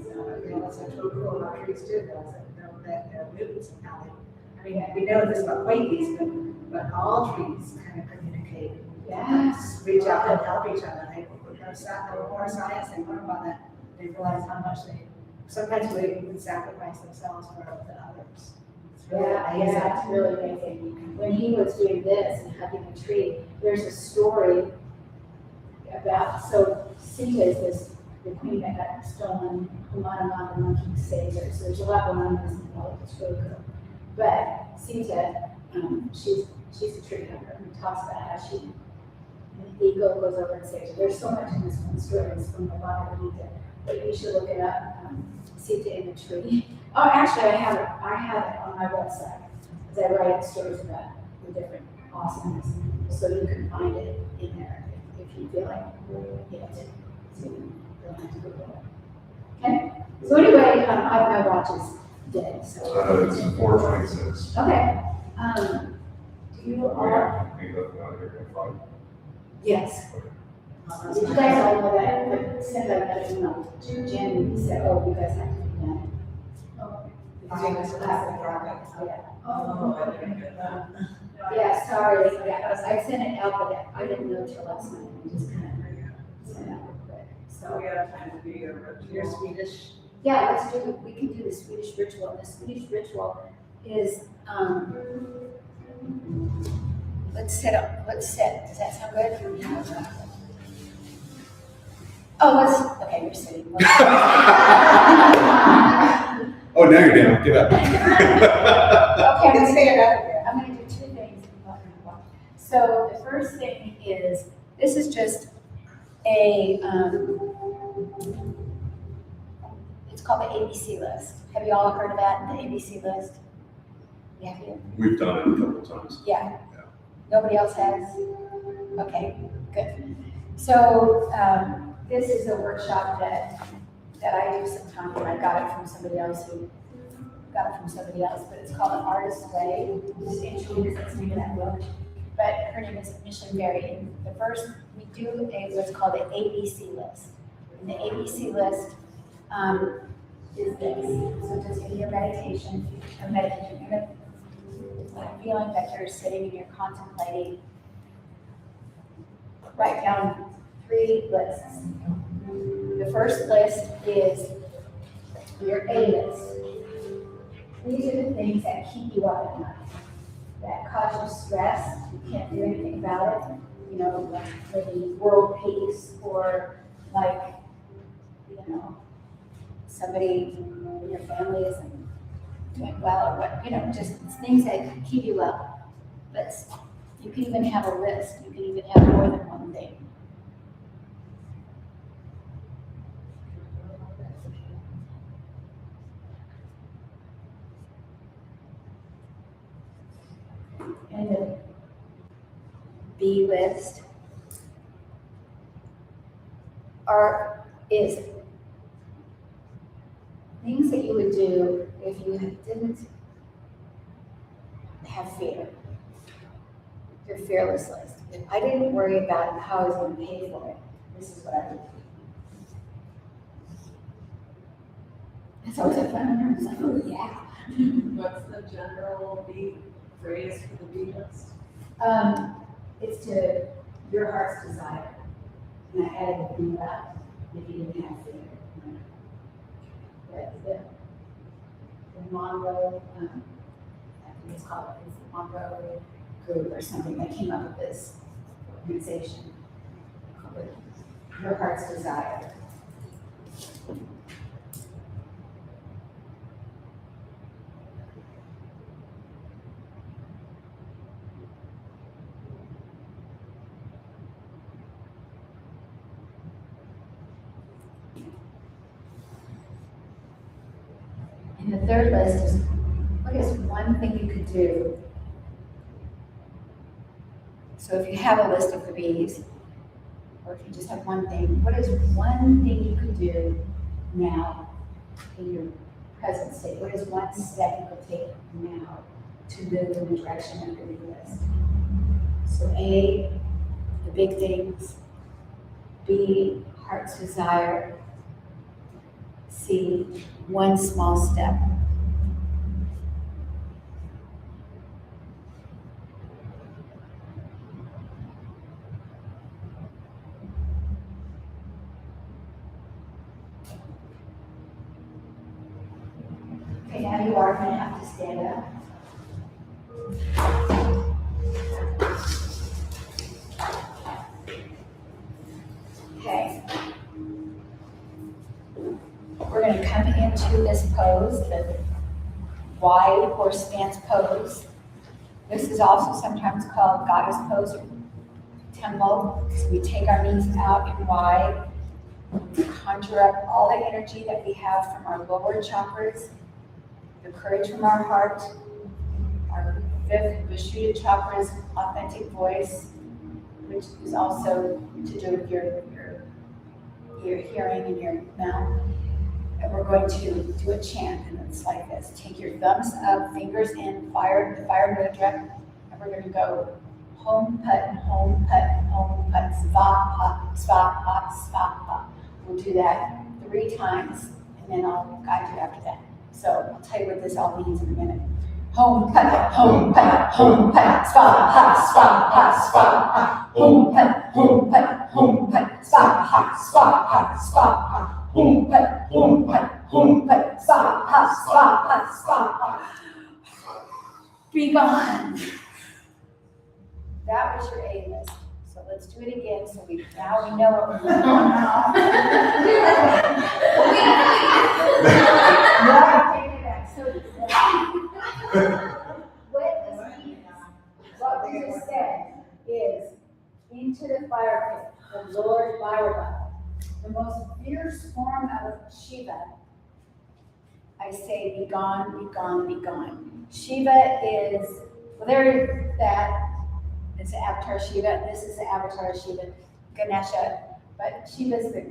So, that's what's really cool about trees too, though, is that we know that they're mutants and how they, we know this about Quakies, but all trees kind of communicate. Yes. Reach out and help each other. They more science, they learn about that. They realize how much sometimes we even sacrifice themselves for the others. It's really amazing. Yeah, it's really amazing. When he was doing this and hugging a tree, there's a story about, so Sita is the queen that got stolen, Humana, the monkey saved her. So there's a lot going on in this mythology, it's really cool. But Sita, she's a tree hugger, and talks about how she And the ego goes over and says, there's so much in this one story, it's from the Bible, but you should look it up, see the imagery. Oh, actually, I have it on my website, because I write stories about the different awesomeness, so you can find it in there if you feel like it. So you don't have to Google it. Okay, so anyway, my watch is dead, so. It's 4:26. Okay, do you all, yes. Did you guys all know that, send that email to Jen, and said, oh, you guys have to do that. Because you're gonna class in progress, yeah. Oh, I didn't get that. Yeah, sorry, yeah, I sent it out, but I didn't know till last night, I just kind of sent it out real quick, So so. we gotta find a video of You're Swedish. Yeah, we can do the Swedish ritual, and the Swedish ritual is, let's set, does that sound good? Oh, okay, you're sitting. Oh, now you're down, get up. Okay, You can say it up again. I'm gonna do two things. So the first thing is, this is just a, it's called the ABC list. Have you all heard of that, the ABC list? Yeah, you? We've done it a couple of times. Yeah. Yeah. Nobody else has? Okay, good. So, this is a workshop that I do sometimes, and I got it from somebody else but it's called An Artist's Way. Essentially, because that's the name of that book. But her name is Micheline Berry. And the first, we do what's called the ABC list. And the ABC list is this. So just in your meditation, like feeling that you're sitting and you're contemplating, write down 3 lists. The first list is your A list. These are the things that keep you up at night, that cause you stress, you can't do anything about it, you know, like maybe world peace, or like, you know, somebody in your family isn't doing well, or what, you know, just things that keep you up. But you can even have a list, you can even have more than one thing. And the B list is things that you would do if you didn't have fear. Your fearless list. If I didn't worry about how I was going to pay for it, this is what I would do. It's always a fun one. It's like, oh yeah. What's the general phrase for the B list? It's to your heart's desire. And I added the thing about if you didn't have fear. The Monroe, I think it's called, it's the Monroe group or something that came up with this organization called it Your Heart's Desire. And the third list is, what is one thing you could do? So if you have a list of the B's, or if you just have one thing, what is one thing you could do now in your present state? What is one step you could take now to move in the direction of your list? So A, the big things. B, heart's desire. C, one small step. Okay, now you are going to have to stand up. Okay. We're going to come into this pose, the wide horse stance pose. This is also sometimes called goddess pose or temple. So we take our knees out and wide. We conjure up all the energy that we have from our lower chakras, the courage from our heart, our fifth Vishuddha chakra's authentic voice, which is also to do with your hearing and your mouth. And we're going to do a chant, and it's like this. Take your thumbs up, fingers in, the fire mudra, and we're going to go Hom Put, Svaha, Svaha, Svaha. We'll do that 3 times, and then I'll guide you after that. So I'll tell you what this all means in a minute. Hom Put, Svaha, Svaha, Svaha. Hom Put, Svaha, Svaha, Svaha. Hom Put, Svaha, Svaha, Svaha. Be gone. That was your A list. So let's do it again. So now we know what we're doing now. No, take it back. So what we just said is into the fire pit, the Lord Bhairava, the most fierce form of Shiva. I say, be gone, be gone, be gone. Shiva is, well, there is that. It's the avatar Shiva. This is the avatar Shiva, Ganesha. But Shiva's the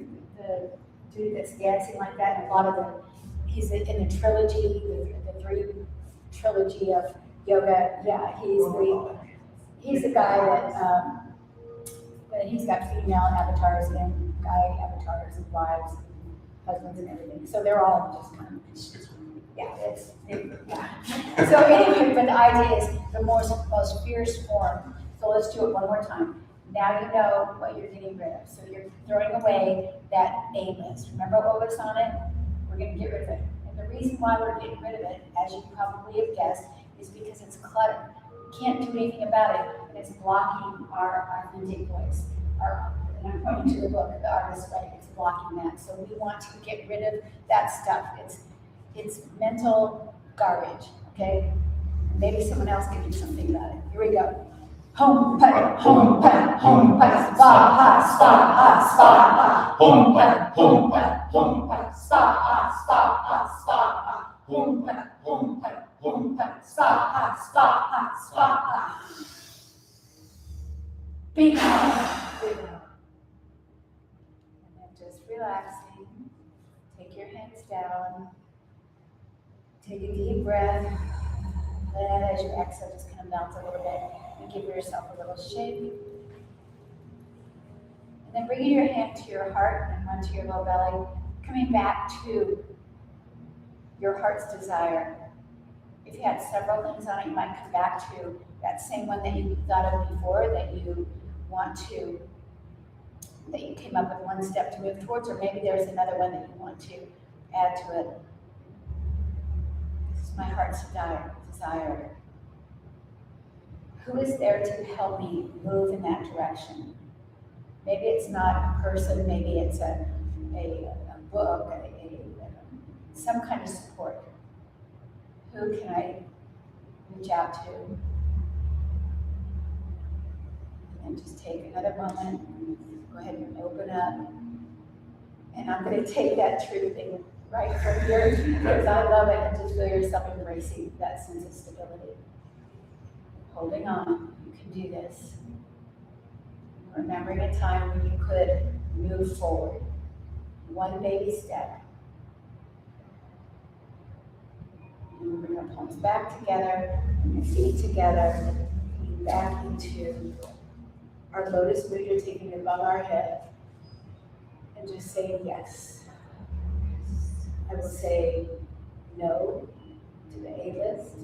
dude that's dancing like that. And a lot of he's in the trilogy, the 3 trilogy of yoga. Yeah, he's the guy that he's got female avatars and guy avatars and wives, husbands and everything. So they're all just kind of, yeah. So anyway, but the idea is the most fierce form. So let's do it one more time. Now you know what you're getting rid of. So you're throwing away that A list. Remember what was on it? We're going to get rid of it. And the reason why we're getting rid of it, as you probably have guessed, is because it's clutter. We can't do anything about it, and it's blocking our authentic voice. And I'm pointing to the book, The Artist's Way. It's blocking that. So we want to get rid of that stuff. It's mental garbage, okay? Maybe someone else can do something about it. Here we go. Hom Put, Svaha, Svaha, Svaha. Hom Put, Svaha, Svaha, Svaha. Hom Put, Svaha, Svaha, Svaha. Be gone. And then just relaxing. Take your hands down. Take a deep breath. Then as you exhale, just kind of bounce a little bit and give yourself a little shake. And then bringing your hand to your heart and onto your low belly, coming back to your heart's desire. If you had several things on it, you might come back to that same one that you thought of before that you came up with one step to move towards, or maybe there's another one that you want to add to it. This is my heart's desire. Who is there to help me move in that direction? Maybe it's not a person, maybe it's a book, some kind of support. Who can I reach out to? And just take another moment, go ahead and open up. And I'm going to take that true thing right from here because I love it, and just feel yourself embracing that sense of stability. Holding on, you can do this. Remembering a time when you could move forward. One baby step. And we'll bring our palms back together, and your feet together, back into our lotus mudra, taking it above our head, and just say yes. I will say no to the A list,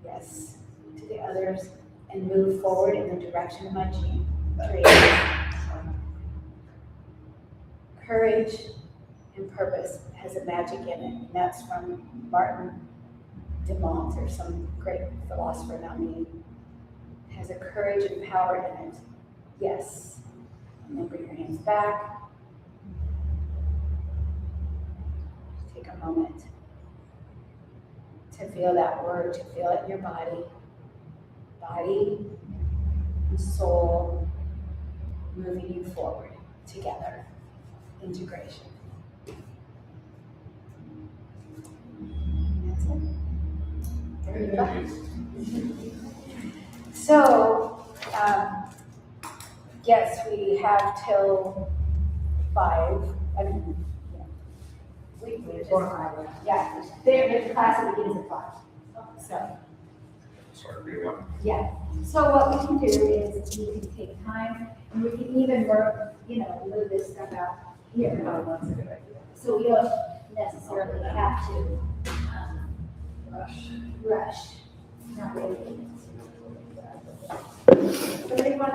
yes to the others, and move forward in the direction of my dream. Courage and purpose has a magic in it, and that's from Martin de Mont, or some great philosopher, not me. It has a courage and power in it. Yes. And then bring your hands back. Take a moment to feel that word, to feel it in your body, soul, moving you forward together. Integration. That's it. There you go. So, yes, we have till 5. I mean, yeah. We just, yeah, the class begins at 5. So, Sorry, read one. yeah. So what we can do is we can take time and we can even work, move this stuff out here. So we don't necessarily have to rush. Not really.